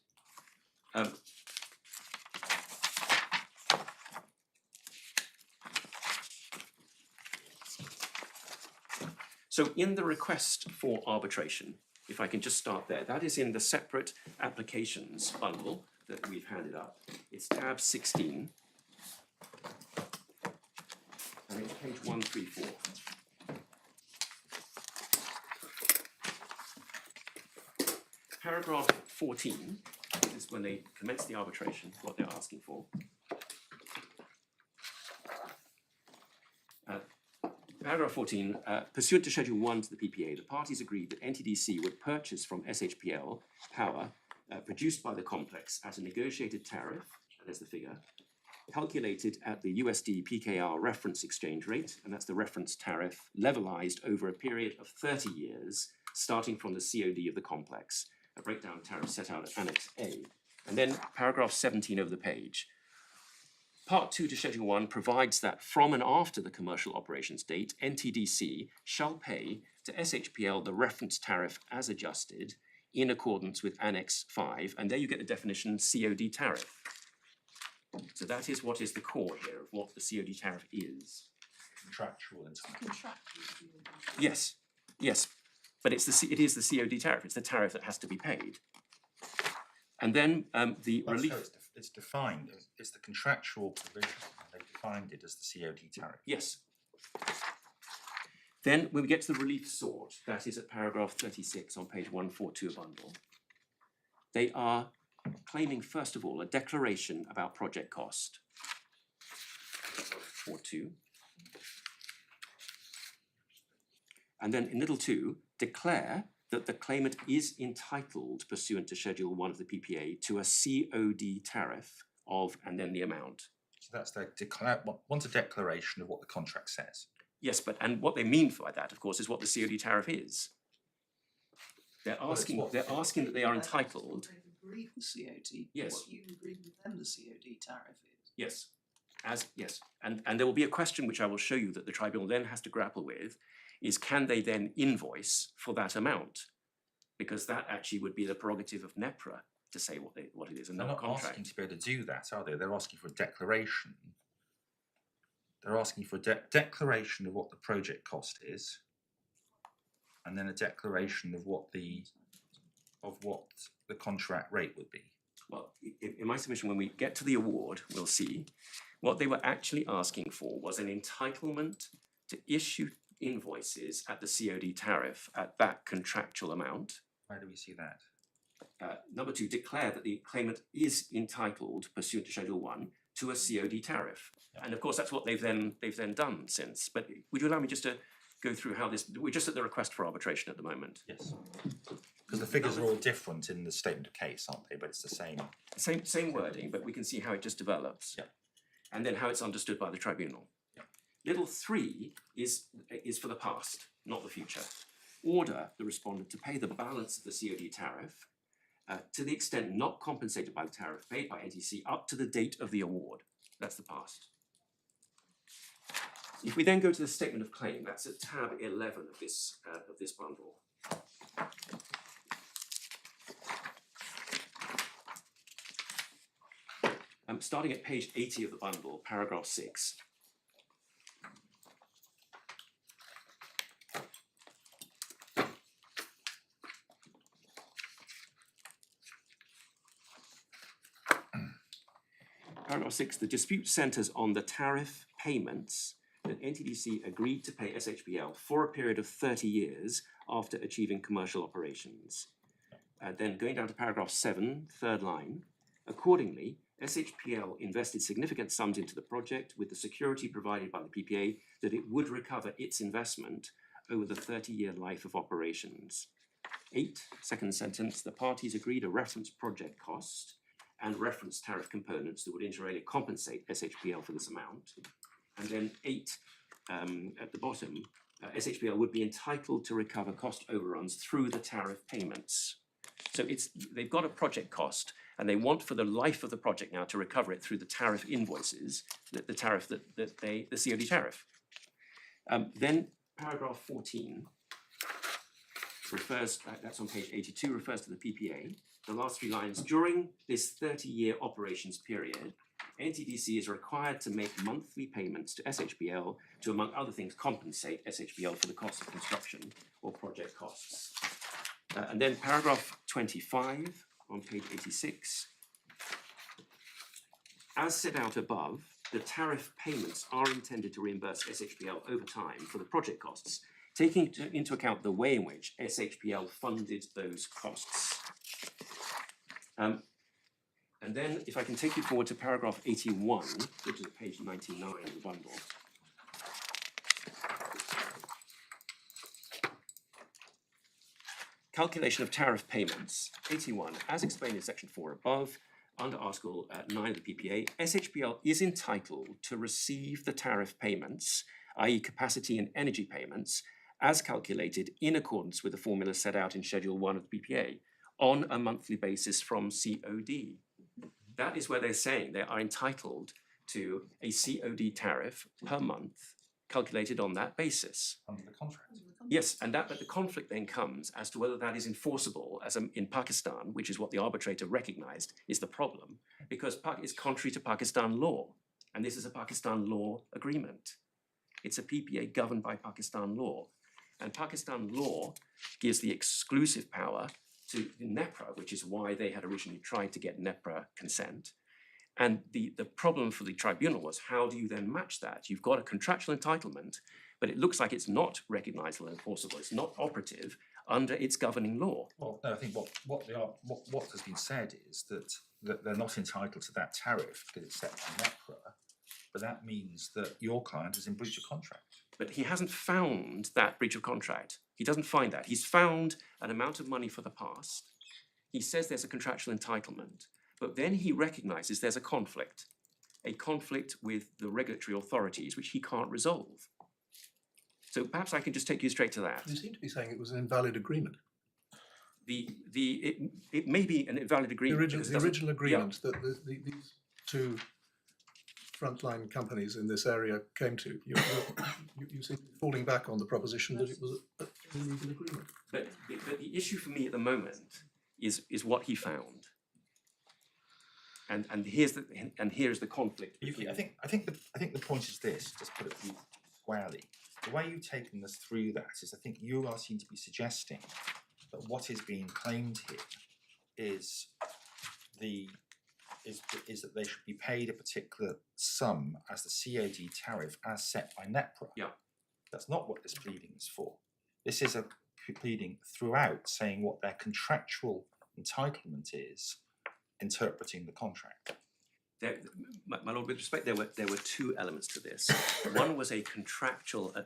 Speaker 1: So in the request for arbitration, if I can just start there, that is in the separate applications bundle that we've handed up. It's tab 16. And it's page 134. Paragraph 14 is when they commence the arbitration, what they're asking for. Paragraph 14, pursuant to Schedule 1 to the PPA, the parties agreed that NTDC would purchase from SHPL power produced by the complex at a negotiated tariff, there's the figure, calculated at the USD PKR reference exchange rate, and that's the reference tariff, levelized over a period of 30 years, starting from the COD of the complex, a breakdown tariff set out at Annex A. And then paragraph 17 of the page. Part 2 to Schedule 1 provides that from and after the commercial operations date, NTDC shall pay to SHPL the reference tariff as adjusted in accordance with Annex 5, and there you get the definition COD tariff. So that is what is the core here of what the COD tariff is.
Speaker 4: Contractual entitlement.
Speaker 5: Contractual.
Speaker 1: Yes, yes, but it is the COD tariff. It's the tariff that has to be paid. And then the
Speaker 4: Oh,
Speaker 1: relief.
Speaker 4: so it's defined, it's the contractual provision, they defined it as the COD tariff.
Speaker 1: Yes. Then when we get to the relief sought, that is at paragraph 36 on page 142 of bundle, they are claiming, first of all, a declaration about project cost. 42. And then in little 2, declare that the claimant is entitled, pursuant to Schedule 1 of the PPA, to a COD tariff of, and then the amount.
Speaker 4: So that's their wants a declaration of what the contract says.
Speaker 1: Yes, but and what they mean by that, of course, is what the COD tariff is. They're asking that they are entitled.
Speaker 5: They've agreed the COD.
Speaker 1: Yes.
Speaker 5: What you agreed with them the COD tariff is.
Speaker 1: Yes, yes, and there will be a question which I will show you that the tribunal then has to grapple with, is can they then invoice for that amount? Because that actually would be the prerogative of NEPRA to say what it is, and
Speaker 4: They're
Speaker 1: not
Speaker 4: not
Speaker 1: contract.
Speaker 4: asking to be able to do that, are they? They're asking for a declaration. They're asking for a declaration of what the project cost is, and then a declaration of what the contract rate would be.
Speaker 1: Well, in my submission, when we get to the award, we'll see what they were actually asking for was an entitlement to issue invoices at the COD tariff at that contractual amount.
Speaker 4: Where do we see that?
Speaker 1: Number 2, declare that the claimant is entitled, pursuant to Schedule 1, to a COD tariff.
Speaker 4: Yeah.
Speaker 1: And of course, that's what they've then done since. But would you allow me just to go through how this? We're just at the request for arbitration at the moment.
Speaker 4: Yes. Because the figures are all different in the statement of case, aren't they? But it's the same.
Speaker 1: Same wording, but we can see how it just develops.
Speaker 4: Yeah.
Speaker 1: And then how it's understood by the tribunal.
Speaker 4: Yeah.
Speaker 1: Little 3 is for the past, not the future. Order the respondent to pay the balance of the COD tariff to the extent not compensated by the tariff paid by NTC up to the date of the award. That's the past. If we then go to the statement of claim, that's at tab 11 of this bundle. Starting at page 80 of the bundle, paragraph 6. Paragraph 6, the dispute centres on the tariff payments that NTDC agreed to pay SHPL for a period of 30 years after achieving commercial operations. Then going down to paragraph 7, third line, accordingly, SHPL invested significant sums into the project with the security provided by the PPA that it would recover its investment over the 30-year life of operations. 8, second sentence, the parties agreed a reference project cost and reference tariff components that would inter alia compensate SHPL for this amount. And then 8, at the bottom, SHPL would be entitled to recover cost overruns through the tariff payments. So they've got a project cost, and they want for the life of the project now to recover it through the tariff invoices, the COD tariff. Then paragraph 14 refers, that's on page 82, refers to the PPA. The last 3 lines, during this 30-year operations period, NTDC is required to make monthly payments to SHPL to, among other things, compensate SHPL for the cost of construction or project costs. And then paragraph 25 on page 86. As set out above, the tariff payments are intended to reimburse SHPL over time for the project costs, taking into account the way in which SHPL funded those costs. And then if I can take you forward to paragraph 81, which is page 99 of the bundle. Calculation of tariff payments, 81, as explained in section 4 above, under Article 9 of the PPA, SHPL is entitled to receive the tariff payments, i.e. capacity and energy payments, as calculated in accordance with the formula set out in Schedule 1 of the PPA, on a monthly basis from COD. That is where they're saying they are entitled to a COD tariff per month, calculated on that basis.
Speaker 4: Under the contract.
Speaker 1: Yes, and but the conflict then comes as to whether that is enforceable as in Pakistan, which is what the arbitrator recognized is the problem, because it's contrary to Pakistan law, and this is a Pakistan law agreement. It's a PPA governed by Pakistan law, and Pakistan law gives the exclusive power to NEPRA, which is why they had originally tried to get NEPRA consent. And the problem for the tribunal was, how do you then match that? You've got a contractual entitlement, but it looks like it's not recognizable and enforceable. It's not operative under its governing law.
Speaker 4: Well, no, I think what has been said is that they're not entitled to that tariff because it's set by NEPRA, but that means that your client is in breach of contract.
Speaker 1: But he hasn't found that breach of contract. He doesn't find that. He's found an amount of money for the past. He says there's a contractual entitlement, but then he recognizes there's a conflict with the regulatory authorities, which he can't resolve. So perhaps I can just take you straight to that.
Speaker 2: You seem to be saying it was an invalid agreement.
Speaker 1: It may be an invalid agreement.
Speaker 2: The original agreement that these two frontline companies in this area came to. You seem to be falling back on the proposition that it was an illegal agreement.
Speaker 1: But the issue for me at the moment is what he found. And here's the conflict.
Speaker 4: I think the point is this, just put it squarely. The way you've taken us through that is, I think you are seem to be suggesting that what is being claimed here is that they should be paid a particular sum as the COD tariff as set by NEPRA.
Speaker 1: Yeah.
Speaker 4: That's not what this pleading is for. This is a pleading throughout saying what their contractual entitlement is, interpreting the contract.
Speaker 1: My Lord, with respect, there were two elements to this. One was an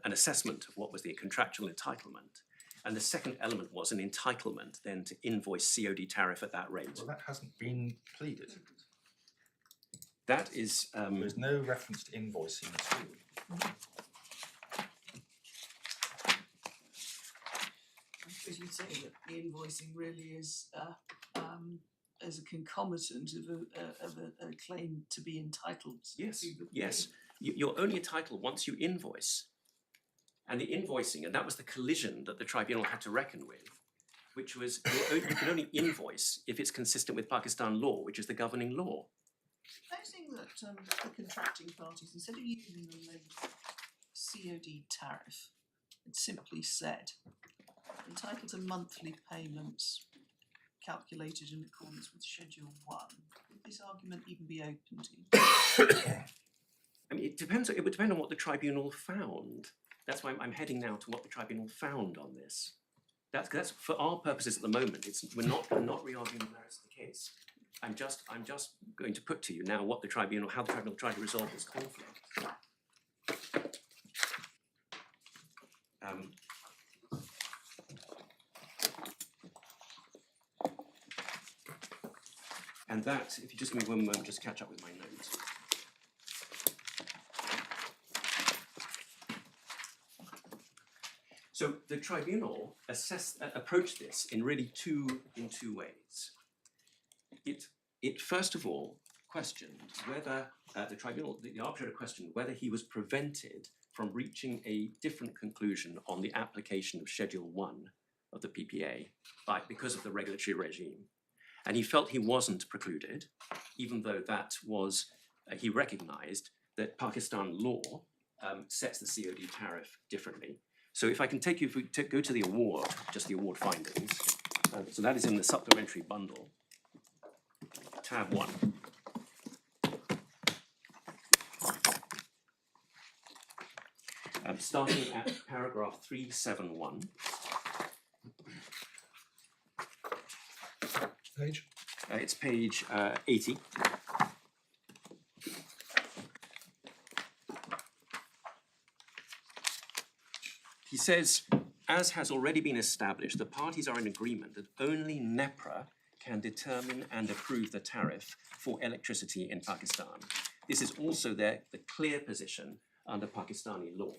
Speaker 1: assessment of what was the contractual entitlement, and the second element was an entitlement then to invoice COD tariff at that rate.
Speaker 4: Well, that hasn't been pleaded.
Speaker 1: That is...
Speaker 4: There's no reference to invoicing at all.
Speaker 5: I suppose you'd say that the invoicing really is as a concomitant of a claim to be entitled
Speaker 1: Yes,
Speaker 5: to the
Speaker 1: yes. You're only entitled once you invoice. And the invoicing, and that was the collision that the tribunal had to reckon with, which was you can only invoice if it's consistent with Pakistan law, which is the governing law.
Speaker 5: Supposing that the contracting parties, instead of using the label COD tariff, had simply said entitled to monthly payments calculated in accordance with Schedule 1, would this argument even be open to?
Speaker 1: I mean, it would depend on what the tribunal found. That's why I'm heading now to what the tribunal found on this. That's for our purposes at the moment. We're not re-arguing the merits of the case. I'm just going to put to you now how the tribunal tried to resolve this conflict. And that, if you just give me one moment, just catch up with my notes. So the tribunal approached this in really two ways. It first of all questioned whether the arbitrator questioned whether he was prevented from reaching a different conclusion on the application of Schedule 1 of the PPA because of the regulatory regime. And he felt he wasn't precluded, even though that was he recognised that Pakistan law sets the COD tariff differently. So if I can take you, if we go to the award, just the award findings, so that is in the supplementary bundle, tab 1. Starting at paragraph 371.
Speaker 2: Page?
Speaker 1: It's page 80. He says, as has already been established, the parties are in agreement that only NEPRA can determine and approve the tariff for electricity in Pakistan. This is also the clear position under Pakistani law.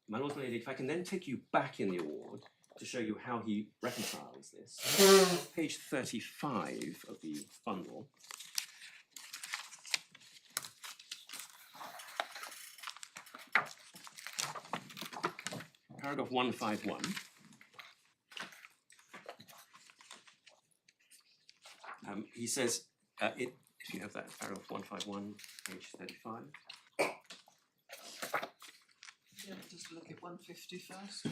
Speaker 1: My Lord, my Lady, if I can then take you back in the award to show you how he reconciles this. Page 35 of the bundle. Paragraph 151. He says, if you have that, paragraph 151, page 35.
Speaker 5: Yeah, just look at 150 first.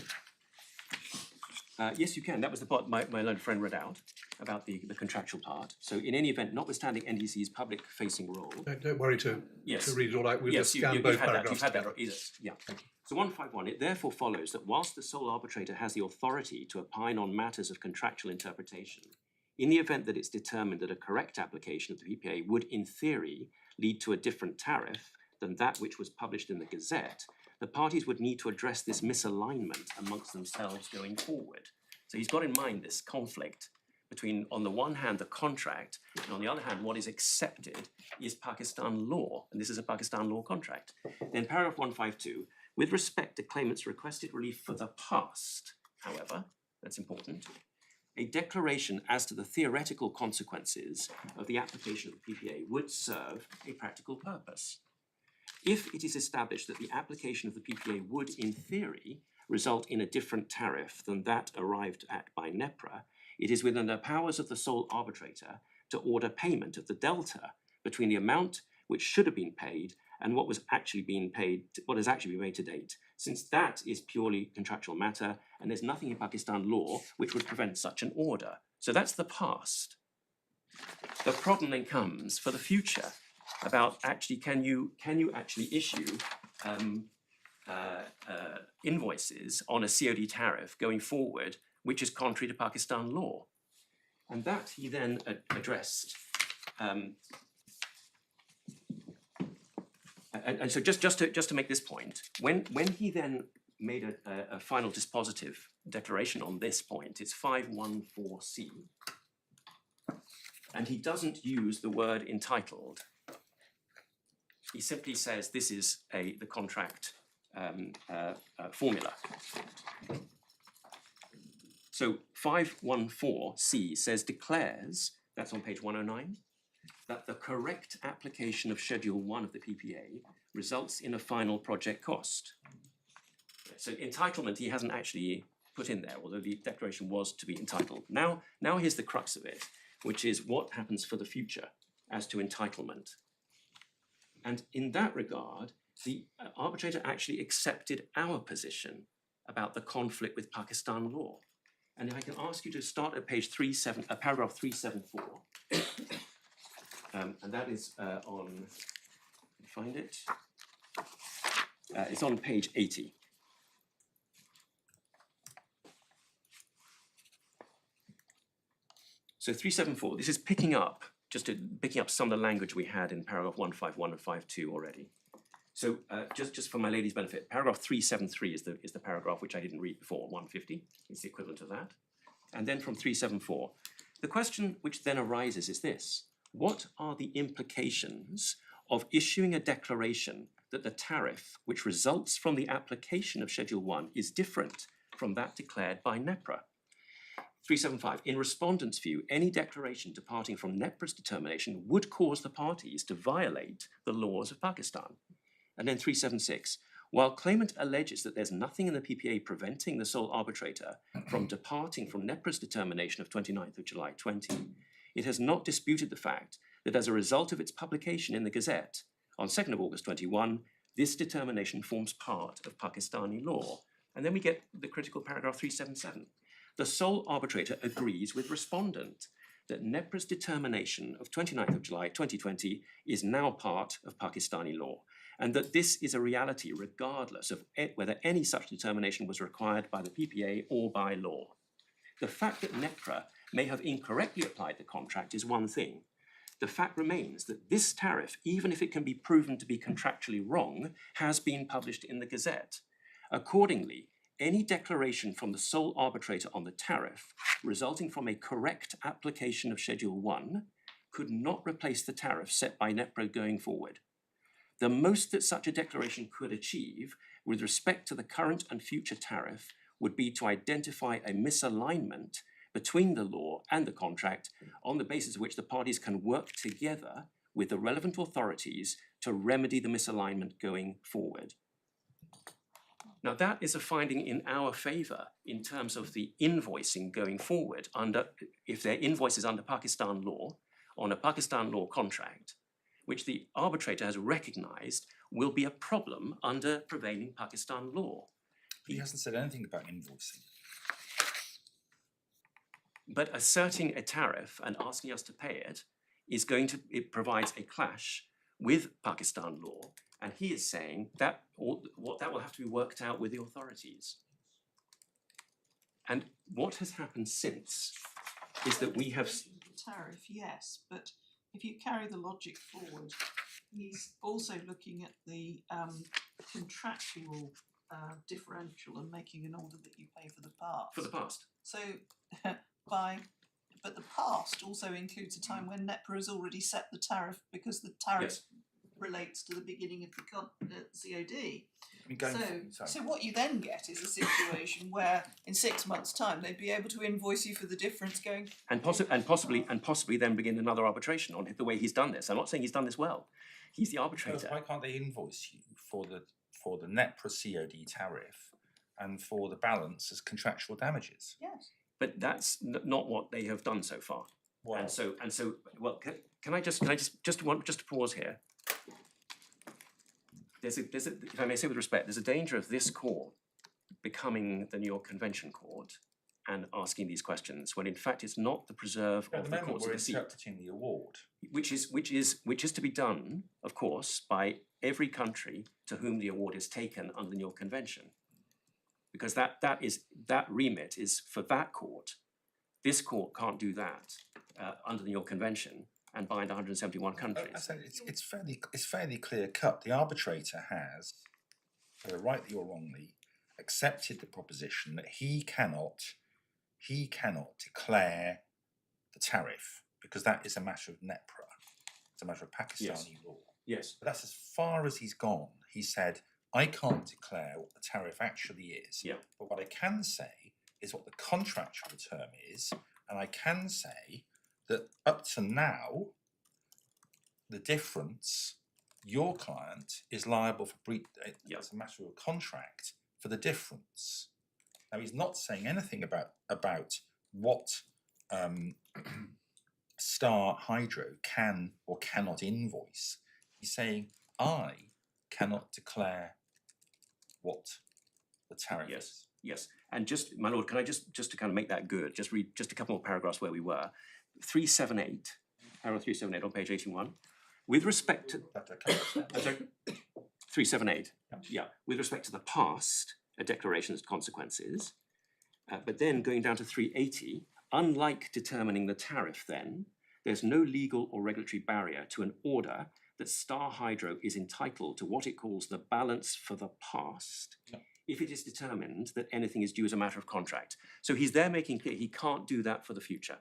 Speaker 1: Yes, you can. That was the part my learned friend read out about the contractual part. So in any event, notwithstanding NDC's public-facing role...
Speaker 2: Don't worry to read it all out. We'll just scan both paragraphs.
Speaker 1: You've had that, yes, yeah. Thank you. So 151, it therefore follows that whilst the sole arbitrator has the authority to opine on matters of contractual interpretation, in the event that it's determined that a correct application of the PPA would, in theory, lead to a different tariff than that which was published in the Gazette, the parties would need to address this misalignment amongst themselves going forward. So he's got in mind this conflict between, on the one hand, the contract, and on the other hand, what is accepted is Pakistan law, and this is a Pakistan law contract. Then paragraph 152, with respect to claimant's requested relief for the past, however, that's important, a declaration as to the theoretical consequences of the application of the PPA would serve a practical purpose. If it is established that the application of the PPA would, in theory, result in a different tariff than that arrived at by NEPRA, it is within the powers of the sole arbitrator to order payment of the delta between the amount which should have been paid and what was actually being paid, what has actually been made to date, since that is purely contractual matter and there's nothing in Pakistan law which would prevent such an order. So that's the past. The problem then comes for the future about actually can you actually issue invoices on a COD tariff going forward which is contrary to Pakistan law, and that he then addressed. And so just to make this point, when he then made a final dispositive declaration on this point, it's 514C, and he doesn't use the word entitled. He simply says this is the contract formula. So 514C says declares, that's on page 109, that the correct application of Schedule 1 of the PPA results in a final project cost. So entitlement he hasn't actually put in there, although the declaration was to be entitled. Now here's the crux of it, which is what happens for the future as to entitlement. And in that regard, the arbitrator actually accepted our position about the conflict with Pakistan law. And if I can ask you to start at paragraph 374, and that is on, find it, it's on page 80. So 374, this is picking up some of the language we had in paragraph 151 and 52 already. So just for my lady's benefit, paragraph 373 is the paragraph which I didn't read before, 150, it's the equivalent of that. And then from 374, the question which then arises is this: what are the implications of issuing a declaration that the tariff which results from the application of Schedule 1 is different from that declared by NEPRA? 375, in respondent's view, any declaration departing from NEPRA's determination would cause the parties to violate the laws of Pakistan. And then 376, while claimant alleges that there's nothing in the PPA preventing the sole arbitrator from departing from NEPRA's determination of 29th of July 20, it has not disputed the fact that as a result of its publication in the Gazette on 2nd of August 21, this determination forms part of Pakistani law. And then we get the critical paragraph 377. The sole arbitrator agrees with respondent that NEPRA's determination of 29th of July 2020 is now part of Pakistani law, and that this is a reality regardless of whether any such determination was required by the PPA or by law. The fact that NEPRA may have incorrectly applied the contract is one thing. The fact remains that this tariff, even if it can be proven to be contractually wrong, has been published in the Gazette. Accordingly, any declaration from the sole arbitrator on the tariff resulting from a correct application of Schedule 1 could not replace the tariff set by NEPRA going forward. The most that such a declaration could achieve with respect to the current and future tariff would be to identify a misalignment between the law and the contract on the basis of which the parties can work together with the relevant authorities to remedy the misalignment going forward. Now that is a finding in our favour in terms of the invoicing going forward under, if their invoice is under Pakistan law, on a Pakistan law contract, which the arbitrator has recognised will be a problem under prevailing Pakistan law.
Speaker 4: He hasn't said anything about invoicing.
Speaker 1: But asserting a tariff and asking us to pay it is going to, it provides a clash with Pakistan law. And he is saying that that will have to be worked out with the authorities. And what has happened since is that we have...
Speaker 5: The tariff, yes, but if you carry the logic forward, he's also looking at the contractual differential and making an order that you pay for the past.
Speaker 1: For the past.
Speaker 5: So but the past also includes a time when NEPRA has already set the tariff because the tariff relates to the beginning of the COD. So what you then get is a situation where in 6 months' time they'd be able to invoice you for the difference going
Speaker 1: and possibly then begin another arbitration on the way he's done this. I'm not saying he's done this well. He's the arbitrator.
Speaker 4: Why can't they invoice you for the NEPRA COD tariff and for the balance as contractual damages?
Speaker 5: Yes.
Speaker 1: But that's not what they have done so far.
Speaker 4: Wow.
Speaker 1: And so well, can I just pause here? There's a, if I may say with respect, there's a danger of this court becoming the New York Convention Court and asking these questions when in fact it's not the preserve of the courts of the seat.
Speaker 4: Interpreting the award,
Speaker 1: which is to be done, of course, by every country to whom the award is taken under the New York Convention, because that remit is for that court. This court can't do that under the New York Convention and bind 171 countries.
Speaker 4: I said it's fairly clear cut. The arbitrator has, whether rightly or wrongly, accepted the proposition that he cannot declare the tariff because that is a matter of NEPRA. It's a matter of Pakistani law.
Speaker 1: Yes.
Speaker 4: But that's as far as he's gone. He said, I can't declare what the tariff actually is.
Speaker 1: Yeah.
Speaker 4: But what I can say is what the contractual term is, and I can say that up to now, the difference, your client is liable for breach. It's a matter of contract for the difference. Now he's not saying anything about what Star Hydro can or cannot invoice. He's saying I cannot declare what the tariff is.
Speaker 1: Yes, and just, my lord, can I just to kind of make that good, just read just a couple more paragraphs where we were. 378, paragraph 378 on page 81. With respect to... 378, yeah. With respect to the past, a declaration's consequences, but then going down to 380, unlike determining the tariff then, there's no legal or regulatory barrier to an order that Star Hydro is entitled to what it calls the balance for the past, if it is determined that anything is due as a matter of contract. So he's there making clear he can't do that for the future.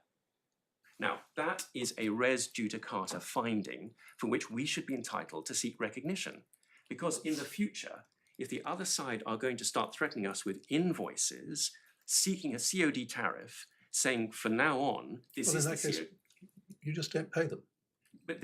Speaker 1: Now, that is a res judicata finding from which we should be entitled to seek recognition. Because in the future, if the other side are going to start threatening us with invoices, seeking a COD tariff, saying from now on, this is the COD.
Speaker 2: You just don't pay them.
Speaker 1: But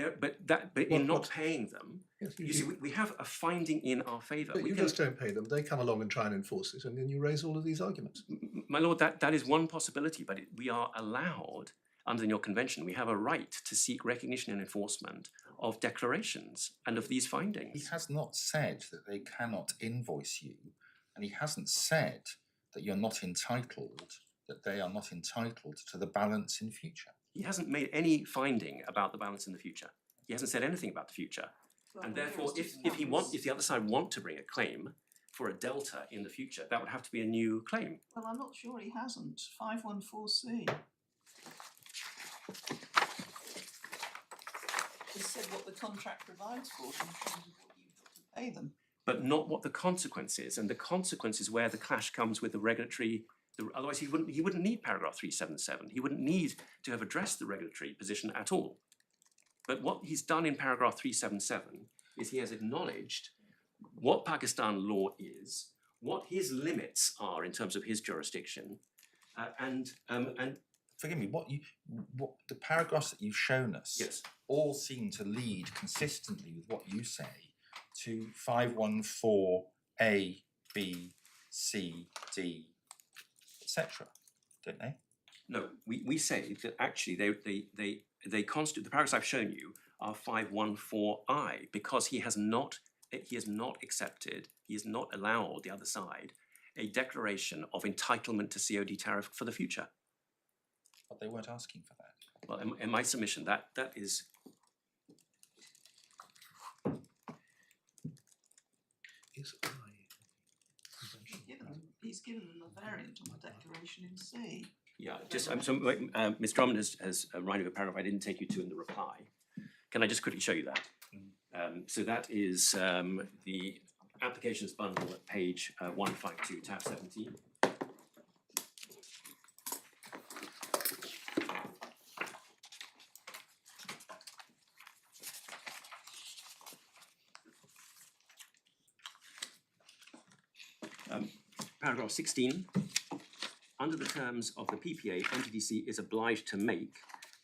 Speaker 1: in not paying them, yes, you see, we have a finding in our favour.
Speaker 2: But you just don't pay them. They come along and try and enforce it, and then you raise all of these arguments.
Speaker 1: My lord, that is one possibility, but we are allowed under the New York Convention, we have a right to seek recognition and enforcement of declarations and of these
Speaker 4: He
Speaker 1: findings.
Speaker 4: has not said that they cannot invoice you, and he hasn't said that you're not entitled, that they are not entitled to the balance in future.
Speaker 1: He hasn't made any finding about the balance in the future. He hasn't said anything about the future.
Speaker 5: Well,
Speaker 1: And
Speaker 5: where
Speaker 1: therefore,
Speaker 5: is
Speaker 1: if
Speaker 5: this?
Speaker 1: if the other side want to bring a claim for a delta in the future, that would have to be a new claim.
Speaker 5: Well, I'm not sure he hasn't. 514C. Just said what the contract provides for in terms of what you've got to pay them.
Speaker 1: But not what the consequence is. And the consequence is where the clash comes with the regulatory. Otherwise, he wouldn't need paragraph 377. He wouldn't need to have addressed the regulatory position at all. But what he's done in paragraph 377 is he has acknowledged what Pakistan law is, what his limits are in terms of his jurisdiction, and
Speaker 4: Forgive me, what the paragraphs that you've shown us
Speaker 1: yes,
Speaker 4: all seem to lead consistently with what you say to 514A, B, C, D, etc. Don't they?
Speaker 1: no, we say that actually they constitute the paragraphs I've shown you are 514I because he has not accepted, he has not allowed the other side a declaration of entitlement to COD tariff for the future.
Speaker 4: But they weren't asking for that.
Speaker 1: Well, in my submission, that is
Speaker 2: Is
Speaker 5: He's given them a variant on the declaration in C.
Speaker 1: yeah. Just Ms. Drummond has reminded me of a paragraph I didn't take you to in the reply. Can I just quickly show you that? So that is the applications bundle at page 152, tab 17. Paragraph 16, under the terms of the PPA, NTDC is obliged to make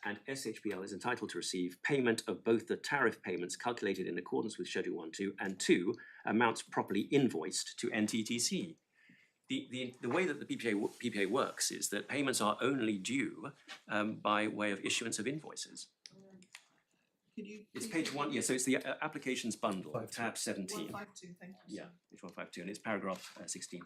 Speaker 1: and SHPL is entitled to receive payment of both the tariff payments calculated in accordance with Schedule 1, 2, and 2 amounts properly invoiced to NTDC. The way that the PPA works is that payments are only due by way of issuance of invoices.
Speaker 5: Could you?
Speaker 1: It's
Speaker 5: please
Speaker 1: page
Speaker 5: repeat
Speaker 1: 1, yeah, so it's the applications bundle,
Speaker 2: 152.
Speaker 1: tab 17.
Speaker 5: 152, thank you.
Speaker 1: Yeah,
Speaker 5: sir.
Speaker 1: page 152, and it's paragraph 16.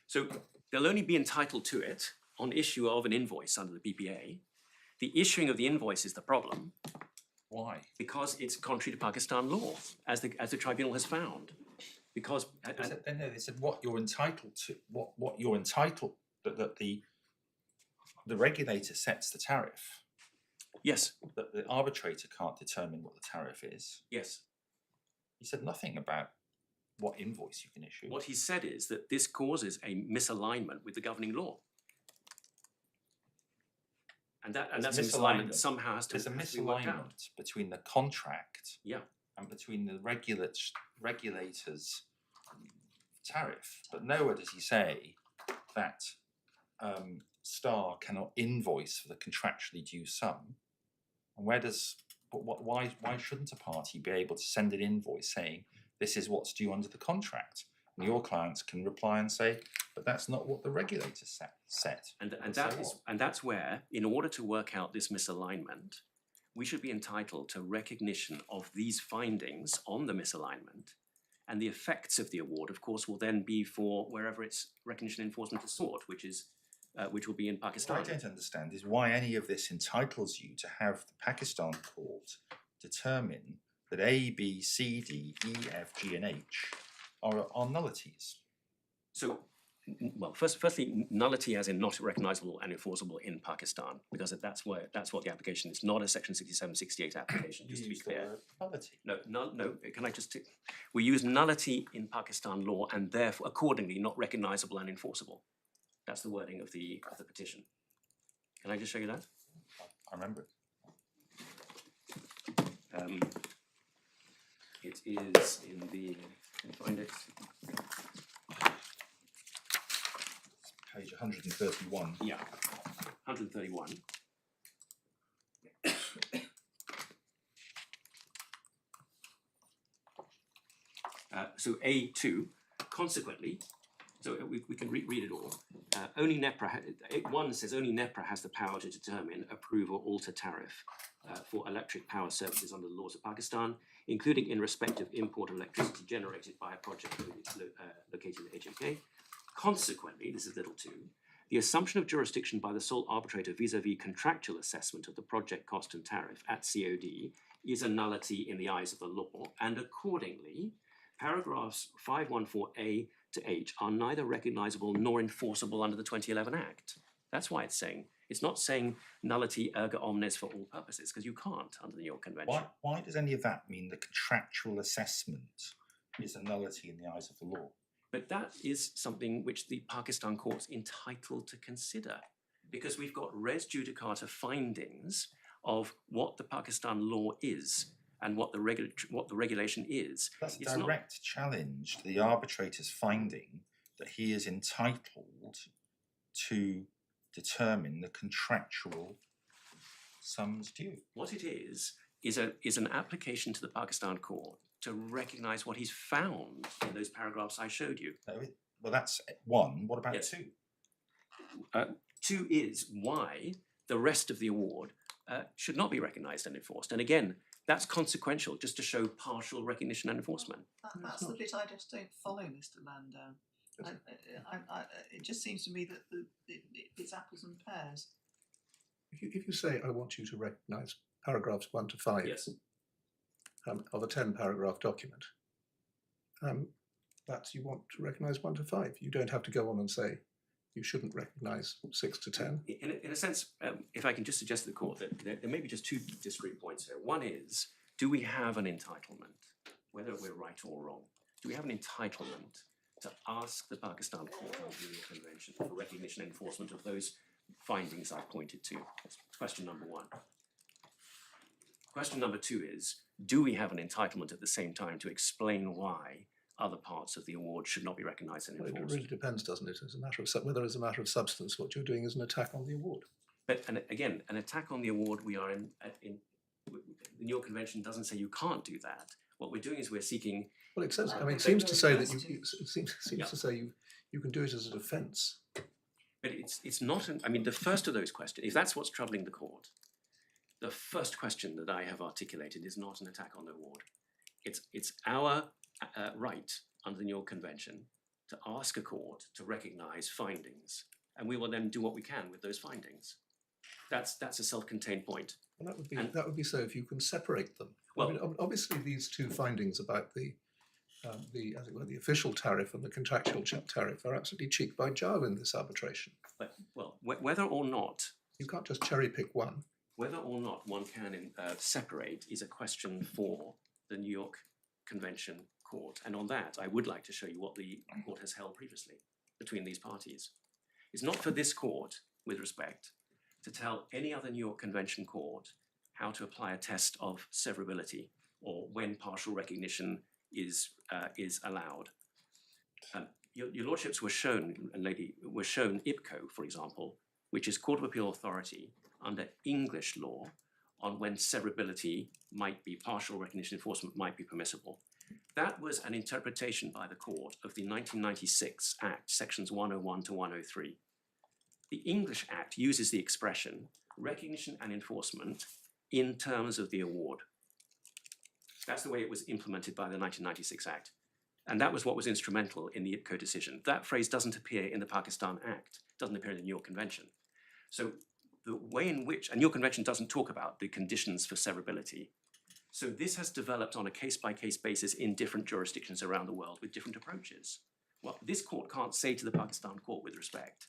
Speaker 1: So they'll only be entitled to it on issue of an invoice under the PPA. The issuing of the invoice is the problem
Speaker 4: Why?
Speaker 1: because it's contrary to Pakistan law, as the tribunal has found. Because
Speaker 4: They said what you're entitled to, what you're entitled, that the regulator sets the tariff,
Speaker 1: yes,
Speaker 4: that the arbitrator can't determine what the tariff is.
Speaker 1: yes.
Speaker 4: He said nothing about what invoice you can issue.
Speaker 1: What he said is that this causes a misalignment with the governing law. And that's a misalignment that somehow has to
Speaker 4: There's a
Speaker 1: has to be worked out.
Speaker 4: misalignment between the contract
Speaker 1: Yeah.
Speaker 4: and between the regulator's tariff, but nowhere does he say that Star cannot invoice for the contractually due sum. And why shouldn't a party be able to send an invoice saying this is what's due under the contract? And your clients can reply and say, but that's not what the regulator set.
Speaker 1: And that's where, in order to work out this misalignment, we should be entitled to recognition of these findings on the misalignment, and the effects of the award, of course, will then be for wherever its recognition enforcement is sought, which will be in
Speaker 4: What
Speaker 1: Pakistan.
Speaker 4: I don't understand is why any of this entitles you to have the Pakistan court determine that A, B, C, D, E, F, G, and H are nullities.
Speaker 1: So, well, firstly, nullity as in not recognisable and enforceable in Pakistan, because that's what the application is, not a Section 6768 application, just to be
Speaker 4: Use the
Speaker 1: clear.
Speaker 4: word nullity.
Speaker 1: No, can I just, we use nullity in Pakistan law and therefore accordingly not recognisable and enforceable. That's the wording of the petition. Can I just show you that?
Speaker 4: I remember it.
Speaker 1: It is in the, can you find it?
Speaker 4: page 131.
Speaker 1: Yeah, 131. So A2, consequently, so we can read it all. Only NEPRA, one says only NEPRA has the power to determine, approve or alter tariff for electric power services under the laws of Pakistan, including in respect of import of electricity generated by a project located in HMK. Consequently, this is little 2, the assumption of jurisdiction by the sole arbitrator vis-à-vis contractual assessment of the project cost and tariff at COD is a nullity in the eyes of the law, and accordingly, paragraphs 514A to H are neither recognisable nor enforceable under the 2011 Act. That's why it's not saying nullity erga omnes for all purposes, because you can't under the New York Convention.
Speaker 4: Why does any of that mean the contractual assessment is a nullity in the eyes of the law?
Speaker 1: But that is something which the Pakistan court's entitled to consider, because we've got res judicata findings of what the Pakistan law is and what the regulation is.
Speaker 4: That's a
Speaker 1: It's not-
Speaker 4: direct challenge to the arbitrator's finding that he is entitled to determine the contractual sums due.
Speaker 1: What it is an application to the Pakistan court to recognise what he's found in those paragraphs I showed you.
Speaker 4: Well, that's 1. What about
Speaker 1: Yes.
Speaker 4: 2?
Speaker 1: 2 is why the rest of the award should not be recognised and enforced. And again, that's consequential, just to show partial recognition and enforcement.
Speaker 5: That's the bit I just don't follow, Mr. Landau. It just seems to me that it's apples and pears.
Speaker 2: If you say, I want you to recognise paragraphs 1 to 5
Speaker 1: Yes.
Speaker 2: of a 10-paragraph document, that you want to recognise 1 to 5. You don't have to go on and say you shouldn't recognise 6 to 10.
Speaker 1: In a sense, if I can just suggest to the court that there may be just 2 discrete points here. One is, do we have an entitlement, whether we're right or wrong? Do we have an entitlement to ask the Pakistan court under the New York Convention for recognition and enforcement of those findings I pointed to? That's question number 1. Question number 2 is, do we have an entitlement at the same time to explain why other parts of the award should not be recognised and
Speaker 2: Well, it
Speaker 1: enforced?
Speaker 2: really depends, doesn't it? As a matter of whether as a matter of substance, what you're doing is an attack on the award.
Speaker 1: But and again, an attack on the award, we are in the New York Convention doesn't say you can't do that. What we're doing is we're seeking.
Speaker 2: Well, it says. I mean, it
Speaker 5: But
Speaker 2: seems to say that
Speaker 5: it
Speaker 2: seems
Speaker 1: Yeah.
Speaker 2: to say you can do it as a defence.
Speaker 1: But it's not. I mean, the first of those questions, if that's what's troubling the court, the first question that I have articulated is not an attack on the award. It's our right under the New York Convention to ask a court to recognise findings, and we will then do what we can with those findings. That's a self-contained point.
Speaker 2: Well,
Speaker 1: And-
Speaker 2: that would be so if you can separate them.
Speaker 1: Well-
Speaker 2: I mean, obviously, these 2 findings about the as it were, the official tariff and the contractual tariff are absolutely cheek by jowl in this arbitration.
Speaker 1: But whether or not
Speaker 2: You can't just cherry pick one.
Speaker 1: Whether or not one can separate is a question for the New York Convention Court. And on that, I would like to show you what the court has held previously between these parties. It's not for this court, with respect, to tell any other New York Convention court how to apply a test of severability or when partial recognition is allowed. Your lordships were shown, IPCO, for example, which is Court of Appeal Authority under English law on when severability might be, partial recognition enforcement might be permissible. That was an interpretation by the court of the 1996 Act, sections 101 to 103. The English Act uses the expression recognition and enforcement in terms of the award. That's the way it was implemented by the 1996 Act. And that was what was instrumental in the IPCO decision. That phrase doesn't appear in the Pakistan Act, doesn't appear in the New York Convention. So the way in which, and New York Convention doesn't talk about the conditions for severability. So this has developed on a case-by-case basis in different jurisdictions around the world with different approaches. Well, this court can't say to the Pakistan court with respect,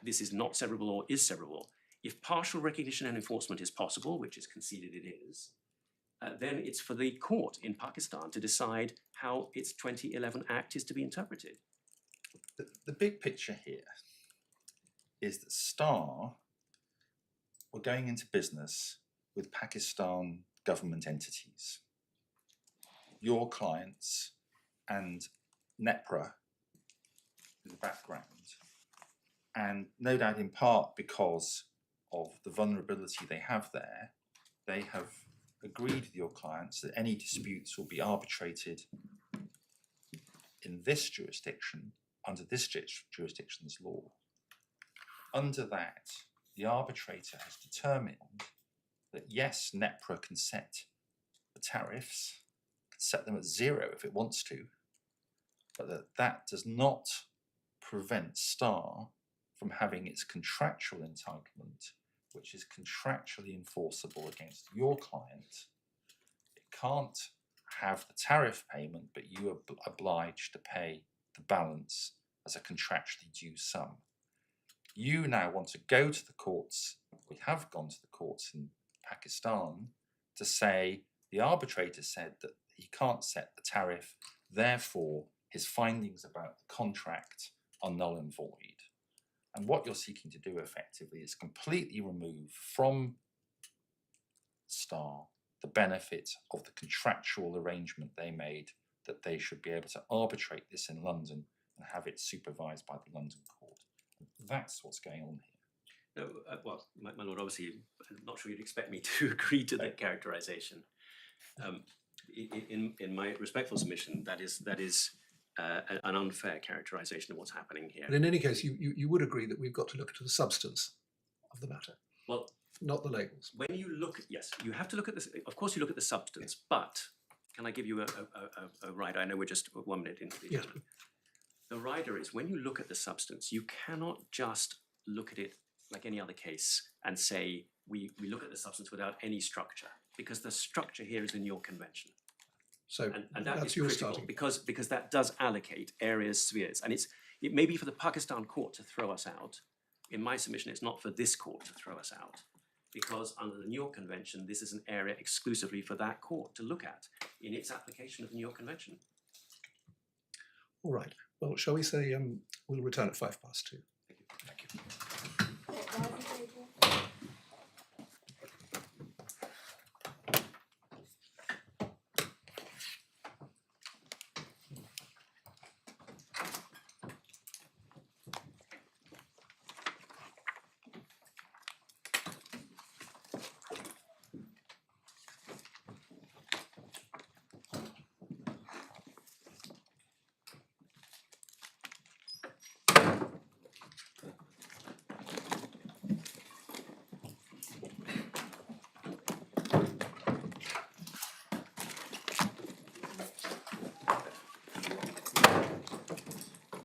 Speaker 1: this is not severable or is severable. If partial recognition and enforcement is possible, which is conceded it is, then it's for the court in Pakistan to decide how its 2011 Act is to be interpreted.
Speaker 4: The big picture here is that Star were going into business with Pakistan government entities, your clients and NEPRA in the background And no doubt in part because of the vulnerability they have there, they have agreed with your clients that any disputes will be arbitrated in this jurisdiction, under this jurisdiction's law. Under that, the arbitrator has determined that yes, NEPRA can set the tariffs, can set them at 0 if it wants to, but that does not prevent STAR from having its contractual entitlement, which is contractually enforceable against your client. It can't have the tariff payment, but you are obliged to pay the balance as a contractually due sum. You now want to go to the courts, we have gone to the courts in Pakistan, to say the arbitrator said that he can't set the tariff, therefore his findings about the contract are null and void. And what you're seeking to do effectively is completely remove from STAR the benefit of the contractual arrangement they made that they should be able to arbitrate this in London and have it supervised by the London court. That's what's going on here.
Speaker 1: No, well, my lord, obviously, I'm not sure you'd expect me to agree to that characterization. In my respectful submission, that is an unfair characterization of what's happening here.
Speaker 2: But in any case, you would agree that we've got to look to the substance of the matter,
Speaker 1: Well,
Speaker 2: not the labels.
Speaker 1: when you look at, yes, you have to look at this, of course you look at the substance, but can I give you a rider? I know we're just 1 minute into the
Speaker 2: Yes.
Speaker 1: agenda. The rider is, when you look at the substance, you cannot just look at it like any other case and say, we look at the substance without any structure, because the structure here is in your convention.
Speaker 2: So
Speaker 1: And that
Speaker 2: that's
Speaker 1: is
Speaker 2: your
Speaker 1: critical
Speaker 2: starting.
Speaker 1: because that does allocate areas, spheres, and it may be for the Pakistan court to throw us out. In my submission, it's not for this court to throw us out, because under the New York Convention, this is an area exclusively for that court to look at in its application of the New York Convention.
Speaker 2: All right. Well, shall we say we'll return at 2:05?